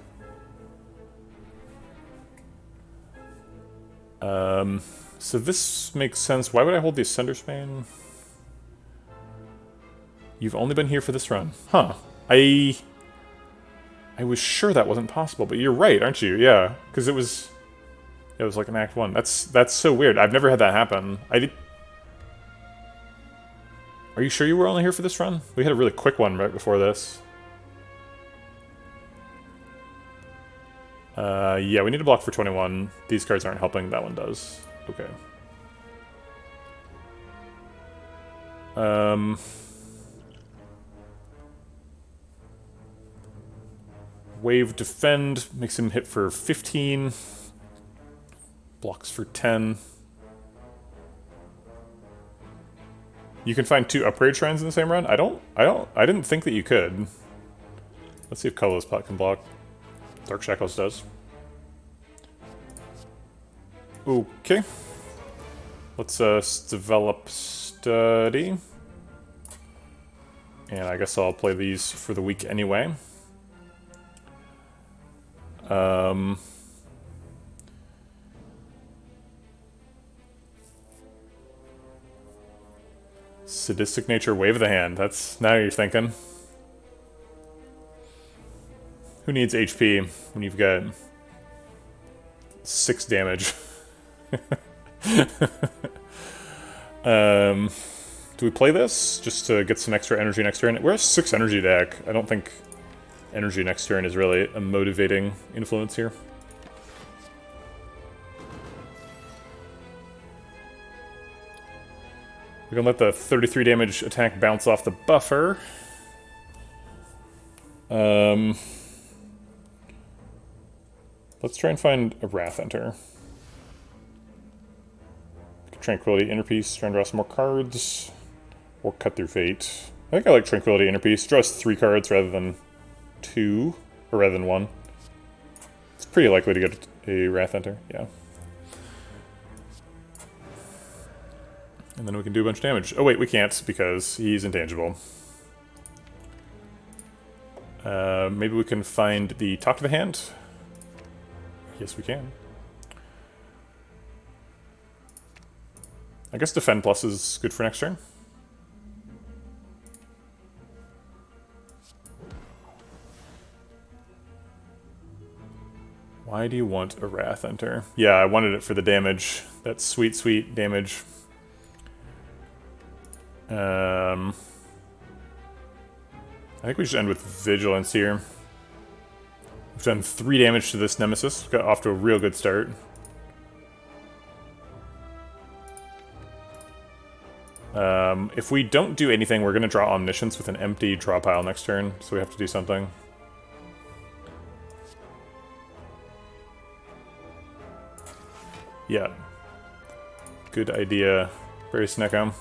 So this makes sense. Why would I hold the Ascender Spain? You've only been here for this run. Huh. I was sure that wasn't possible, but you're right, aren't you? Yeah, because it was like an Act 1. That's so weird. I've never had that happen. Are you sure you were only here for this run? We had a really quick one right before this. Yeah, we need to block for 21. These cards aren't helping. That one does. Okay. Wave defend makes him hit for 15. Blocks for 10. You can find 2 upgrade shrines in the same run? I didn't think that you could. Let's see if Colorless Pot can block. Dark Shackles does. Okay. Let's develop study. And I guess I'll play these for the week anyway. Sadistic Nature, Wave of the Hand. Now you're thinking. Who needs HP when you've got 6 damage? Do we play this just to get some extra energy next turn? We're a 6 energy deck. I don't think energy next turn is really a motivating influence here. We can let the 33 damage attack bounce off the buffer. Let's try and find a Wrath Enter. Tranquility Innerpiece, try and draw some more cards. Or Cut Through Fate. I think I like Tranquility Innerpiece. Draws 3 cards rather than 2, or rather than 1. It's pretty likely to get a Wrath Enter, yeah. And then we can do a bunch of damage. Oh wait, we can't, because he's intangible. Maybe we can find the top of the hand? Yes, we can. I guess Defend Plus is good for next turn. Why do you want a Wrath Enter? Yeah, I wanted it for the damage. That sweet, sweet damage. I think we should end with Vigilance here. We've done 3 damage to this Nemesis. Got off to a real good start. If we don't do anything, we're going to draw Omniscience with an empty draw pile next turn, so we have to do something. Yeah. Good idea. Very Sneckum.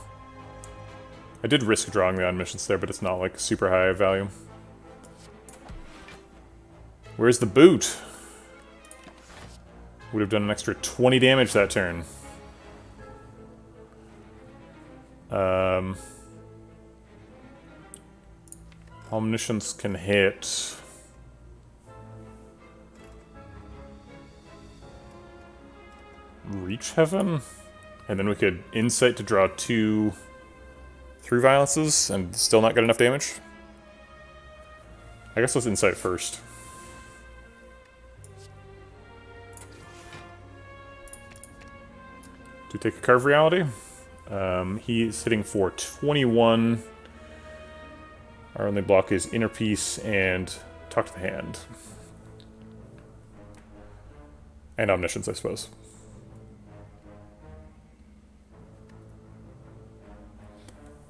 I did risk drawing the Omniscience there, but it's not like super high value. Where's the boot? Would have done an extra 20 damage that turn. Omniscience can hit. Reach Heaven? And then we could Insight to draw 2 through violences and still not get enough damage. I guess let's Insight first. To take a Carve Reality. He's hitting for 21. Our only block is Inner Peace and Talk to the Hand. And Omniscience, I suppose.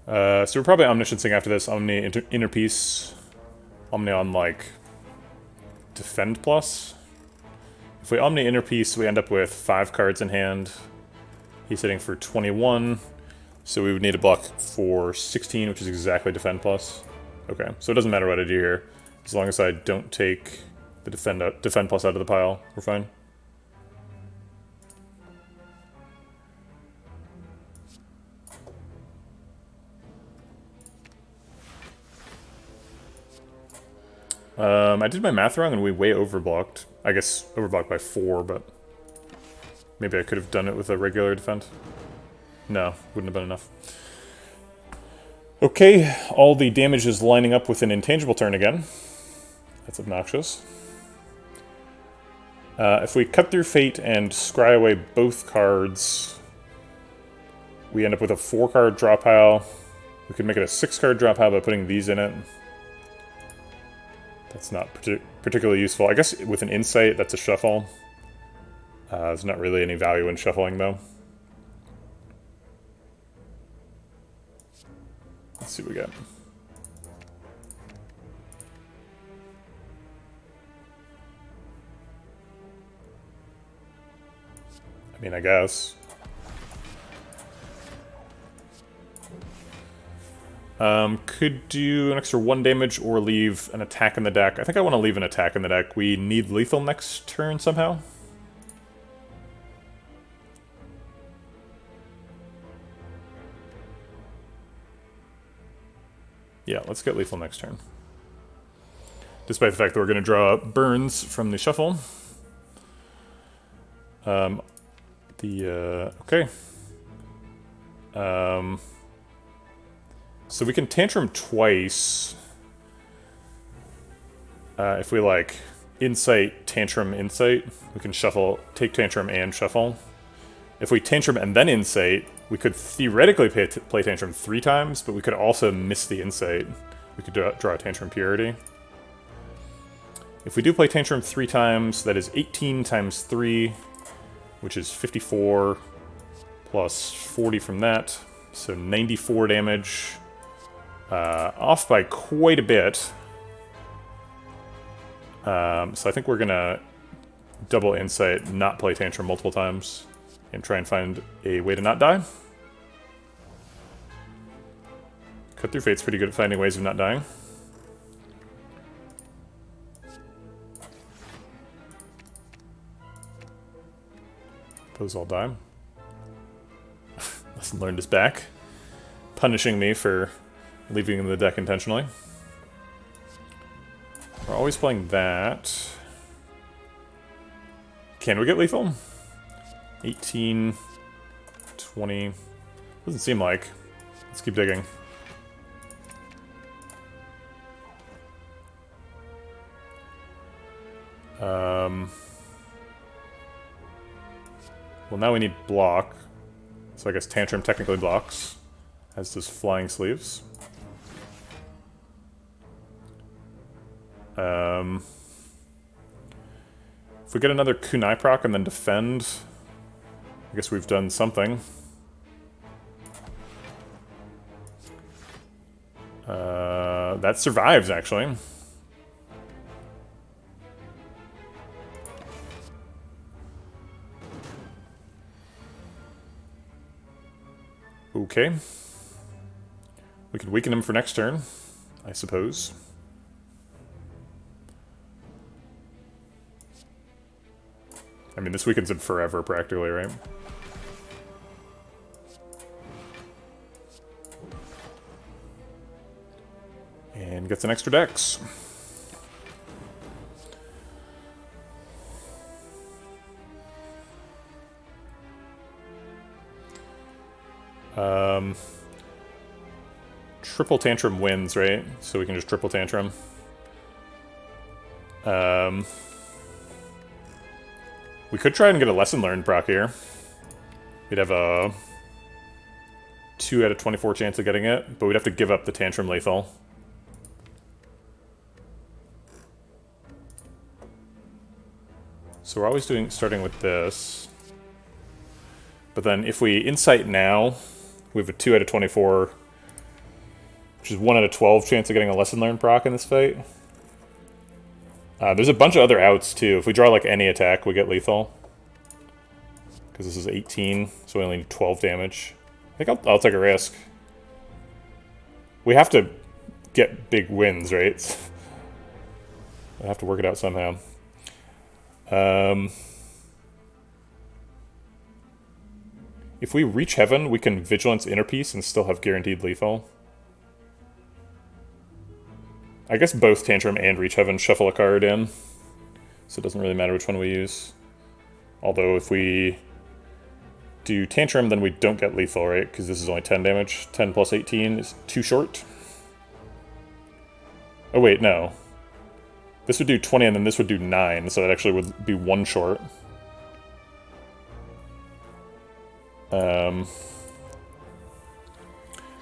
So we're probably Omnisciencing after this. Omni Inner Peace. Omni on, like, Defend Plus. If we Omni Inner Peace, we end up with 5 cards in hand. He's hitting for 21. So we would need a block for 16, which is exactly Defend Plus. Okay, so it doesn't matter what I do here. As long as I don't take the Defend Plus out of the pile, we're fine. I did my math wrong and we way overblocked. I guess overblocked by 4, but maybe I could have done it with a regular defend. No, wouldn't have been enough. Okay, all the damage is lining up with an intangible turn again. That's obnoxious. If we cut through Fate and scry away both cards, we end up with a 4-card draw pile. We could make it a 6-card draw pile by putting these in it. That's not particularly useful. I guess with an Insight, that's a shuffle. There's not really any value in shuffling, though. Let's see what we got. I mean, I guess. Could do an extra 1 damage or leave an attack in the deck. I think I want to leave an attack in the deck. We need lethal next turn somehow. Yeah, let's get lethal next turn. Despite the fact that we're going to draw burns from the shuffle. Okay. So we can Tantrum twice. If we, like, Insight, Tantrum, Insight, we can shuffle, take Tantrum and shuffle. If we Tantrum and then Insight, we could theoretically play Tantrum 3 times, but we could also miss the Insight. We could draw a Tantrum Purity. If we do play Tantrum 3 times, that is 18 times 3, which is 54, plus 40 from that, so 94 damage. Off by quite a bit. So I think we're gonna double Insight, not play Tantrum multiple times, and try and find a way to not die. Cut Through Fate's pretty good at finding ways of not dying. Those all die. Lesson learned is back. Punishing me for leaving the deck intentionally. We're always playing that. Can we get lethal? 18, 20. Doesn't seem like. Let's keep digging. Well, now we need block. So I guess Tantrum technically blocks, as does Flying Sleeves. If we get another Kunai proc and then defend, I guess we've done something. That survives, actually. Okay. We could weaken him for next turn, I suppose. I mean, this weakens him forever, practically, right? And gets an extra dex. Triple Tantrum wins, right? So we can just Triple Tantrum. We could try and get a Lesson Learned proc here. We'd have a 2 out of 24 chance of getting it, but we'd have to give up the Tantrum Lethal. So we're always starting with this. But then if we Insight now, we have a 2 out of 24, which is 1 out of 12 chance of getting a Lesson Learned proc in this fight. There's a bunch of other outs, too. If we draw, like, any attack, we get lethal. Because this is 18, so we only need 12 damage. I think I'll take a risk. We have to get big wins, right? I have to work it out somehow. If we reach heaven, we can Vigilance Inner Peace and still have guaranteed lethal. I guess both Tantrum and Reach Heaven shuffle a card in, so it doesn't really matter which one we use. Although if we do Tantrum, then we don't get lethal, right? Because this is only 10 damage. 10 plus 18 is too short. Oh wait, no. This would do 20 and then this would do 9, so it actually would be 1 short.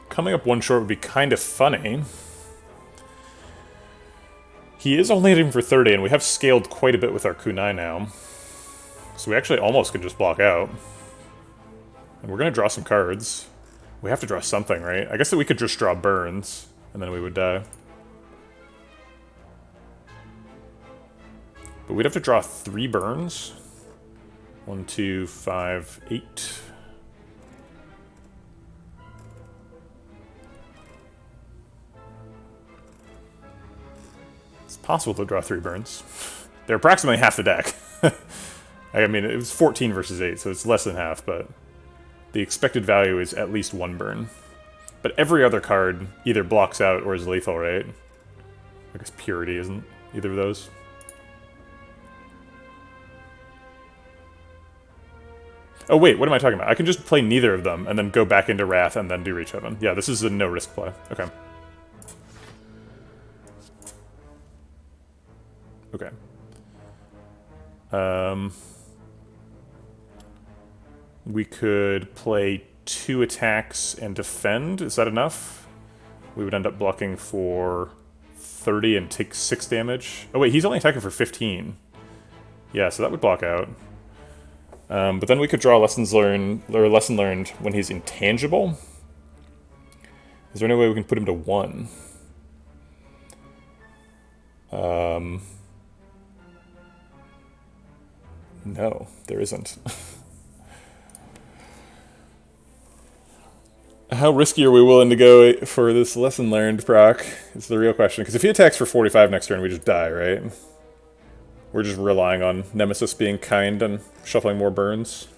Coming up 1 short would be kind of funny. He is only hitting for 30, and we have scaled quite a bit with our kunai now. So we actually almost could just block out. And we're going to draw some cards. We have to draw something, right? I guess that we could just draw burns, and then we would die. But we'd have to draw 3 burns. 1, 2, 5, 8. It's possible to draw 3 burns. They're approximately half the deck. I mean, it was 14 versus 8, so it's less than half, but the expected value is at least 1 burn. But every other card either blocks out or is lethal, right? I guess Purity isn't either of those. Oh wait, what am I talking about? I can just play neither of them and then go back into Wrath and then do Reach Heaven. Yeah, this is a no-risk play. Okay. Okay. We could play 2 attacks and defend. Is that enough? We would end up blocking for 30 and take 6 damage. Oh wait, he's only attacking for 15. Yeah, so that would block out. But then we could draw Lessons Learned, or Lesson Learned when he's intangible. Is there any way we can put him to 1? No, there isn't. How risky are we willing to go for this Lesson Learned proc? Is the real question. Because if he attacks for 45 next turn, we just die, right? We're just relying on Nemesis being kind and shuffling more burns.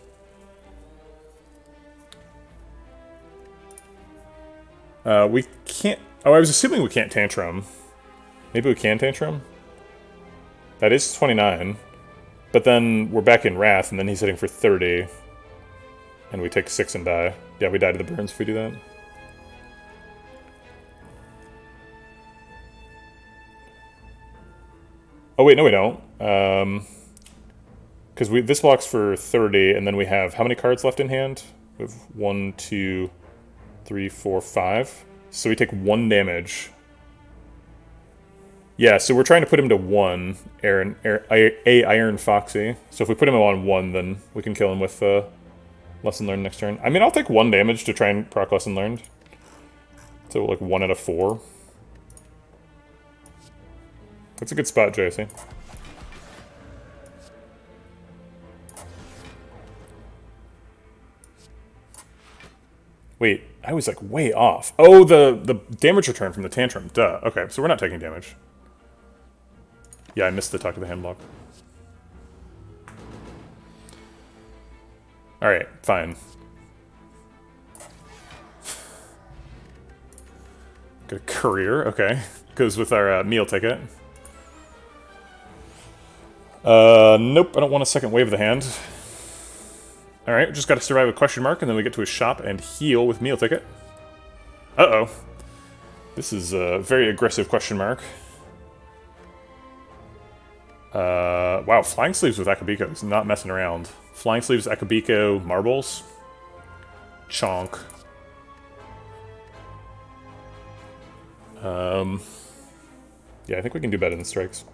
We can't... Oh, I was assuming we can't Tantrum. Maybe we can Tantrum? That is 29. But then we're back in Wrath, and then he's hitting for 30. And we take 6 and die. Yeah, we die to the burns if we do that. Oh wait, no we don't. Because this blocks for 30, and then we have how many cards left in hand? We have 1, 2, 3, 4, 5. So we take 1 damage. Yeah, so we're trying to put him to 1, Iron Foxy. So if we put him on 1, then we can kill him with Lesson Learned next turn. I mean, I'll take 1 damage to try and proc Lesson Learned. So like 1 out of 4. That's a good spot, JC. Wait, I was like way off. Oh, the damage return from the tantrum. Duh. Okay, so we're not taking damage. Yeah, I missed the talk to the hand block. Alright, fine. Got a career, okay. Goes with our meal ticket. Nope, I don't want a second wave of the hand. Alright, we just gotta survive a question mark, and then we get to a shop and heal with meal ticket. Uh-oh. This is a very aggressive question mark. Wow, flying sleeves with Akabiko is not messing around. Flying sleeves, Akabiko, marbles. Chonk. Yeah, I think we can do better than strikes.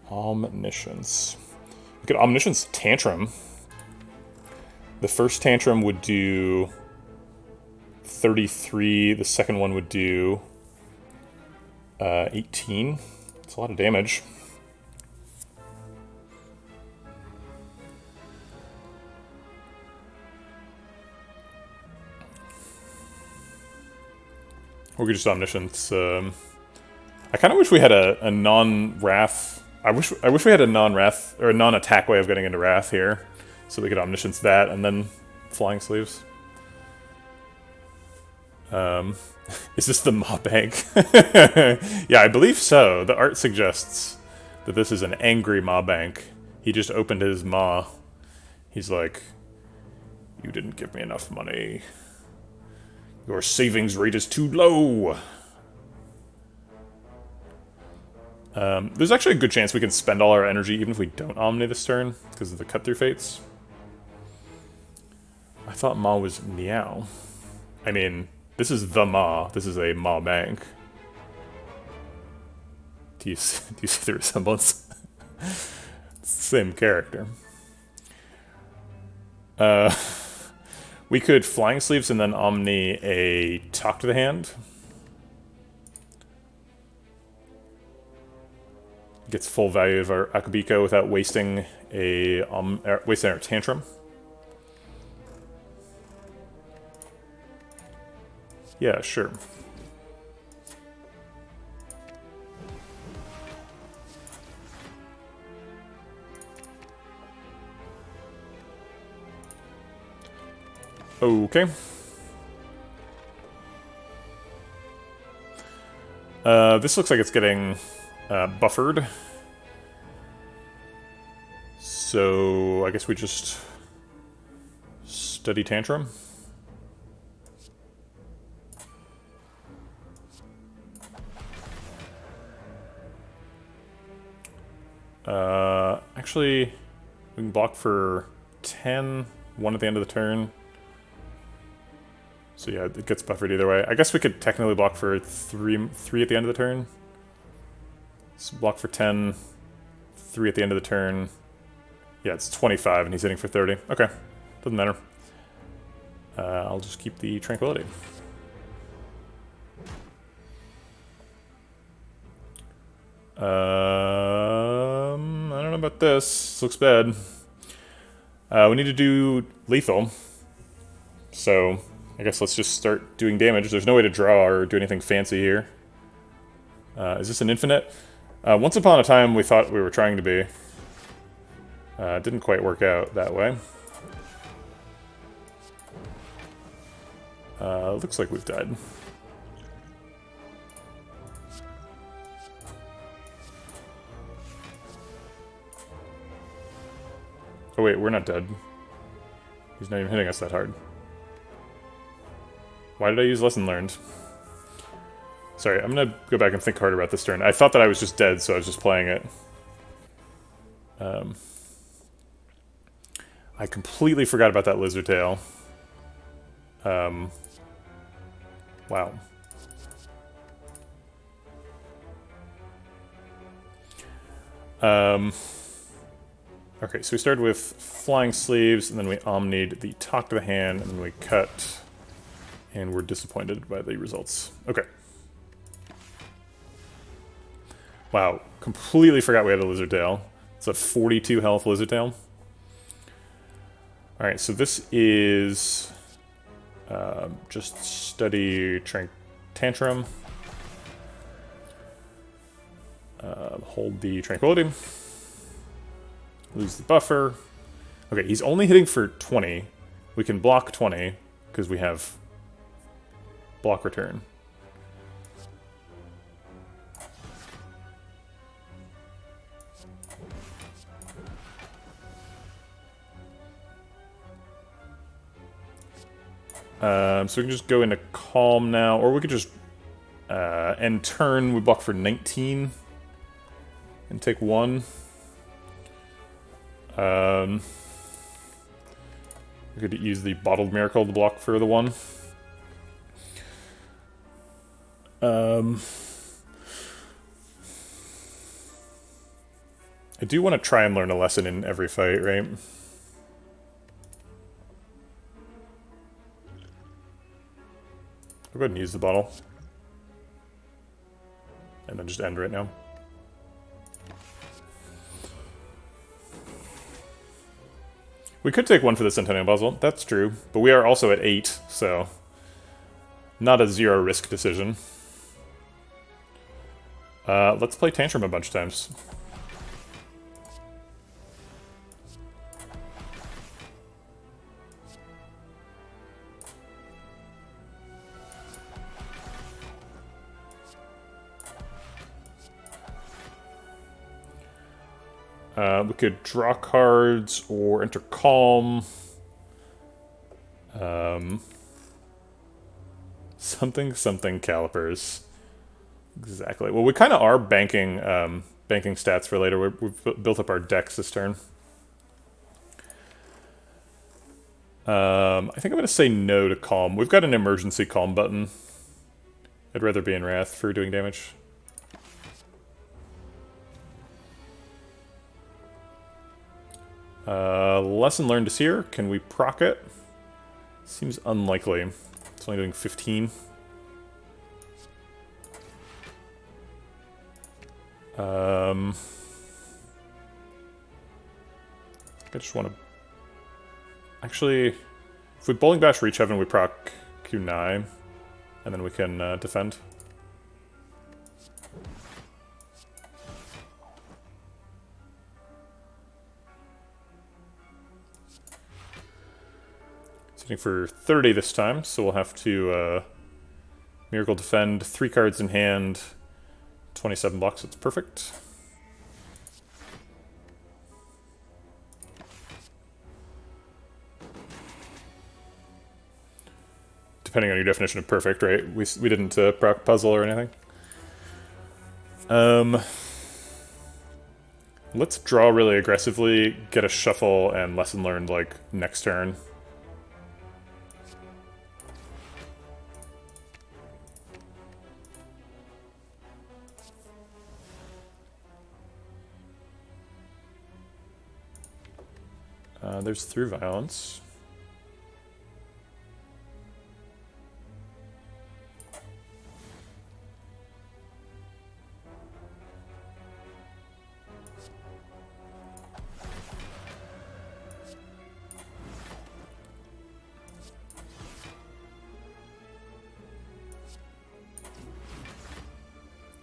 Omniscience. We could Omniscience Tantrum. The first Tantrum would do 33. The second one would do 18. It's a lot of damage. Or we could just Omniscience. I kind of wish we had a non-Wrath. I wish we had a non-Wrath or a non-attack way of getting into Wrath here, so we could Omniscience that and then Flying Sleeves. Is this the Maw Bank? Yeah, I believe so. The art suggests that this is an angry Maw Bank. He just opened his maw. He's like, "You didn't give me enough money. Your savings rate is too low." There's actually a good chance we can spend all our energy even if we don't Omni this turn, because of the cut-through fates. I thought Maw was Meow. I mean, this is the Maw. This is a Maw Bank. Do you see the resemblance? It's the same character. We could Flying Sleeves and then Omni a Talk to the Hand. Gets full value of our Akabiko without wasting wasting our Tantrum. Yeah, sure. Okay. This looks like it's getting buffered. So I guess we just study Tantrum. Actually, we can block for 10, 1 at the end of the turn. So yeah, it gets buffered either way. I guess we could technically block for 3 at the end of the turn. So block for 10, 3 at the end of the turn. Yeah, it's 25 and he's hitting for 30. Okay, doesn't matter. I'll just keep the Tranquility. I don't know about this. This looks bad. We need to do lethal. So I guess let's just start doing damage. There's no way to draw or do anything fancy here. Is this an infinite? Once upon a time we thought we were trying to be. It didn't quite work out that way. Looks like we've died. Oh wait, we're not dead. He's not even hitting us that hard. Why did I use Lesson Learned? Sorry, I'm gonna go back and think harder about this turn. I thought that I was just dead, so I was just playing it. I completely forgot about that Lizard Tail. Wow. Okay, so we started with Flying Sleeves, and then we Omni'd the Talk to the Hand, and then we cut, and we're disappointed by the results. Okay. Wow, completely forgot we had a Lizard Tail. It's a 42 health Lizard Tail. Alright, so this is just study Tantrum. Hold the Tranquility. Lose the buffer. Okay, he's only hitting for 20. We can block 20 because we have block return. So we can just go into Calm now, or we could just end turn. We block for 19 and take 1. We could use the Bottled Miracle to block for the 1. I do want to try and learn a lesson in every fight, right? I'll go ahead and use the bottle. And then just end right now. We could take 1 for the Centennial Puzzle, that's true. But we are also at 8, so... not a zero risk decision. Let's play Tantrum a bunch of times. We could draw cards or enter Calm. Something calipers. Exactly. Well, we kind of are banking stats for later. We've built up our decks this turn. I think I'm going to say no to Calm. We've got an emergency Calm button. I'd rather be in Wrath for doing damage. Lesson learned is here. Can we proc it? Seems unlikely. It's only doing 15. I just want to... Actually, if we Bowling Bash Reach Heaven, we proc Q9, and then we can defend. Sitting for 30 this time, so we'll have to Miracle Defend, 3 cards in hand, 27 blocks, it's perfect. Depending on your definition of perfect, right? We didn't proc puzzle or anything. Let's draw really aggressively, get a shuffle, and lesson learned, like, next turn. There's Through Violence.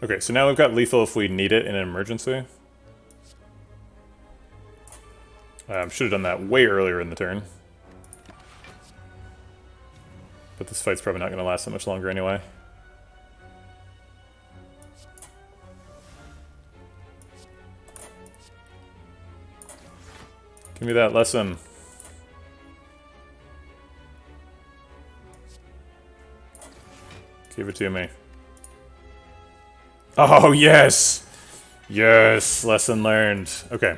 Okay, so now we've got lethal if we need it in an emergency. Should have done that way earlier in the turn. But this fight's probably not going to last that much longer anyway. Give me that lesson. Give it to me. Oh, yes! Yes, lesson learned. Okay.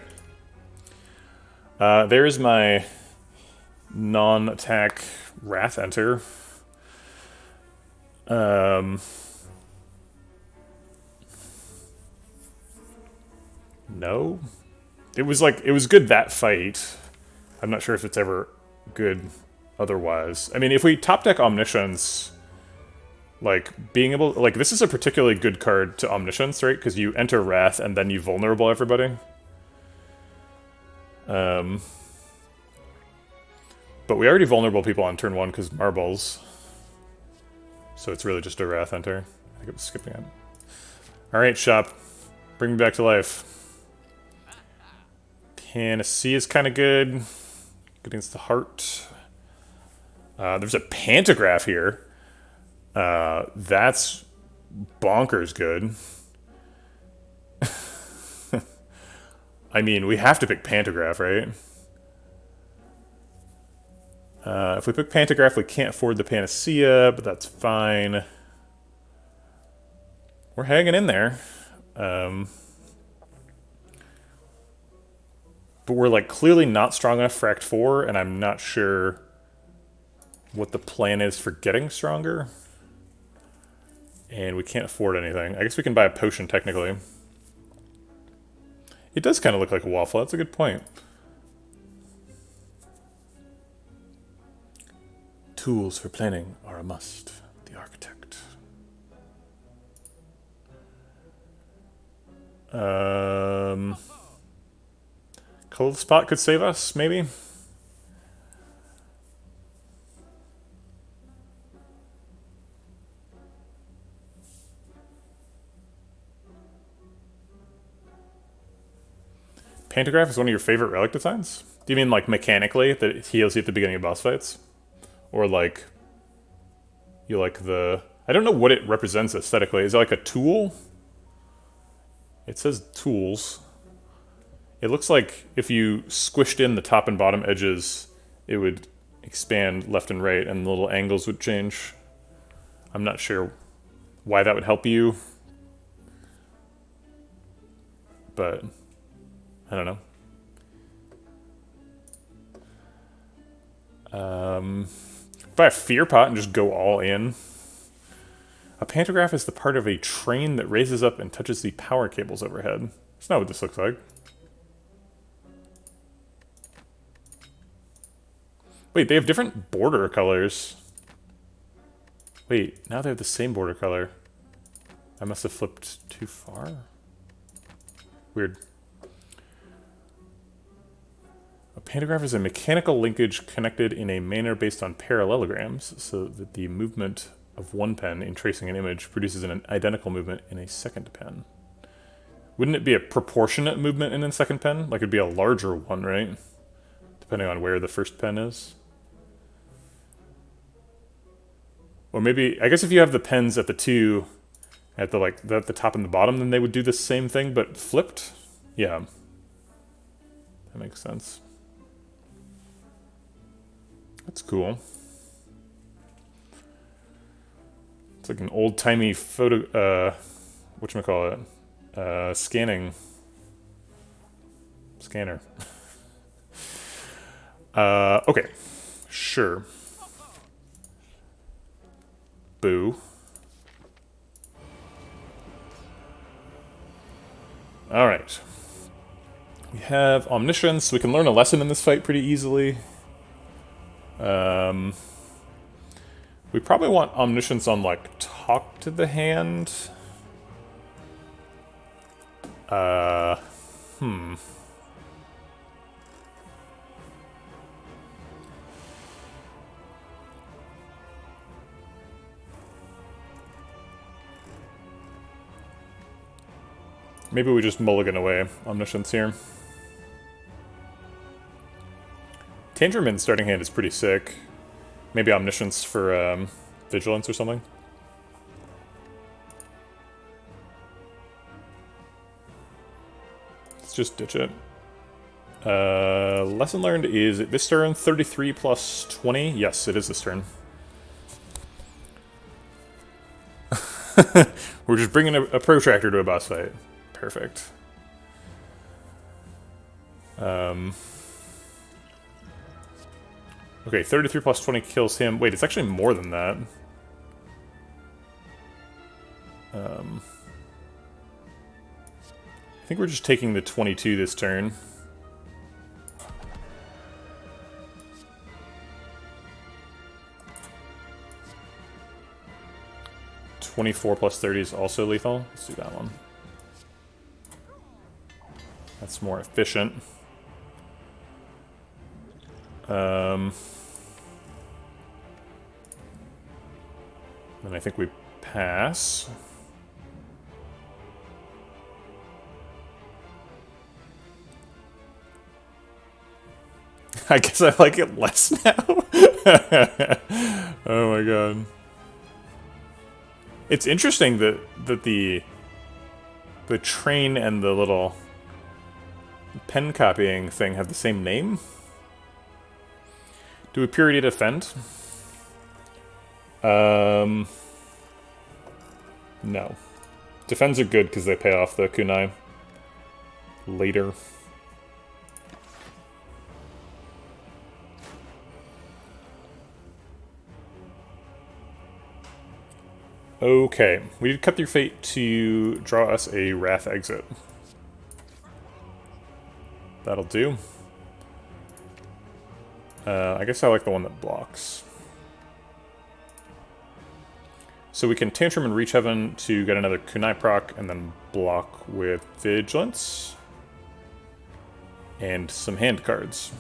There's my non-attack Wrath Enter. No? It was good that fight. I'm not sure if it's ever good otherwise. I mean, if we top deck Omniscience, Like, being able... Like, this is a particularly good card to Omniscience, right? Because you enter Wrath and then you vulnerable everybody. But we already vulnerable people on turn 1 because Marbles. So it's really just a Wrath enter. I think I'm skipping it. Alright, shop. Bring me back to life. Panacea is kind of good. Against the heart. There's a Pantograph here. That's bonkers good. I mean, we have to pick Pantograph, right? If we pick Pantograph, we can't afford the Panacea, but that's fine. We're hanging in there. But we're like clearly not strong enough for Act 4, and I'm not sure what the plan is for getting stronger. And we can't afford anything. I guess we can buy a potion, technically. It does kind of look like a waffle. That's a good point. Tools for planning are a must. The architect. Cold Spot could save us, maybe? Pantograph is one of your favorite relic designs? Do you mean like mechanically, that it heals you at the beginning of boss fights? Or like, you like the... I don't know what it represents aesthetically. Is it like a tool? It says tools. It looks like if you squished in the top and bottom edges, it would expand left and right and the little angles would change. I'm not sure why that would help you. But, I don't know. Buy a Fear Pot and just go all in. A Pantograph is the part of a train that raises up and touches the power cables overhead. That's not what this looks like. Wait, they have different border colors. Wait, now they have the same border color. I must have flipped too far. Weird. A pantograph is a mechanical linkage connected in a manner based on parallelograms, so that the movement of one pen in tracing an image produces an identical movement in a second pen. Wouldn't it be a proportionate movement in a second pen? Like it'd be a larger one, right? Depending on where the first pen is. Or maybe, I guess if you have the pens at the two, at the top and the bottom, then they would do the same thing, but flipped? Yeah. That makes sense. That's cool. It's like an old-timey photo, whatchamacallit? Scanner. Okay. Sure. Boo. Alright. We have Omniscience. We can learn a lesson in this fight pretty easily. We probably want Omniscience on, like, Talk to the Hand. Maybe we just mulligan away Omniscience here. Tangerman's starting hand is pretty sick. Maybe Omniscience for Vigilance or something. Let's just ditch it. Lesson learned is this turn 33 plus 20? Yes, it is this turn. We're just bringing a protractor to a boss fight. Perfect. Okay, 33 plus 20 kills him. Wait, it's actually more than that. I think we're just taking the 22 this turn. 24 plus 30 is also lethal. Let's do that one. That's more efficient. Then I think we pass. I guess I like it less now. Oh my god. It's interesting that the train and the little pen copying thing have the same name. Do we purity defend? No. Defends are good because they pay off the kunai later. Okay, we need to cut through fate to draw us a Wrath exit. That'll do. I guess I like the one that blocks. So we can Tantrum and Reach Heaven to get another kunai proc, and then block with Vigilance. And some hand cards.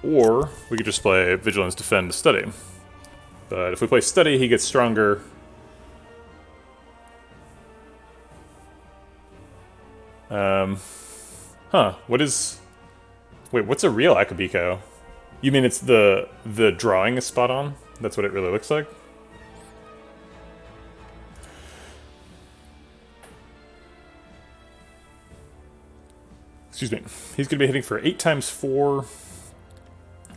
Or we could just play Vigilance, Defend, Study. But if we play Study, he gets stronger. What is... Wait, what's a real Akabiko? You mean it's the drawing is spot on? That's what it really looks like? Excuse me. He's going to be hitting for 8 times 4.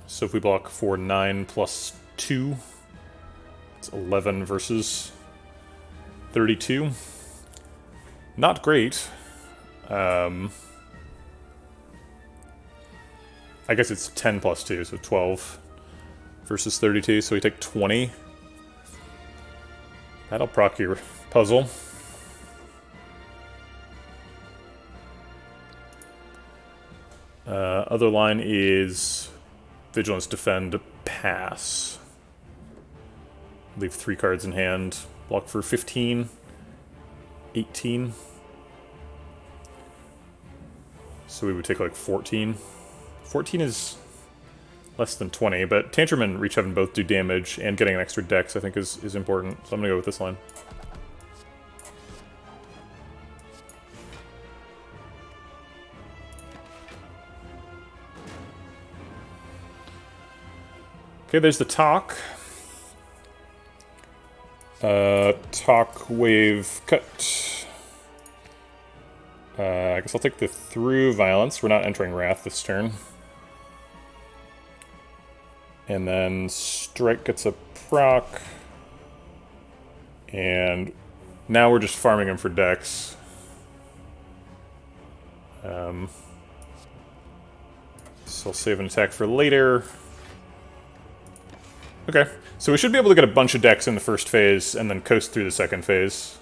So if we block for 9 plus 2, it's 11 versus 32. Not great. I guess it's 10 plus 2, so 12 versus 32, so we take 20. That'll proc your puzzle. Other line is Vigilance, Defend, Pass. Leave 3 cards in hand. Block for 15. 18. So we would take like 14. 14 is less than 20, but Tantrum and Reach Heaven both do damage, and getting an extra dex I think is important, so I'm gonna go with this line. Okay, there's the talk. Talk, wave, cut. I guess I'll take the through violence. We're not entering Wrath this turn. And then strike gets a proc. And now we're just farming him for dex. So I'll save an attack for later. Okay, so we should be able to get a bunch of decks in the first phase and then coast through the second phase.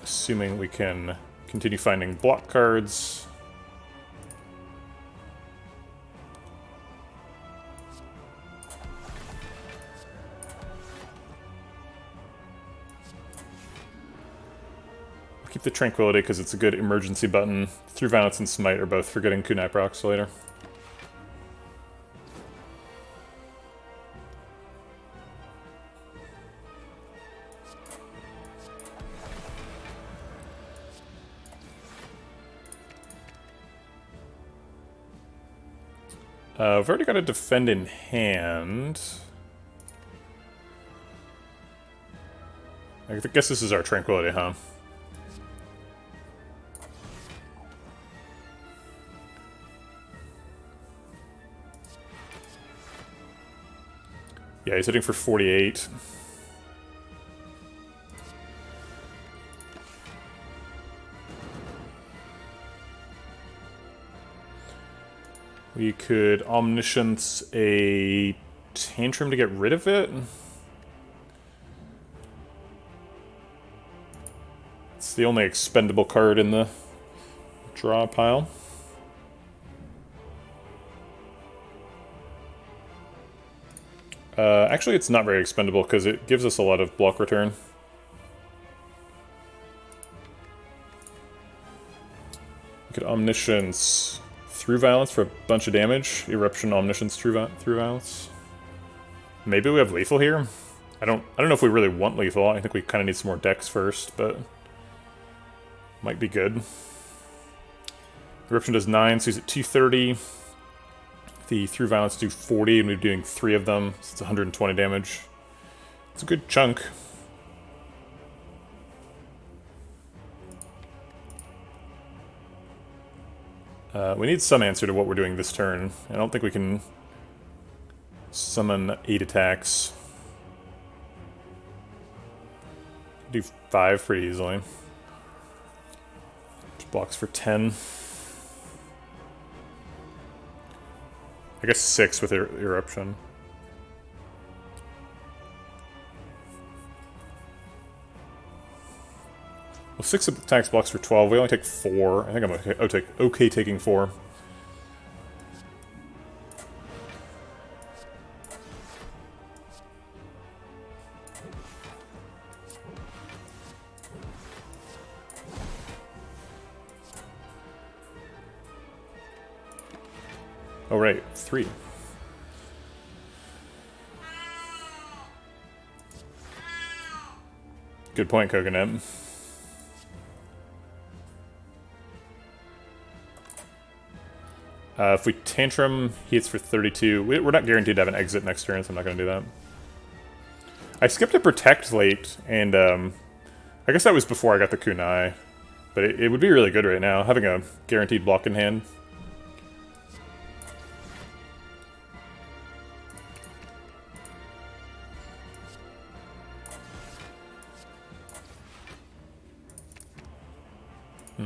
Assuming we can continue finding block cards. Keep the Tranquility because it's a good emergency button. Through Violence and Smite are both for getting kunai procs later. We've already got a Defend in hand. I guess this is our Tranquility, huh? Yeah, he's hitting for 48. We could Omniscience a Tantrum to get rid of it. It's the only expendable card in the draw pile. Actually, it's not very expendable because it gives us a lot of block return. We could Omniscience through Violence for a bunch of damage. Eruption, Omniscience through Violence. Maybe we have lethal here. I don't know if we really want lethal. I think we kind of need some more decks first, but might be good. Eruption does 9, so he's at 230. The through violence do 40, and we're doing 3 of them, so it's 120 damage. It's a good chunk. We need some answer to what we're doing this turn. I don't think we can summon 8 attacks. Do 5 pretty easily. Which blocks for 10. I guess 6 with Eruption. Well, 6 attacks blocks for 12. We only take 4. I think I'm okay taking 4. Oh, right. 3. Good point, Coconut. If we Tantrum, he hits for 32. We're not guaranteed to have an exit next turn, so I'm not going to do that. I skipped a Protect late, and I guess that was before I got the Kunai. But it would be really good right now, having a guaranteed block in hand.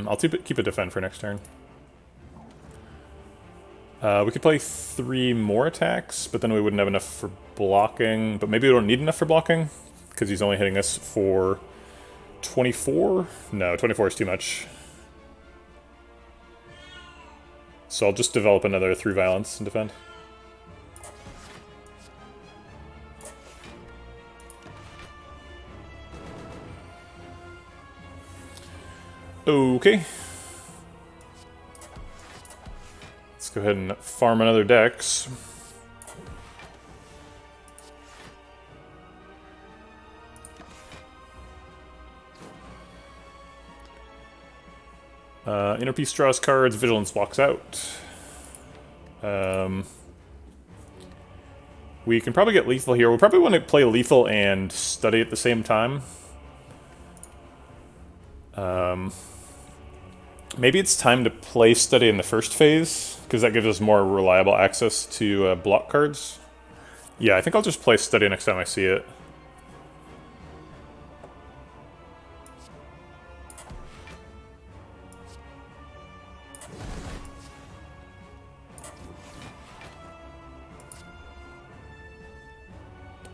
I'll keep a defend for next turn. We could play 3 more attacks, but then we wouldn't have enough for blocking. But maybe we don't need enough for blocking, because he's only hitting us for 24? No, 24 is too much. So I'll just develop another through violence and defend. Okay. Let's go ahead and farm another Dex. Inner Peace draws cards, Vigilance walks out. We can probably get lethal here. We'll probably want to play lethal and study at the same time. Maybe it's time to play study in the first phase, because that gives us more reliable access to block cards. Yeah, I think I'll just play study next time I see it.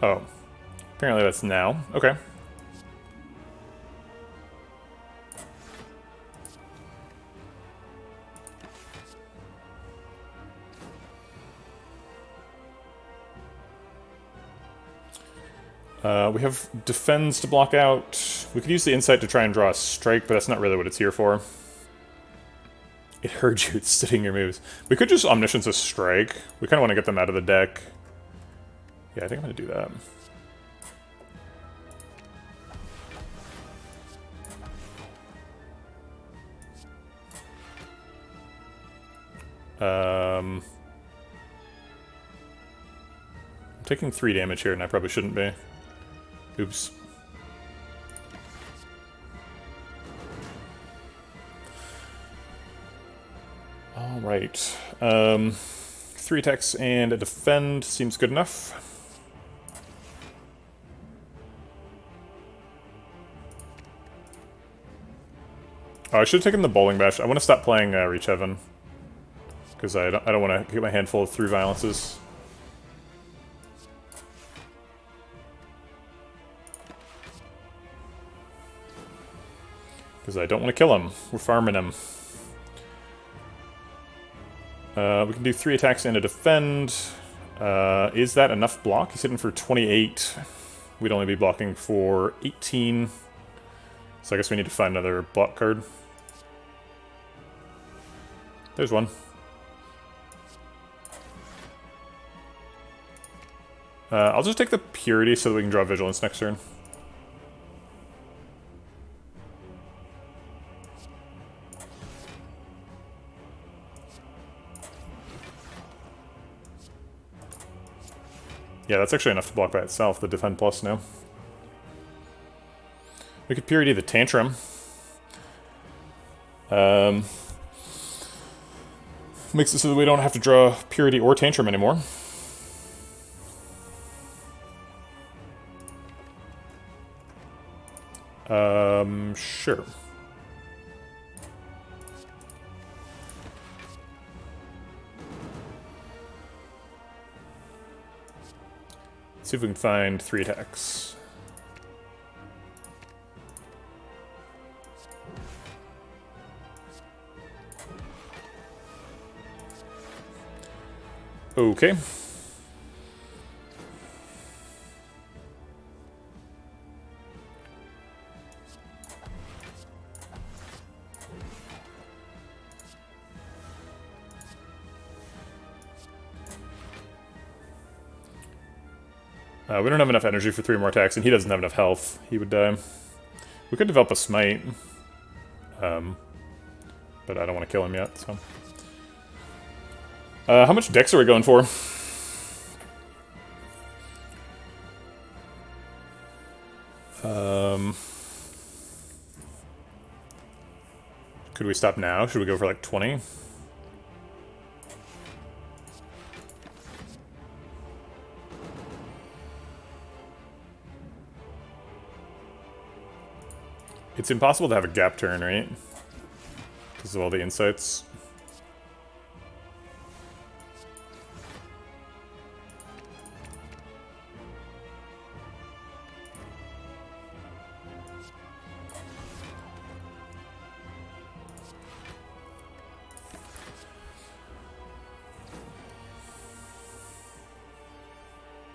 Oh. Apparently that's now. Okay. We have defends to block out. We could use the insight to try and draw a strike, but that's not really what it's here for. It heard you, it's studying your moves. We could just Omniscience a strike. We kind of want to get them out of the deck. Yeah, I think I'm going to do that. I'm taking 3 damage here, and I probably shouldn't be. Oops. Alright. 3 attacks and a defend seems good enough. Oh, I should have taken the Bowling Bash. I want to stop playing Reach Heaven, because I don't want to get my hand full of 3 violences. Because I don't want to kill him. We're farming him. We can do 3 attacks and a defend. Is that enough block? He's hitting for 28. We'd only be blocking for 18. So I guess we need to find another block card. There's one. I'll just take the Purity so that we can draw Vigilance next turn. Yeah, that's actually enough to block by itself, the Defend Plus now. We could Purity the Tantrum. Makes it so that we don't have to draw Purity or Tantrum anymore. Sure. Let's see if we can find 3 attacks. Okay. We don't have enough energy for 3 more attacks, and he doesn't have enough health. He would die. We could develop a Smite. But I don't want to kill him yet, so... how much dex are we going for? Could we stop now? Should we go for like 20? It's impossible to have a gap turn, right? Because of all the insights.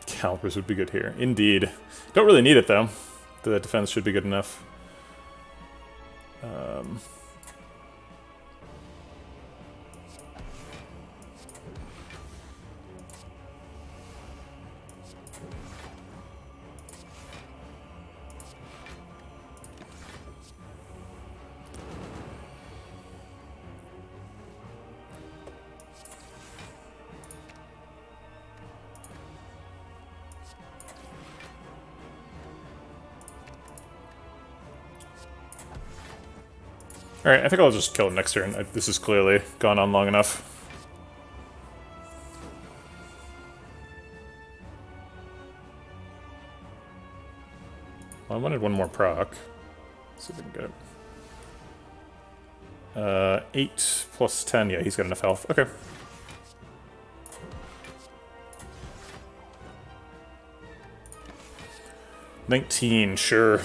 Calipers would be good here. Indeed. Don't really need it, though. The defense should be good enough. Alright, I think I'll just kill him next turn. This has clearly gone on long enough. Well, I wanted one more proc. Let's see if we can get it. 8 plus 10. Yeah, he's got enough health. Okay. $19, sure.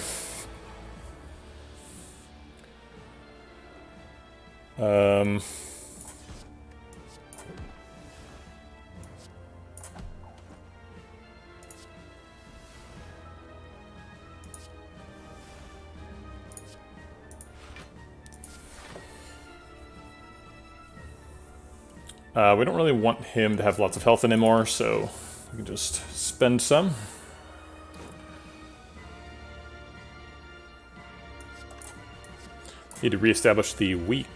We don't really want him to have lots of health anymore, so we can just spend some. Need to reestablish the weak.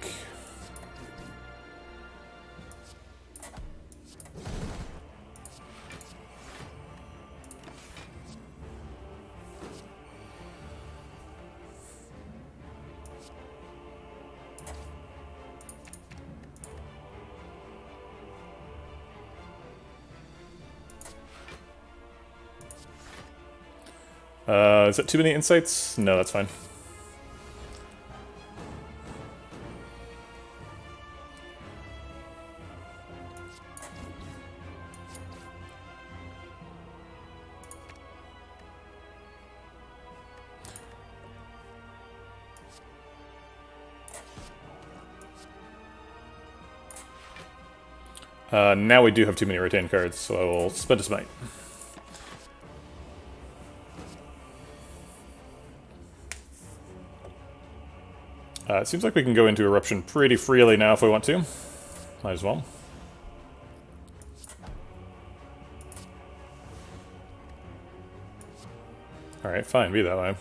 Is that too many insights? No, that's fine. Now we do have too many retained cards, so I will spend a smite. It seems like we can go into Eruption pretty freely now if we want to. Might as well. Alright, fine, be that way.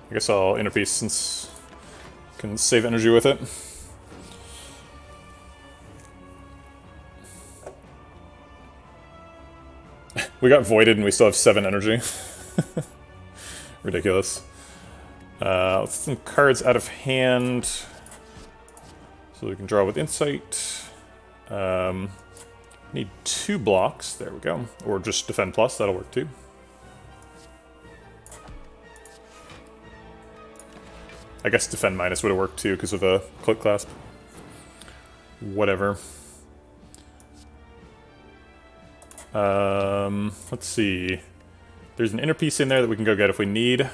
I guess I'll interpiece since I can save energy with it. We got voided and we still have 7 energy. Ridiculous. Let's get some cards out of hand so we can draw with insight. Need 2 blocks. There we go. Or just defend plus, that'll work too. I guess defend minus would have worked too because of a cloak clasp. Whatever. Let's see. There's an inner piece in there that we can go get if we need.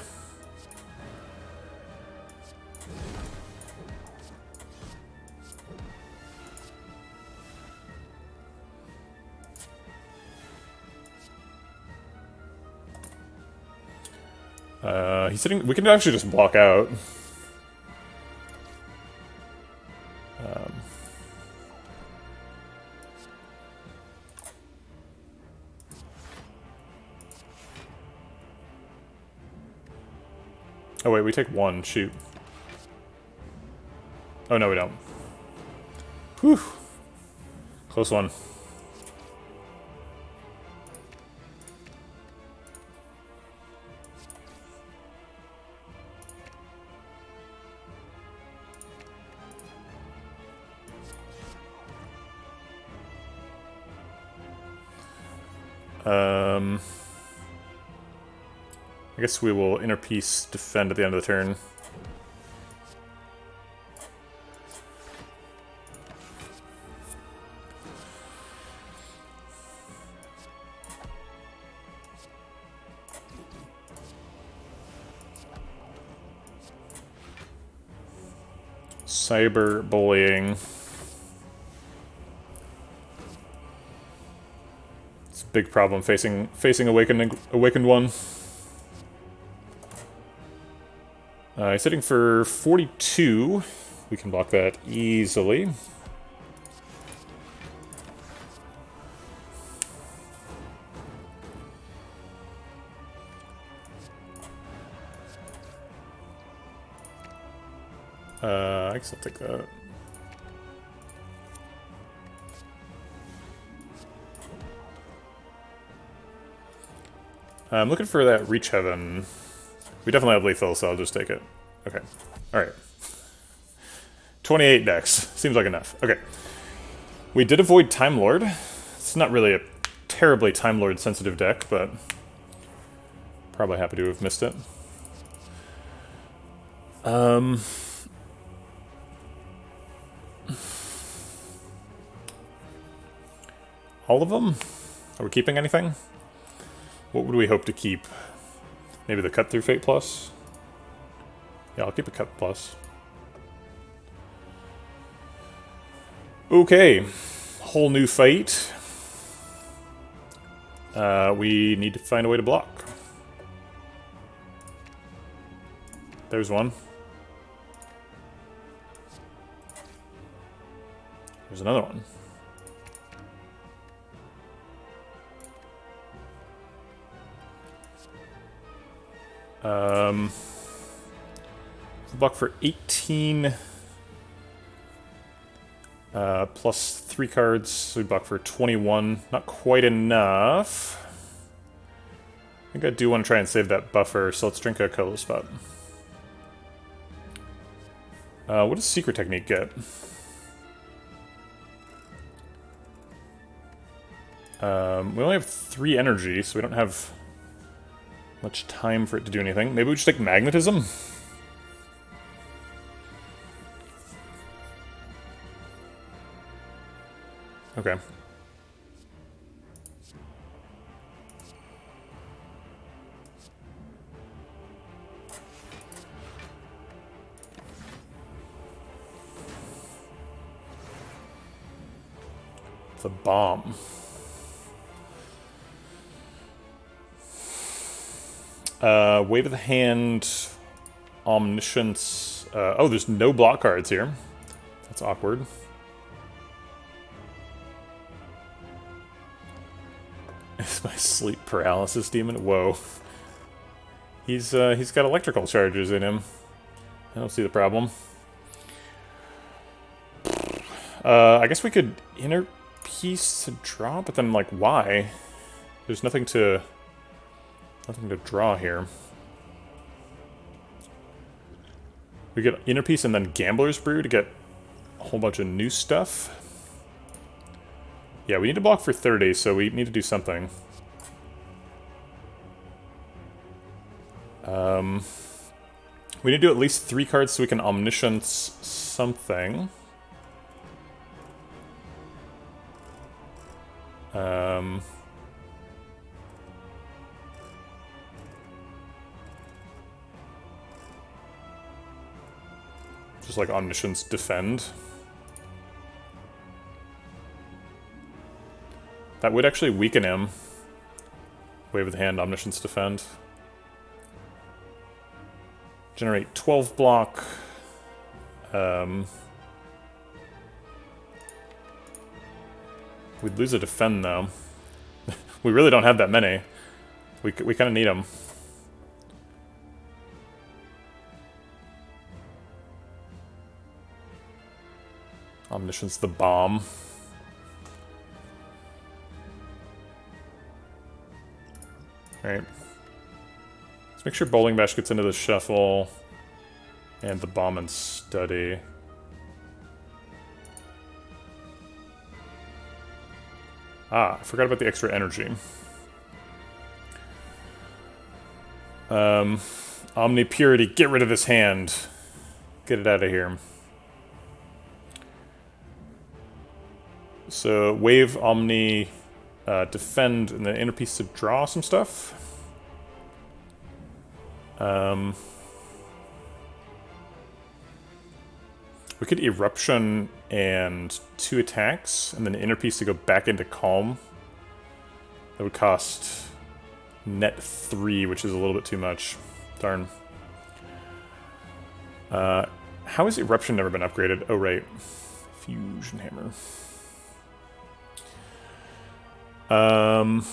He's sitting. We can actually just block out. Oh wait, we take 1, shoot. Oh no, we don't. Whew. Close one. I guess we will inner piece defend at the end of the turn. Cyber bullying. It's a big problem facing awakened one. He's hitting for 42. We can block that easily. I guess I'll take that. I'm looking for that Reach Heaven. We definitely have lethal, so I'll just take it. Okay. Alright. 28 decks. Seems like enough. Okay. We did avoid Time Lord. It's not really a terribly Time Lord sensitive deck, but probably happy to have missed it. All of them? Are we keeping anything? What would we hope to keep? Maybe the Cut Through Fate Plus? Yeah, I'll keep a Cut Plus. Okay. Whole new fight. We need to find a way to block. There's one. There's another one. Block for 18. Plus 3 cards, so we block for 21. Not quite enough. I think I do want to try and save that buffer, so let's drink a color spot. What does Secret Technique get? We only have 3 energy, so we don't have much time for it to do anything. Maybe we just take Magnetism? Okay. The bomb. Wave of the hand, omniscience. Oh, there's no block cards here. That's awkward. It's my sleep paralysis demon. Whoa. He's got electrical charges in him. I don't see the problem. I guess we could inner piece to draw, but then like why? There's nothing to draw here. We get inner piece and then Gambler's Brew to get a whole bunch of new stuff. Yeah, we need to block for 30, so we need to do something. We need to do at least 3 cards so we can omniscience something. Just like omniscience defend. That would actually weaken him. Wave of the hand, omniscience defend. Generate 12 block. We'd lose a defend though. We really don't have that many. We kind of need them. Omniscience the bomb. Alright. Let's make sure Bowling Bash gets into the shuffle. And the bomb and study. Ah, I forgot about the extra energy. Omni Purity, get rid of this hand. Get it out of here. So, wave Omni, defend, and the inner piece to draw some stuff. We could Eruption and 2 attacks, and then inner piece to go back into Calm. That would cost net 3, which is a little bit too much. Darn. How has Eruption never been upgraded? Oh, right. Fusion Hammer. Let's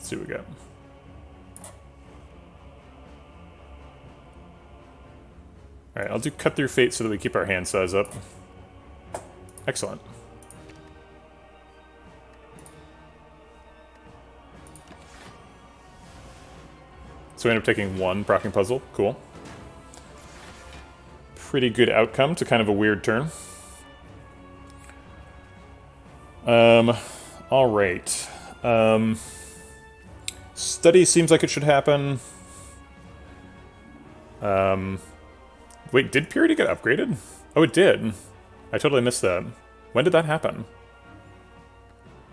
see what we got. Alright, I'll do Cut Through Fate so that we keep our hand size up. Excellent. So we end up taking 1 proccing puzzle. Cool. Pretty good outcome to kind of a weird turn. Alright. Study seems like it should happen. Wait, did Purity get upgraded? Oh, it did. I totally missed that. When did that happen?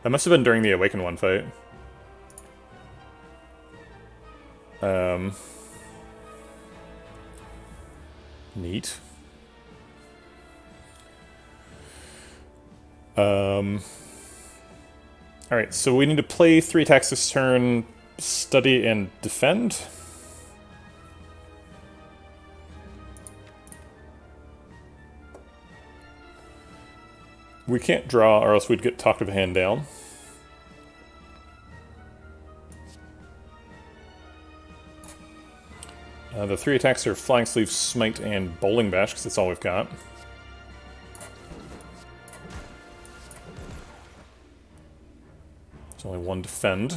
That must have been during the Awaken 1 fight. Neat. Alright, so we need to play 3 attacks this turn, study and defend. We can't draw or else we'd get Talk of the Hand down. The 3 attacks are Flying Sleeve, Smite, and Bowling Bash, because that's all we've got. There's only 1 defend.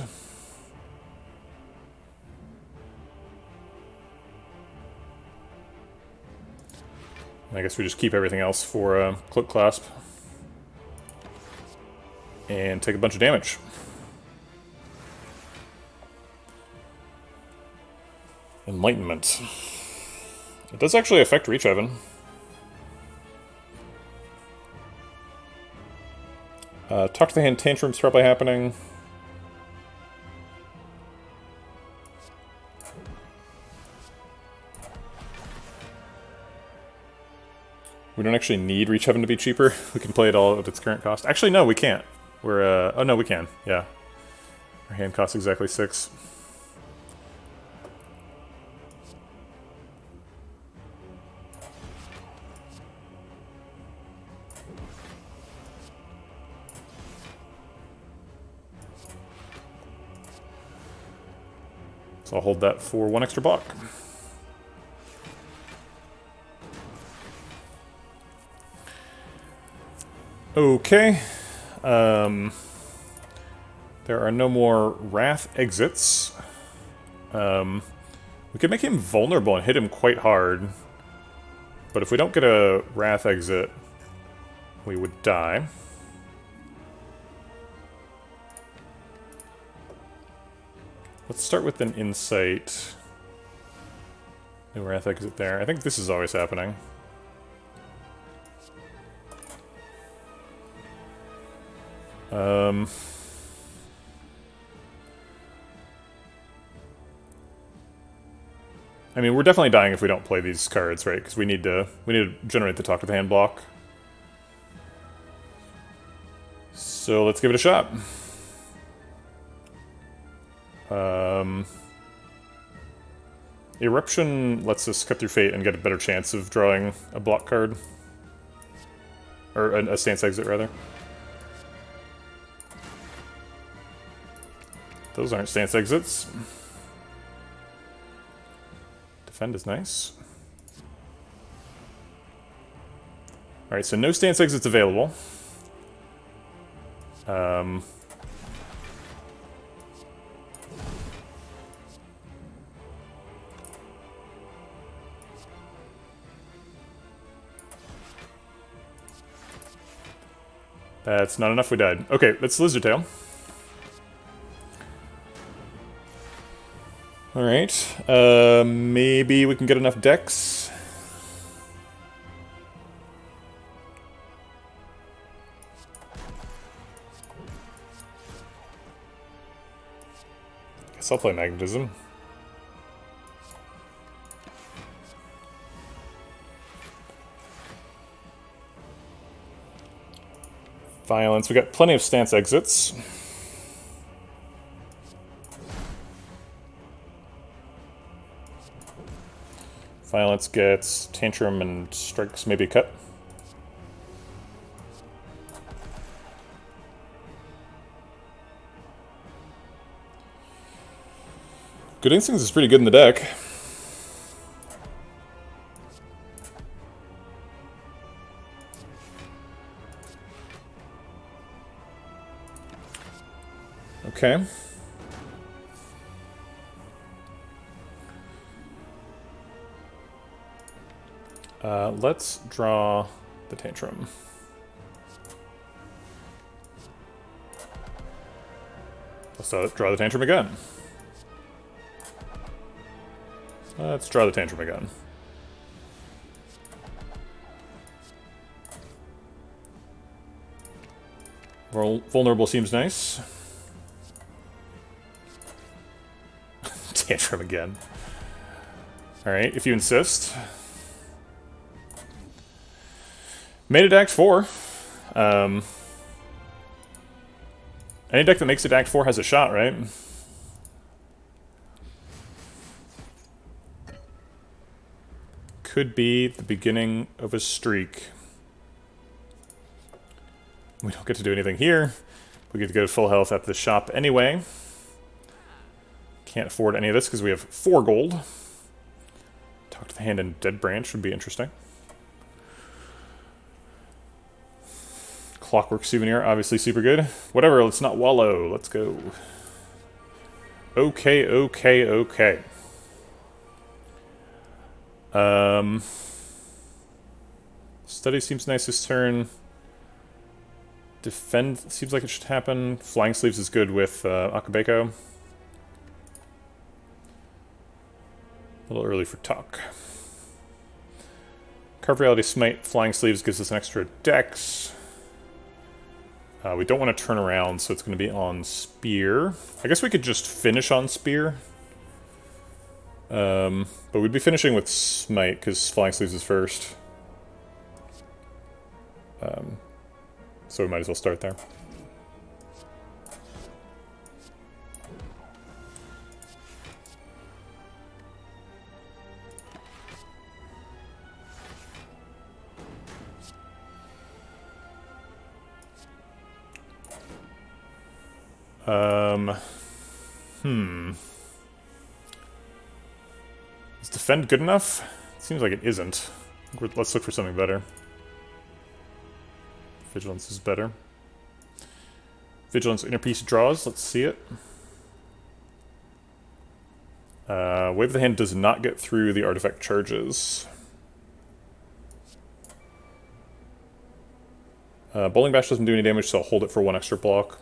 I guess we just keep everything else for Cloak Clasp. And take a bunch of damage. Enlightenment. It does actually affect Reach, Evan. Talk to the Hand Tantrum's probably happening. We don't actually need Reach Heaven to be cheaper. We can play it all at its current cost. Actually, no, we can't. We're, oh no, we can. Yeah. Our hand costs exactly 6. So I'll hold that for 1 extra block. Okay. There are no more Wrath exits. We could make him vulnerable and hit him quite hard. But if we don't get a Wrath exit, we would die. Let's start with an Insight. No Wrath exit there. I think this is always happening. I mean, we're definitely dying if we don't play these cards, right? Because we need to generate the Talk to the Hand block. So let's give it a shot. Eruption lets us cut through Fate and get a better chance of drawing a block card. Or a stance exit, rather. Those aren't stance exits. Defend is nice. Alright, so no stance exits available. That's not enough, we died. Okay, that's Lizard Tail. Alright, maybe we can get enough decks. Guess I'll play Magnetism. Violence, we got plenty of stance exits. Violence gets Tantrum and strikes maybe a cut. Good Instincts is pretty good in the deck. Okay. Let's draw the Tantrum. Let's draw the Tantrum again. Let's draw the Tantrum again. Vulnerable seems nice. Tantrum again. Alright, if you insist. Made it Act 4. Any deck that makes it Act 4 has a shot, right? Could be the beginning of a streak. We don't get to do anything here. We get to go to full health at the shop anyway. Can't afford any of this because we have 4 gold. Talk to the Hand and Dead Branch would be interesting. Clockwork Souvenir, obviously super good. Whatever, let's not wallow. Let's go. Okay, okay, okay. Study seems nice this turn. Defend seems like it should happen. Flying Sleeves is good with Akabeko. A little early for Talk. Carve Reality Smite, Flying Sleeves gives us an extra dex. We don't want to turn around, so it's going to be on Spear. I guess we could just finish on Spear. But we'd be finishing with Smite, because Flying Sleeves is first. So we might as well start there. Is defend good enough? It seems like it isn't. Let's look for something better. Vigilance is better. Vigilance inner piece draws. Let's see it. Wave of the Hand does not get through the artifact charges. Bowling Bash doesn't do any damage, so I'll hold it for one extra block.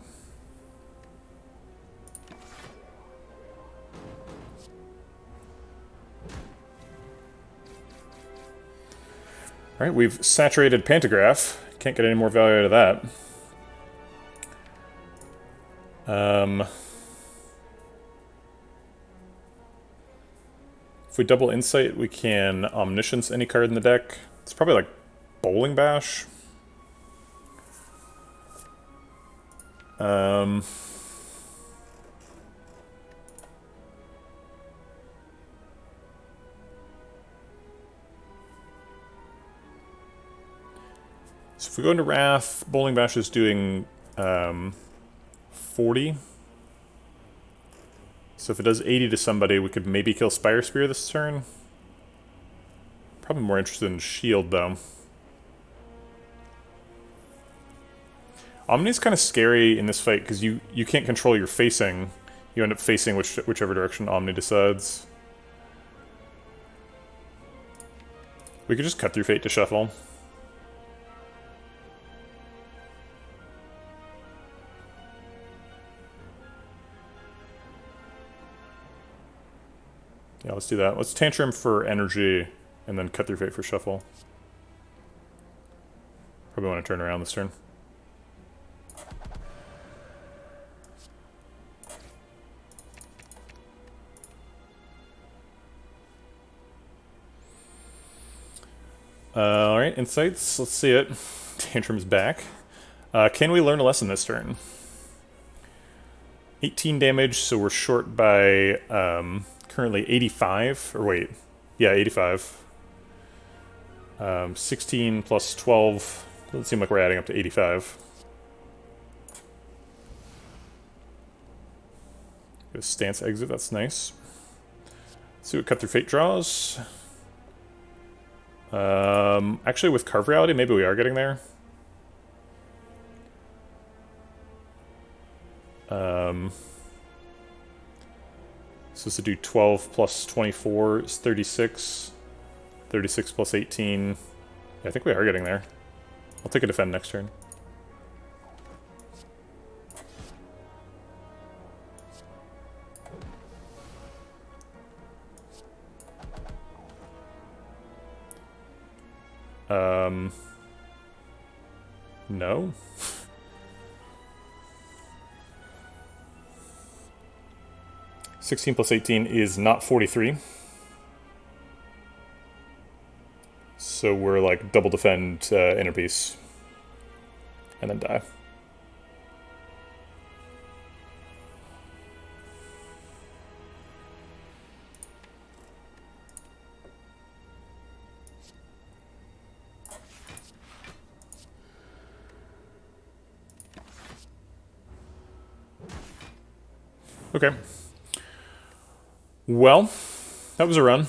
Alright, we've saturated Pantograph. Can't get any more value out of that. If we double Insight, we can Omniscience any card in the deck. It's probably like Bowling Bash. So if we go into Wrath, Bowling Bash is doing 40. So if it does 80 to somebody, we could maybe kill Spire Spear this turn. Probably more interested in Shield, though. Omni's kind of scary in this fight, because you can't control your facing. You end up facing whichever direction Omni decides. We could just cut through Fate to shuffle. Yeah, let's do that. Let's Tantrum for energy, and then cut through Fate for shuffle. Probably want to turn around this turn. Alright, Insights. Let's see it. Tantrum's back. Can we learn a lesson this turn? 18 damage, so we're short by currently 85. Or wait. Yeah, 85. 16 plus 12. Doesn't seem like we're adding up to 85. Get a stance exit, that's nice. Let's see what Cut Through Fate draws. Actually, with Carve Reality, maybe we are getting there. So this to do 12 plus 24 is 36. 36 plus 18. Yeah, I think we are getting there. I'll take a defend next turn. No. (16 plus 18) is not 43. So we're like double defend inner piece. And then die. Okay. Well, that was a run.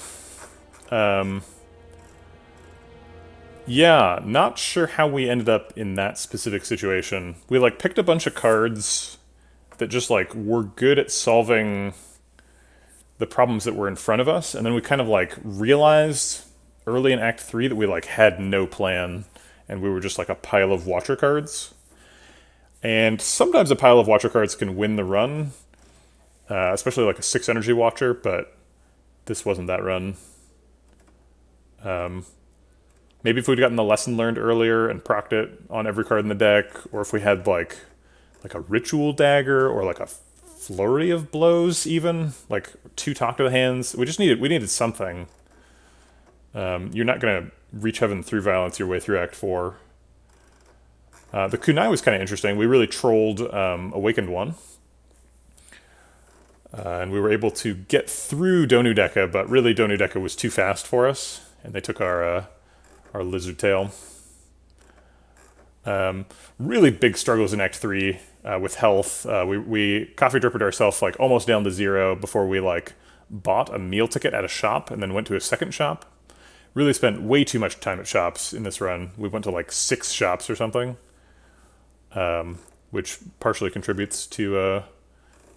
Yeah, not sure how we ended up in that specific situation. We like picked a bunch of cards that just like were good at solving the problems that were in front of us, and then we kind of like realized early in Act 3 that we like had no plan, and we were just like a pile of Watcher cards. And sometimes a pile of Watcher cards can win the run, especially like a 6 energy Watcher, but this wasn't that run. Maybe if we'd gotten the lesson learned earlier and procced it on every card in the deck, or if we had like a ritual dagger or like a flurry of blows, even like 2 talk to the hands. We needed something. You're not gonna reach heaven through violence your way through Act 4. The kunai was kind of interesting. We really trolled Awakened One. And we were able to get through Donu Deka, but really Donu Deka was too fast for us, and they took our Lizard Tail. Really big struggles in Act 3 with health. We coffee drippered ourselves like almost down to 0 before we like bought a meal ticket at a shop and then went to a second shop. Really spent way too much time at shops in this run. We went to like 6 shops or something, which partially contributes to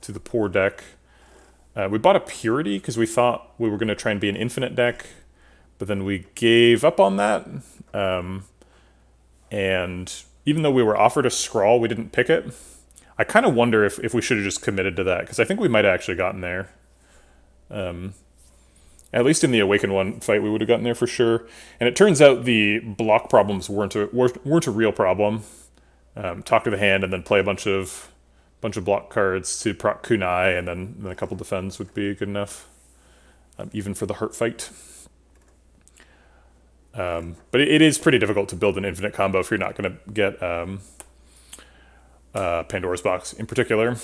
the poor deck. We bought a Purity because we thought we were going to try and be an infinite deck, but then we gave up on that. And even though we were offered a Scrawl, we didn't pick it. I kind of wonder if we should have just committed to that, because I think we might have actually gotten there. At least in the Awakened One fight, we would have gotten there for sure. And it turns out the block problems weren't a real problem. Talk to the hand and then play a bunch of block cards to proc kunai, and then a couple defends would be good enough, even for the heart fight. But it is pretty difficult to build an infinite combo if you're not going to get Pandora's Box in particular,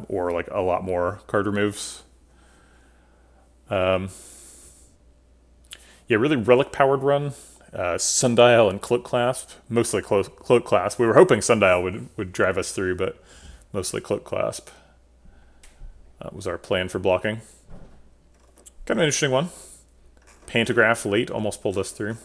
or like a lot more card removes. Yeah, really relic powered run. Sundial and Cloak Clasp, mostly Cloak Clasp. We were hoping Sundial would drive us through, but mostly Cloak Clasp was our plan for blocking. Kind of an interesting one. Pantograph late almost pulled us through.